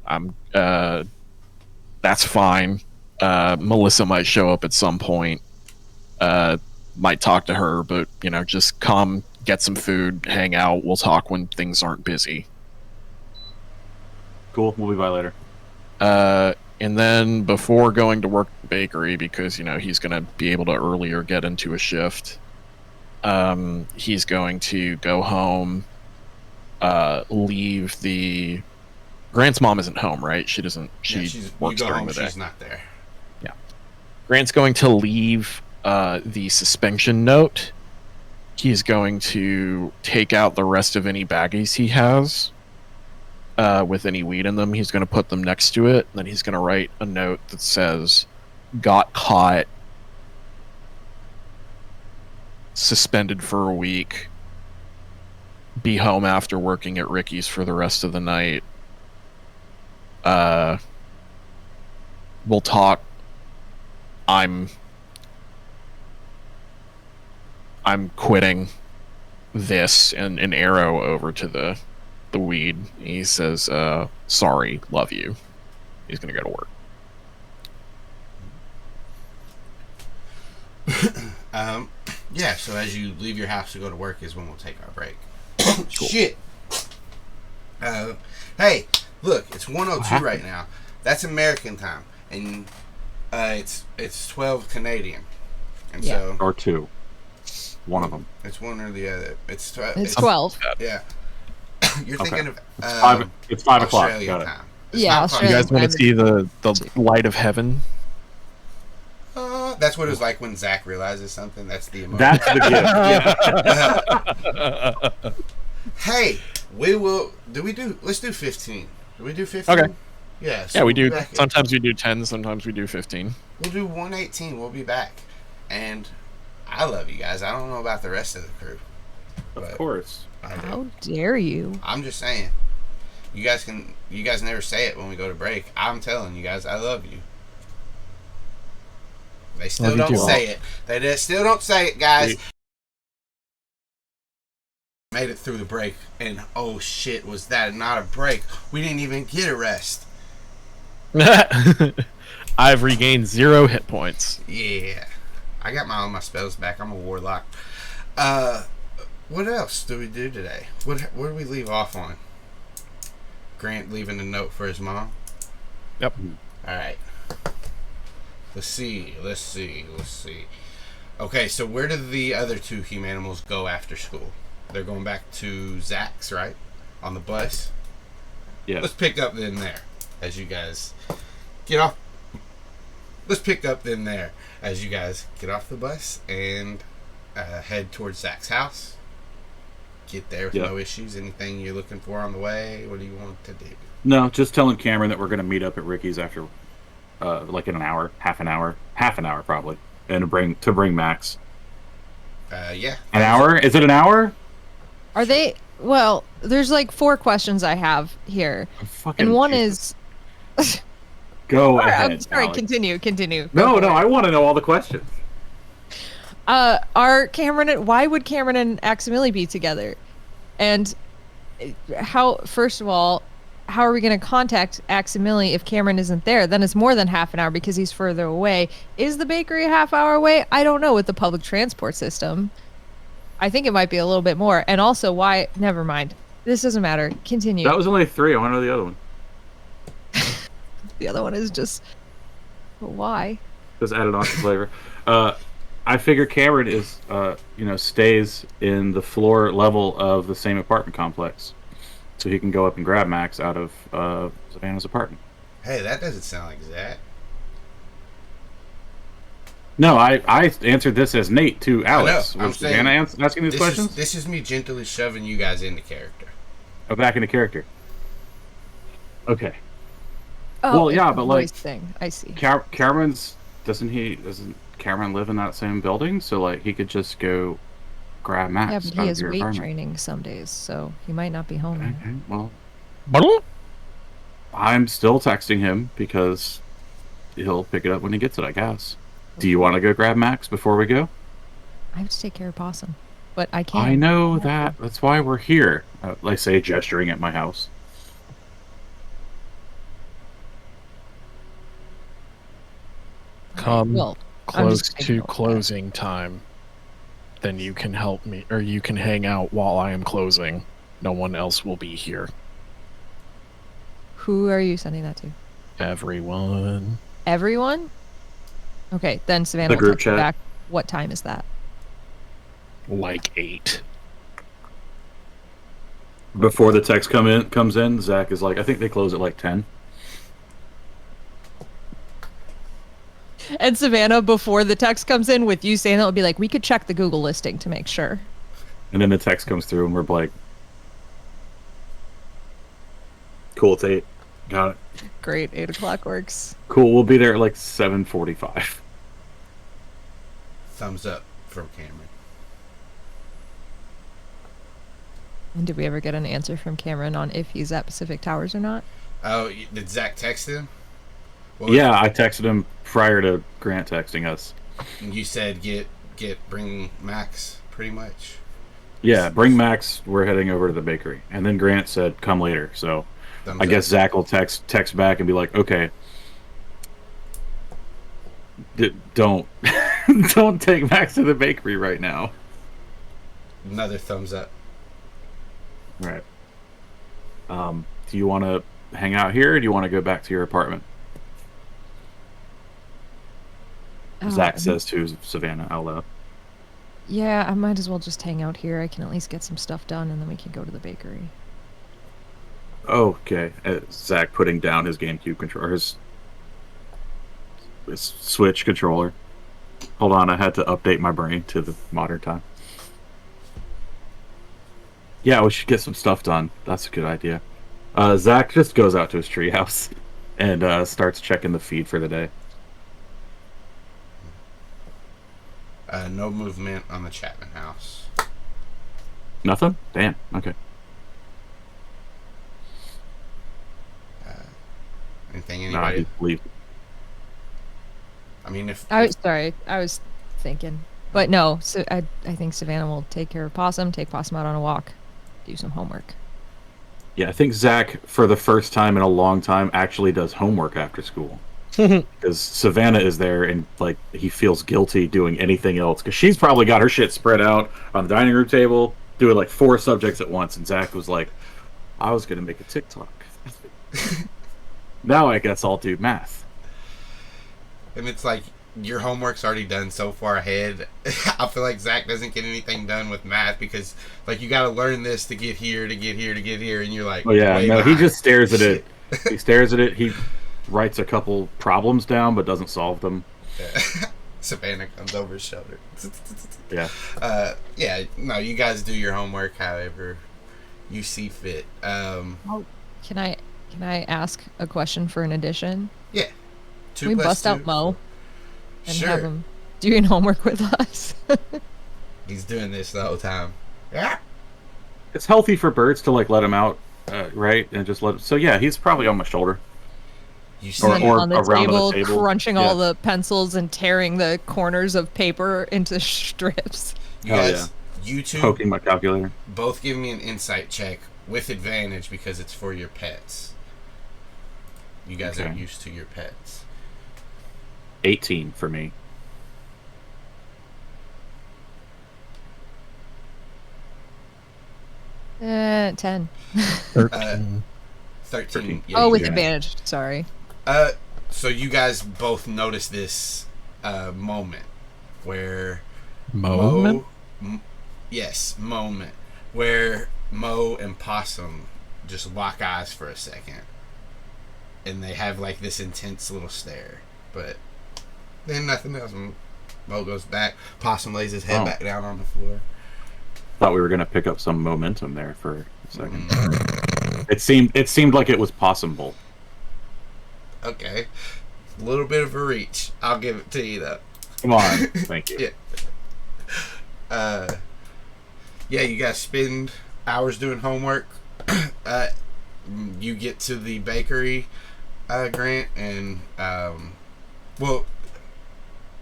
That's fine. Melissa might show up at some point. Might talk to her, but, just come, get some food, hang out. We'll talk when things aren't busy. Cool, we'll be by later. And then before going to work at the bakery, because, he's going to be able to earlier get into a shift, he's going to go home, leave the... Grant's mom isn't home, right? She doesn't... She works during the day. She's not there. Yeah. Grant's going to leave the suspension note. He's going to take out the rest of any baggies he has. With any weed in them, he's going to put them next to it, and then he's going to write a note that says, "Got caught, suspended for a week, be home after working at Ricky's for the rest of the night. We'll talk. I'm quitting this," and an arrow over to the weed. He says, "Sorry, love you." He's gonna go to work. Yeah, so as you leave your house to go to work is when we'll take our break. Cool. Shit. Hey, look, it's 1:02 right now. That's American time, and it's 12 Canadian, and so or 2. One of them. It's one or the other. It's 12. Yeah. You're thinking of it's 5 o'clock. Australian time. Yeah, you guys want to see the light of heaven? That's what it was like when Zac realizes something. That's the emotion. That's the gift. Hey, we will. Let's do 15. Do we do 15? Okay. Yeah. So yeah, we do. Sometimes we do 10. Sometimes we do 15. We'll do 118. We'll be back. And I love you guys. I don't know about the rest of the crew. Of course. How dare you? I'm just saying. You guys never say it when we go to break. I'm telling you guys, I love you. They still don't say it. They still don't say it, guys. Made it through the break, and oh shit, was that not a break? We didn't even get a rest. I've regained 0 hit points. Yeah. I got all my spells back. I'm a warlock. What else do we do today? Where do we leave off on? Grant leaving a note for his mom? Yep. Alright. Let's see. Okay, so where did the other 2 humanimals go after school? They're going back to Zac's, right? On the bus? Yeah. Let's pick up then there as you guys get off. Let's pick up then there as you guys get off the bus and head towards Zac's house. Get there with no issues. Anything you're looking for on the way? What do you want to do? No, just telling Cameron that we're going to meet up at Ricky's after, like in an hour, half an hour probably, and to bring Max. Yeah. An hour? Is it an hour? Are they? Well, there's like 4 questions I have here, and one is. Go ahead. I'm sorry. Alex. Continue. No, I want to know all the questions. Why would Cameron and Aximili be together? And first of all, how are we going to contact Aximili if Cameron isn't there? Then it's more than half an hour because he's further away. Is the bakery a half hour away? I don't know with the public transport system. I think it might be a little bit more. And also, why? Never mind. This doesn't matter. Continue. That was only 3. I want to know the other one. The other one is just... But why? Just added on some flavor. I figure Cameron is, stays in the floor level of the same apartment complex. So he can go up and grab Max out of Savannah's apartment. Hey, that doesn't sound like Zac. No, I answered this as Nate to Alex. I know. Was Savannah asking these questions? This is me gently shoving you guys into character. Oh, back into character. Okay. Oh, well, yeah, but like, thing. I see. Cameron's doesn't Cameron live in that same building? So like, he could just go grab Max. Yeah, but he out has of your weight apartment. training some days, so he might not be home. Okay, well, I'm still texting him because he'll pick it up when he gets it, I guess. Do you want to go grab Max before we go? I have to take care of Possum, but I can't. I know that. That's why we're here. Like, say, gesturing at my house. Come Well, close to closing time, then you can help me, or you can hang out while I am closing. No one else will be here. Who are you sending that to? Everyone. Everyone? Okay, then Savannah The will group text you chat. back. What time is that? Like 8. Before the text comes in, Zac is like, I think they close at like 10. And Savannah, before the text comes in with you saying that, will be like, we could check the Google listing to make sure. And then the text comes through, and we're like, cool, it's 8. Got it. Great, 8 o'clock works. Cool, we'll be there at like 7:45. Thumbs up from Cameron. And did we ever get an answer from Cameron on if he's at Pacific Towers or not? Oh, did Zac text him? Yeah, I texted him prior to Grant texting us. You said bring Max, pretty much. Yeah, bring Max. We're heading over to the bakery. And then Grant said, come later. So Thumbs I guess up. Zac will text back and be like, okay, don't don't take Max to the bakery right now. Another thumbs up. Right. Do you want to hang out here, or do you want to go back to your apartment? Zac says to Savannah out loud. Yeah, I might as well just hang out here. I can at least get some stuff done, and then we can go to the bakery. Okay. Zac putting down his GameCube controller, his Switch controller. Hold on, I had to update my brain to the modern time. Yeah, we should get some stuff done. That's a good idea. Zac just goes out to his treehouse and starts checking the feed for the day. No movement on the Chapman house. Nothing? Damn. Okay. Anything Nah, anybody? he leave. I mean, if I was thinking. But no, so I think Savannah will take care of Possum, take Possum out on a walk, do some homework. Yeah, I think Zac, for the first time in a long time, actually does homework after school. Because Savannah is there, and like he feels guilty doing anything else. Because she's probably got her shit spread out on the dining room table, doing like 4 subjects at once. And Zac was like, I was going to make a TikTok. Now I guess I'll do math. and it's like your homework's already done so far ahead. I feel like Zac doesn't get anything done with math because like you got to learn this to get here, to get here, to get here, and you're like, Oh yeah, way no, he behind. just stares at it. He stares at it. He writes a couple problems down, but doesn't solve them. Yeah. Savannah comes over his shoulder. Yeah. Yeah. No, you guys do your homework however you see fit. Can I ask a question for an addition? Yeah. Can we bust out Mo and Sure. have him doing homework with us? He's doing this the whole time. Yeah. It's healthy for birds to like let him out, right? And just let him. So yeah, he's probably on my shoulder. You see, Or on the around table, the table. crunching Yeah. all the pencils and tearing the corners of paper into strips. you Oh, guys, you two Poking my calculator. both give me an insight check with advantage because it's for your pets. You guys are Okay. used to your pets. 18 for me. Uh, 10. 13. 13. Yeah, Oh, you with guys- advantage. Sorry. So you guys both notice this moment where Moment? yes, moment where Mo and Possum just lock eyes for a second, and they have like this intense little stare. But then nothing else. Mo goes back. Possum lays his head Oh. back down on the floor. Thought we were gonna pick up some momentum there for a second. Mm, It seemed like it was possible. okay, a little bit of a reach. I'll give it to you though. Come on, thank you. Yeah. Yeah, you guys spend hours doing homework. You get to the bakery, Grant, and well,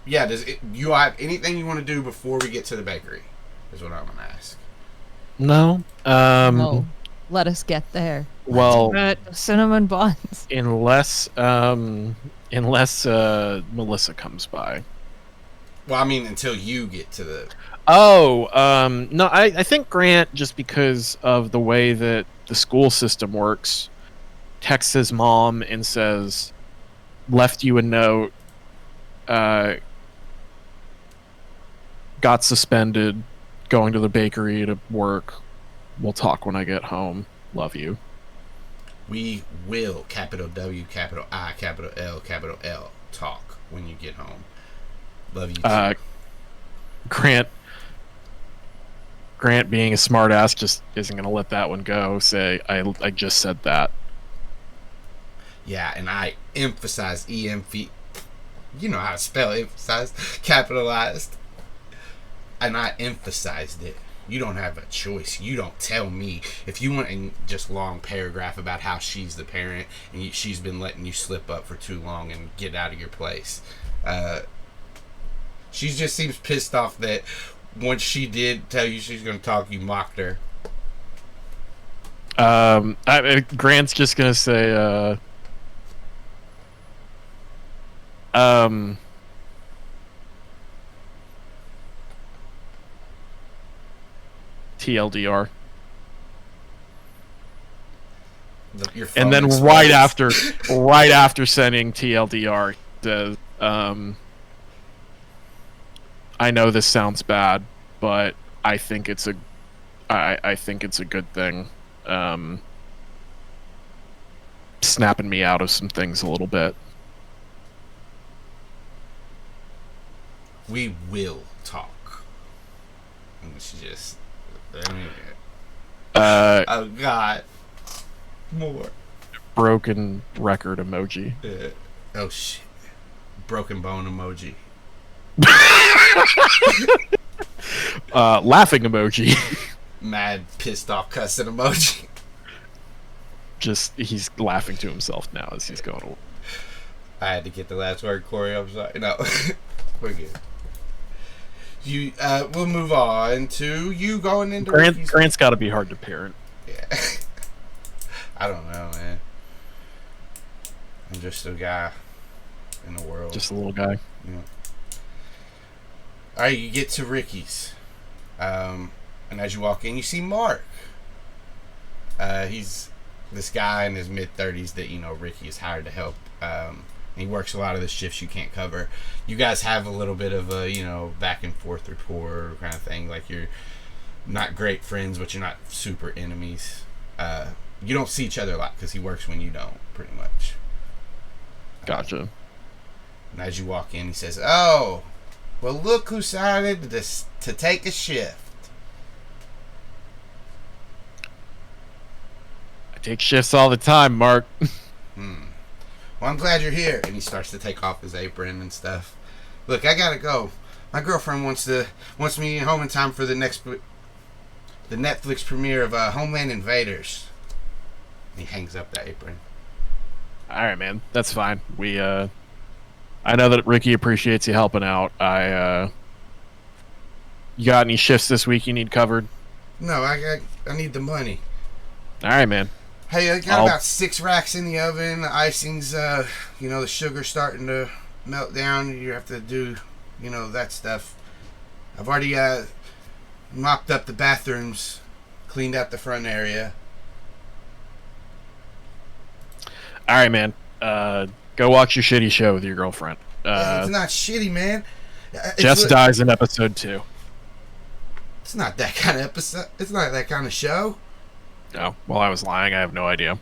yeah. You have anything you want to do before we get to the bakery? Is what I'm gonna ask. No. No. Let us get there. Well, Cinnamon buns. unless Melissa comes by. Well, I mean, until you get to the. Oh, no, I think Grant, just because of the way that the school system works, texts his mom and says, left you a note, got suspended, going to the bakery to work. We'll talk when I get home. Love you. We will, capital W, capital I, capital L, talk when you get home. Love you too. Grant being a smartass just isn't going to let that one go. Say, I just said that. Yeah, and I emphasize EMV. You know how to spell emphasize, capitalized. And I emphasized it. You don't have a choice. You don't tell me. If you want a just long paragraph about how she's the parent and she's been letting you slip up for too long and get out of your place. She just seems pissed off that once she did tell you she's going to talk, you mocked her. Grant's just going to say, TLDR. Your phone And then explodes. right after sending TLDR, says, I know this sounds bad, but I think it's a good thing. Snapping me out of some things a little bit. We will talk. And she just. Oh God. More. Broken record emoji. Oh shit. Broken bone emoji. Laughing emoji. Mad pissed off cussing emoji. Just he's laughing to himself now as he's going away. I had to get the last word, Cory. I'm sorry. No, we're good. We'll move on to you going into Ricky's- Grant's got to be hard to parent. Yeah. I don't know, man. I'm just a guy in the world. Just a little guy. Yeah. All right, you get to Ricky's, and as you walk in, you see Mark. He's this guy in his mid-30s that Ricky is hired to help. He works a lot of the shifts you can't cover. You guys have a little bit of a back and forth rapport kind of thing. Like you're not great friends, but you're not super enemies. You don't see each other a lot because he works when you don't, pretty much. Gotcha. And as you walk in, he says, "Oh, well, look who decided to take a shift." I take shifts all the time, Mark. Well, I'm glad you're here. And he starts to take off his apron and stuff. Look, I gotta go. My girlfriend wants me home in time for the Netflix premiere of Homeland Invaders. And he hangs up the apron. All right, man. That's fine. I know that Ricky appreciates you helping out. You got any shifts this week you need covered? No, I need the money. All right, man. Hey, I got about 6 racks in the oven. The icing's, the sugar's starting to melt down. You have to do, that stuff. I've already mopped up the bathrooms, cleaned out the front area. All right, man. Go watch your shitty show with your girlfriend. It's not shitty, man. Jess dies in episode 2. It's not that kind of episode. It's not that kind of show. No. Well, I was lying. I have no idea.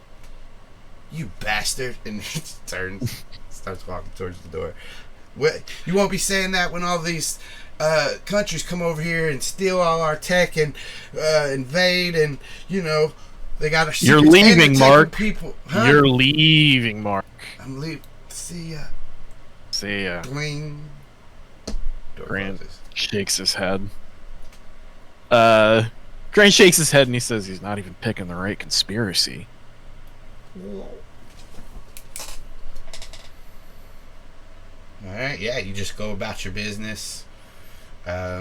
You bastard. And he turns, starts walking towards the door. You won't be saying that when all these countries come over here and steal all our tech and invade and, they got a You're leaving, Mark. People. Huh? You're leaving, Mark. I'm leaving. See ya. See ya. Bling. Door Grant closes. shakes his head. Grant shakes his head and he says he's not even picking the right conspiracy. Alright, yeah, you just go about your business. Get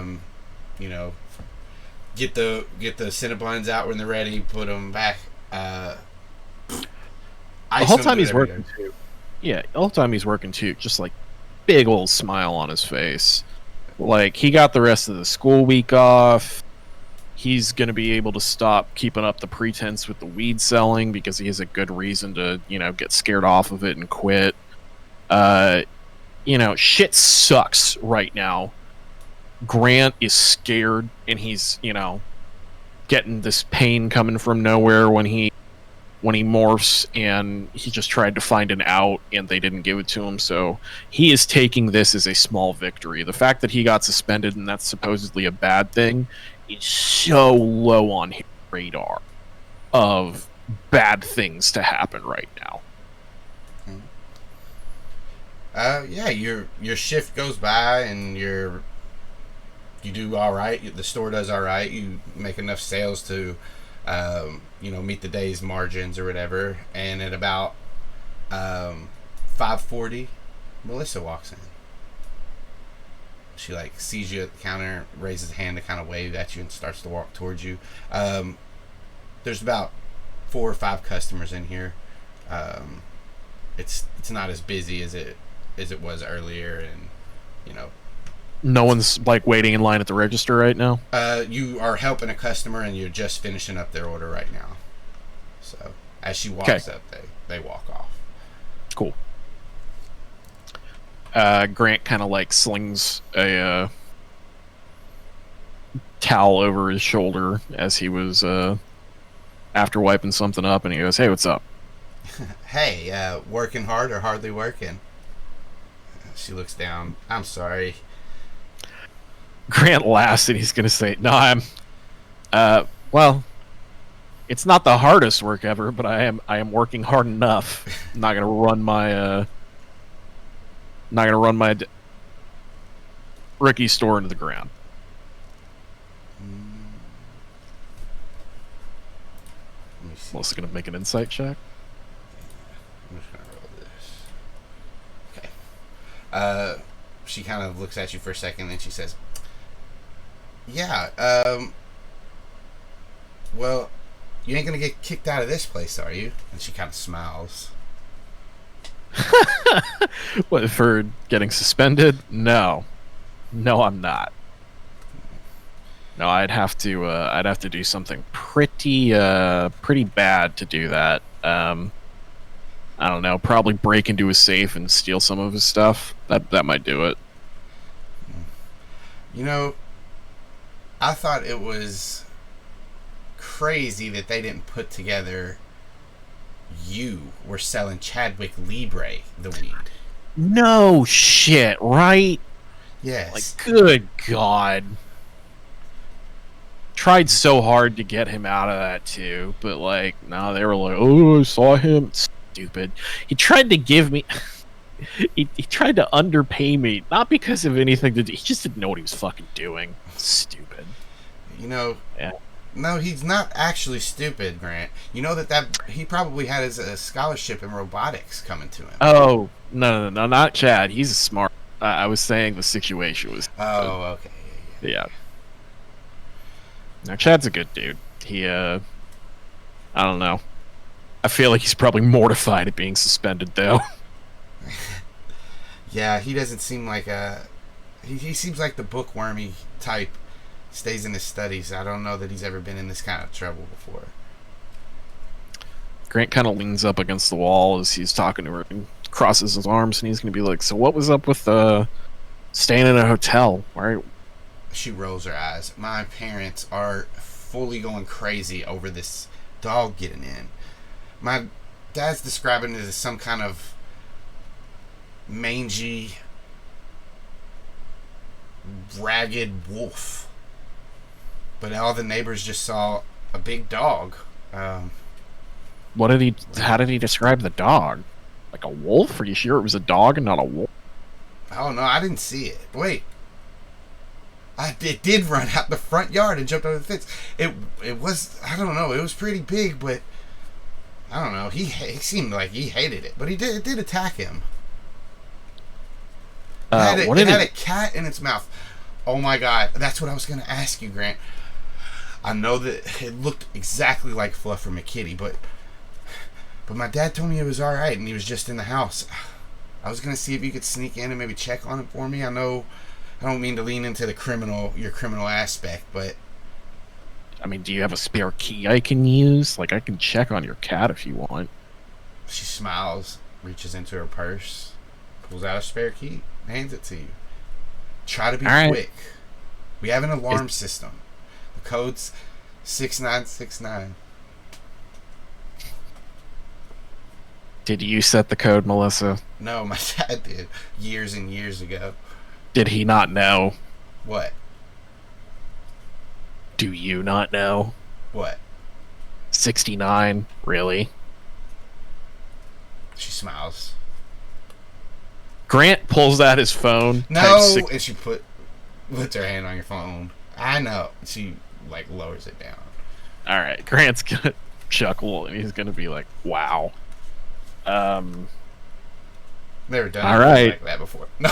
the Cinnabons out when they're ready, put them back. The whole time he's working too. Yeah, the whole time he's working too, just like big old smile on his face. Like he got the rest of the school week off. He's going to be able to stop keeping up the pretense with the weed selling because he has a good reason to, get scared off of it and quit. Shit sucks right now. Grant is scared and he's, getting this pain coming from nowhere when he morphs, and he just tried to find an out and they didn't give it to him. So he is taking this as a small victory. The fact that he got suspended and that's supposedly a bad thing is so low on his radar of bad things to happen right now. Yeah, your shift goes by and you do all right. The store does all right. You make enough sales to, meet the day's margins or whatever. And at about 5:40, Melissa walks in. She sees you at the counter, raises a hand to kind of wave at you, and starts to walk towards you. There's about 4 or 5 customers in here. It's not as busy as it was earlier, and No one's waiting in line at the register right now. You are helping a customer, and you're just finishing up their order right now. So as she walks up, they walk off. Cool. Grant kind of slings a towel over his shoulder as he was after wiping something up, and he goes, "Hey, what's up?" Hey, working hard or hardly working? She looks down. I'm sorry. Grant laughs and he's gonna say, "No, I'm well, it's not the hardest work ever, but I am working hard enough. I'm not gonna run my rookie store into the ground." Melissa's gonna make an insight check. I'm just gonna roll this. Okay. She kind of looks at you for a second, and she says, "Yeah, well, you ain't gonna get kicked out of this place, are you?" And she kind of smiles. What, for getting suspended? No, I'm not. No, I'd have to do something pretty bad to do that. I don't know, probably break into his safe and steal some of his stuff. That might do it. I thought it was crazy that they didn't put together you were selling Chadwick Libre the weed. No shit, right? Yes. Good God. Tried so hard to get him out of that too, but no, they were like, "Oh, I saw him." Stupid. He tried to give me he tried to underpay me, not because of anything to do. He just didn't know what he was fucking doing. Stupid. Yeah. No, he's not actually stupid, Grant. You know that he probably had his scholarship in robotics coming to him. Oh, no, not Chad. He's smart. I was saying the situation was... Oh, okay. Yeah. Now, Chad's a good dude. He, I don't know. I feel like he's probably mortified at being suspended, though. Yeah, he doesn't seem like a... He seems like the bookwormy type. Stays in his studies. I don't know that he's ever been in this kind of trouble before. Grant kind of leans up against the wall as he's talking to her and crosses his arms, and he's going to be like, so what was up with staying in a hotel? Why? She rolls her eyes. My parents are fully going crazy over this dog getting in. My dad's describing it as some kind of mangy, ragged wolf. But all the neighbors just saw a big dog. How did he describe the dog? Like a wolf? Are you sure it was a dog and not a wolf? Oh no, I didn't see it. Wait. It did run out the front yard and jumped over the fence. It was, I don't know, it was pretty big, but I don't know. He seemed like he hated it, but it did attack him. It had a cat in its mouth. Oh my god, that's what I was going to ask you, Grant. I know that it looked exactly like Fluffer McKitty, but my dad told me it was alright and he was just in the house. I was going to see if you could sneak in and maybe check on it for me. I know I don't mean to lean into your criminal aspect, but... I mean, do you have a spare key I can use? Like, I can check on your cat if you want. She smiles, reaches into her purse, pulls out a spare key, hands it to you. Try to be quick. We have an alarm system. The code's 6969. Did you set the code, Melissa? No, my dad did. Years and years ago. Did he not know? What? Do you not know? What? 69, really? She smiles. Grant pulls out his phone. No, and she puts her hand on your phone. I know. She, like, lowers it down. Alright, Grant's gonna chuckle, and he's gonna be like, wow. Never done anything like that before. No.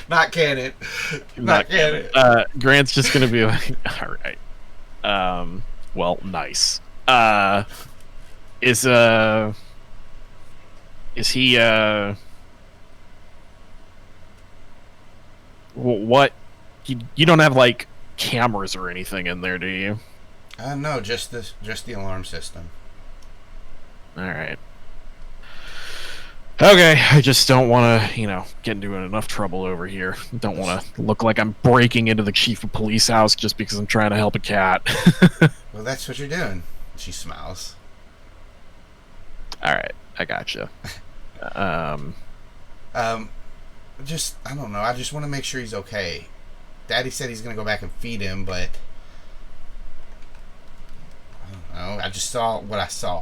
Not canon. Not canon. Grant's just gonna be like, alright. Well, nice. Is he, what? You don't have, like, cameras or anything in there, do you? No, just the alarm system. Alright. Okay, I just don't want to, get into enough trouble over here. Don't want to look like I'm breaking into the chief of police house just because I'm trying to help a cat. Well, that's what you're doing. She smiles. Alright, I gotcha. Just, I don't know. I just want to make sure he's okay. Daddy said he's going to go back and feed him, but I don't know. I just saw what I saw.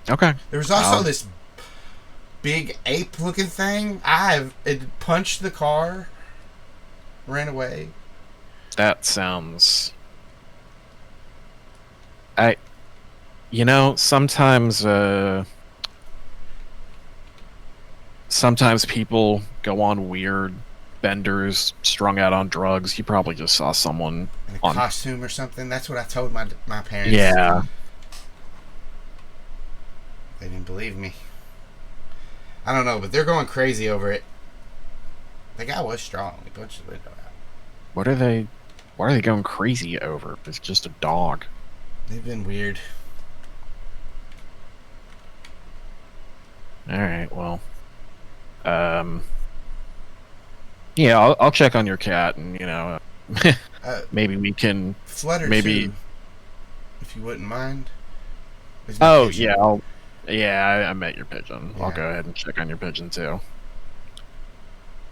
Okay. There was also this big ape-looking thing. It punched the car, ran away. That sounds... sometimes people go on weird benders, strung out on drugs. You probably just saw someone in a costume or something. That's what I told my parents. Yeah. They didn't believe me. I don't know, but they're going crazy over it. The guy was strong. He punched the window out. What are they going crazy over? It's just a dog. They've been weird. Alright, well. Yeah, I'll check on your cat and, maybe we can... Flutter maybe... too, if you wouldn't mind. Oh, yeah, I met your pigeon. Yeah. I'll go ahead and check on your pigeon too.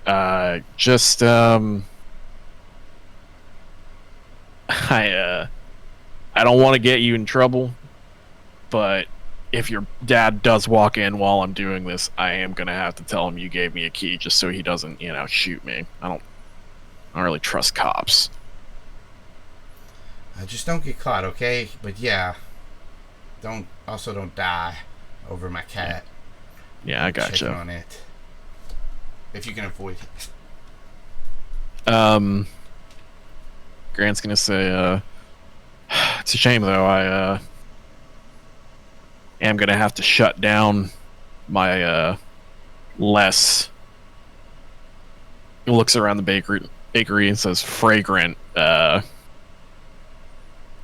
I don't want to get you in trouble, but if your dad does walk in while I'm doing this, I am gonna have to tell him you gave me a key just so he doesn't, shoot me. I don't really trust cops. Just don't get caught, okay? But yeah, don't die over my cat. Yeah, I gotcha. Checking on it. If you can avoid it. Grant's gonna say, it's a shame though. am going to have to shut down my less... He looks around the bakery and says fragrant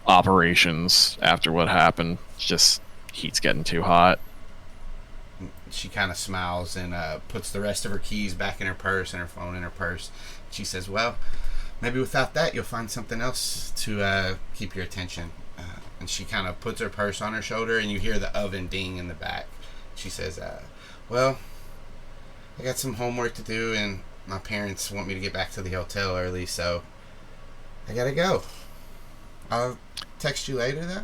operations after what happened. It's just heat's getting too hot. She kind of smiles and puts the rest of her keys back in her purse and her phone in her purse. She says, well, maybe without that you'll find something else to keep your attention. And she kind of puts her purse on her shoulder, and you hear the oven ding in the back. She says, well, I got some homework to do, and my parents want me to get back to the hotel early, so I gotta go. I'll text you later, though.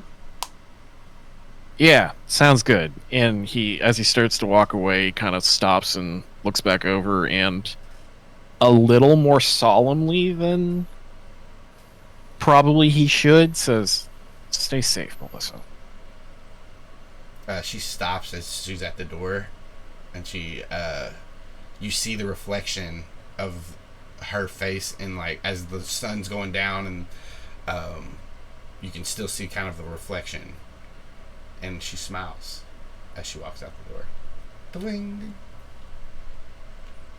Yeah, sounds good. And as he starts to walk away, he kind of stops and looks back over, and a little more solemnly than probably he should, says, stay safe, Melissa. She stops as she's at the door, and you see the reflection of her face in, like, as the sun's going down, and you can still see kind of the reflection, and she smiles as she walks out the door. Ding.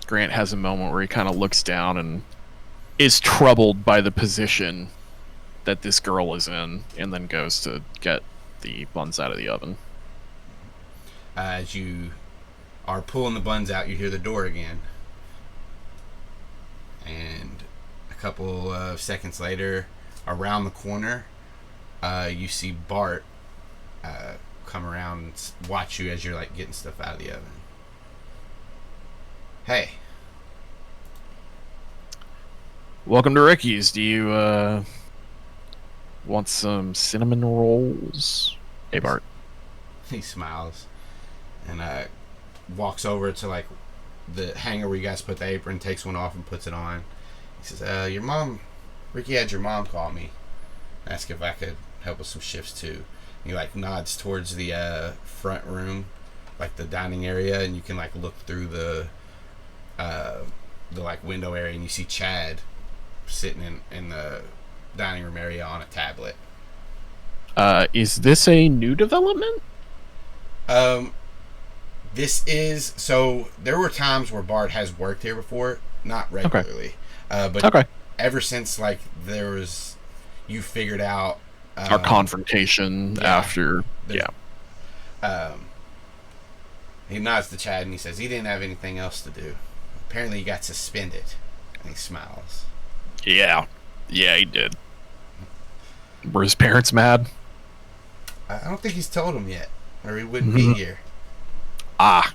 Grant has a moment where he kind of looks down and is troubled by the position that this girl is in, and then goes to get the buns out of the oven. As you are pulling the buns out, you hear the door again. And a couple of seconds later, around the corner, you see Bart come around and watch you as you're, like, getting stuff out of the oven. Hey. Welcome to Ricky's. Do you want some cinnamon rolls? Hey, Bart. He smiles and walks over to, like, the hanger where you guys put the apron, takes one off and puts it on. He says, Ricky had your mom call me, ask if I could help with some shifts too. He, like, nods towards the front room, like the dining area, and you can, like, look through the like, window area, and you see Chad sitting in the dining room area on a tablet. Is this a new development? This is, so there were times where Bart has worked here before, not regularly. But ever since, like, you figured out our confrontation after, he nods to Chad and he says he didn't have anything else to do. Apparently he got suspended, and he smiles. Yeah, he did. Were his parents mad? I don't think he's told them yet, or he wouldn't be here. Ah,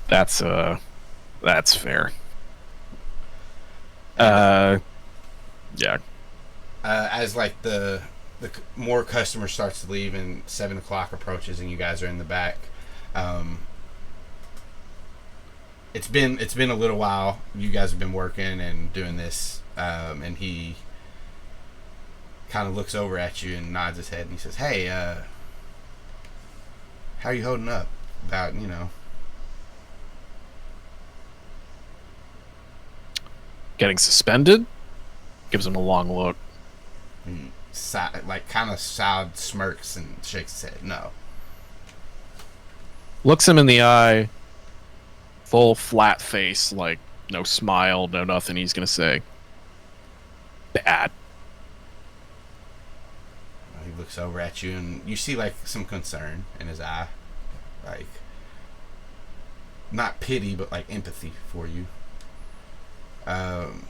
that's fair. As, like, the more customers starts to leave and 7 o'clock approaches and you guys are in the back, it's been a little while. You guys have been working and doing this, and he kind of looks over at you and nods his head and he says, hey, how are you holding up? About, getting suspended? Gives him a long look. Like, kind of sad smirks and shakes his head. No. Looks him in the eye, full flat face, like, no smile, no nothing. He's gonna say, bad. He looks over at you and you see, like, some concern in his eye. Like, not pity, but, like, empathy for you. And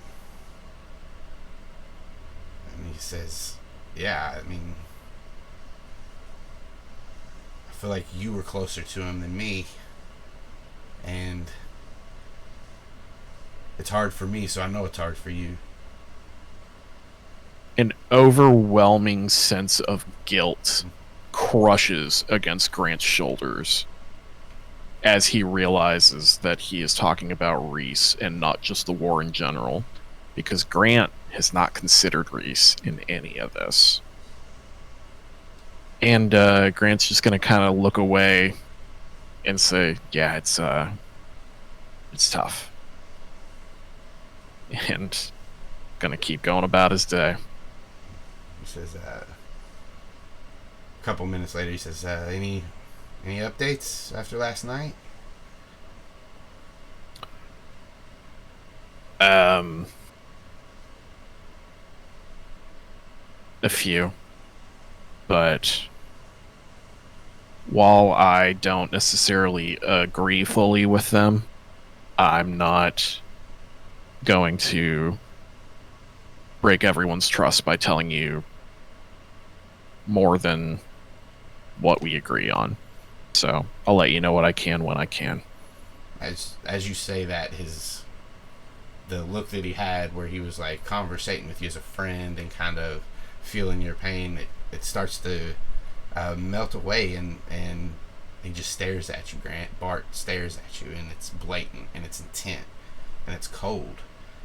he says, yeah, I mean, I feel like you were closer to him than me, and it's hard for me, so I know it's hard for you. An overwhelming sense of guilt crushes against Grant's shoulders as he realizes that he is talking about Reese and not just the war in general, because Grant has not considered Reese in any of this. And Grant's just going to kind of look away and say, yeah, it's tough. And going to keep going about his day. He says, a couple minutes later, he says, any Any updates after last night? A few. But while I don't necessarily agree fully with them, I'm not going to break everyone's trust by telling you more than what we agree on. So I'll let you know what I can when I can. As you say that, the look that he had where he was like conversating with you as a friend and kind of feeling your pain, it starts to melt away, and he just stares at you, Grant. Bart stares at you, and it's blatant, and it's intent, and it's cold.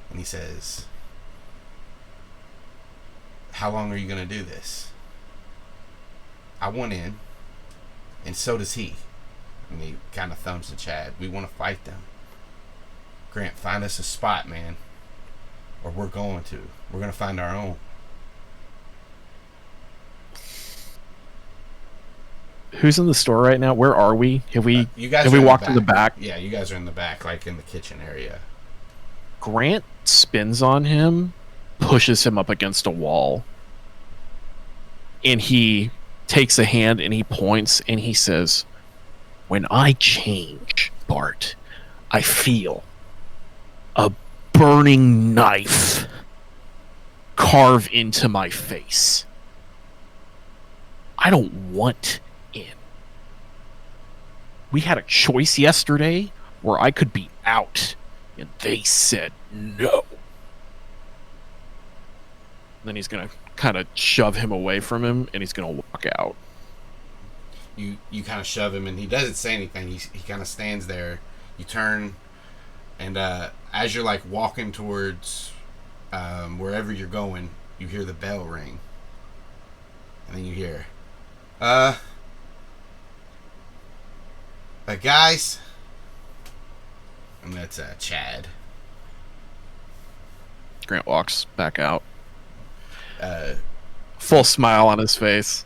And he says, how long are you going to do this? I want in, and so does he. And he kind of thumbs to Chad. We want to fight them. Grant, find us a spot, man. Or we're going to. We're going to find our own. Who's in the store right now? Where are we? Have we Have walked to the back? Yeah, you guys are in the back, like in the kitchen area. Grant spins on him, pushes him up against a wall, and he takes a hand and he points and he says, when I change, Bart, I feel a burning knife carve into my face. I don't want in. We had a choice yesterday where I could be out, and they said no. Then he's gonna kind of shove him away from him, and he's gonna walk out. You kind of shove him, and he doesn't say anything. He kind of stands there. You turn, and as you're like walking towards wherever you're going, you hear the bell ring, and then you hear, guys, and that's Chad. Grant walks back out. Full smile on his face.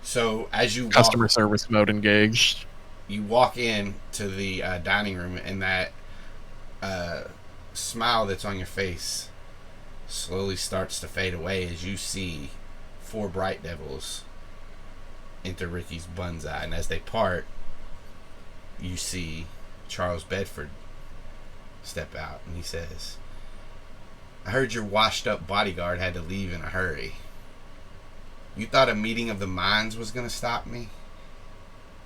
So as you Customer service mode engaged. You walk in to the dining room, and that smile that's on your face slowly starts to fade away as you see 4 bright devils enter Ricky's buns eye, and as they part, you see Charles Bedford step out, and he says, I heard your washed up bodyguard had to leave in a hurry. You thought a meeting of the minds was going to stop me?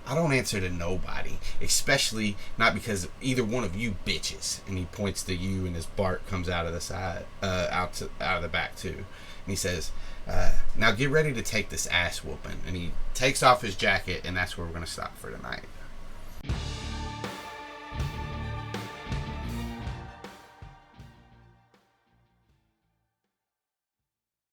I don't answer to nobody, especially not because of either one of you bitches. And he points to you, and his Bart comes out of the side, out of the back too. And he says, now get ready to take this ass whooping. And he takes off his jacket, and that's where we're going to stop for tonight.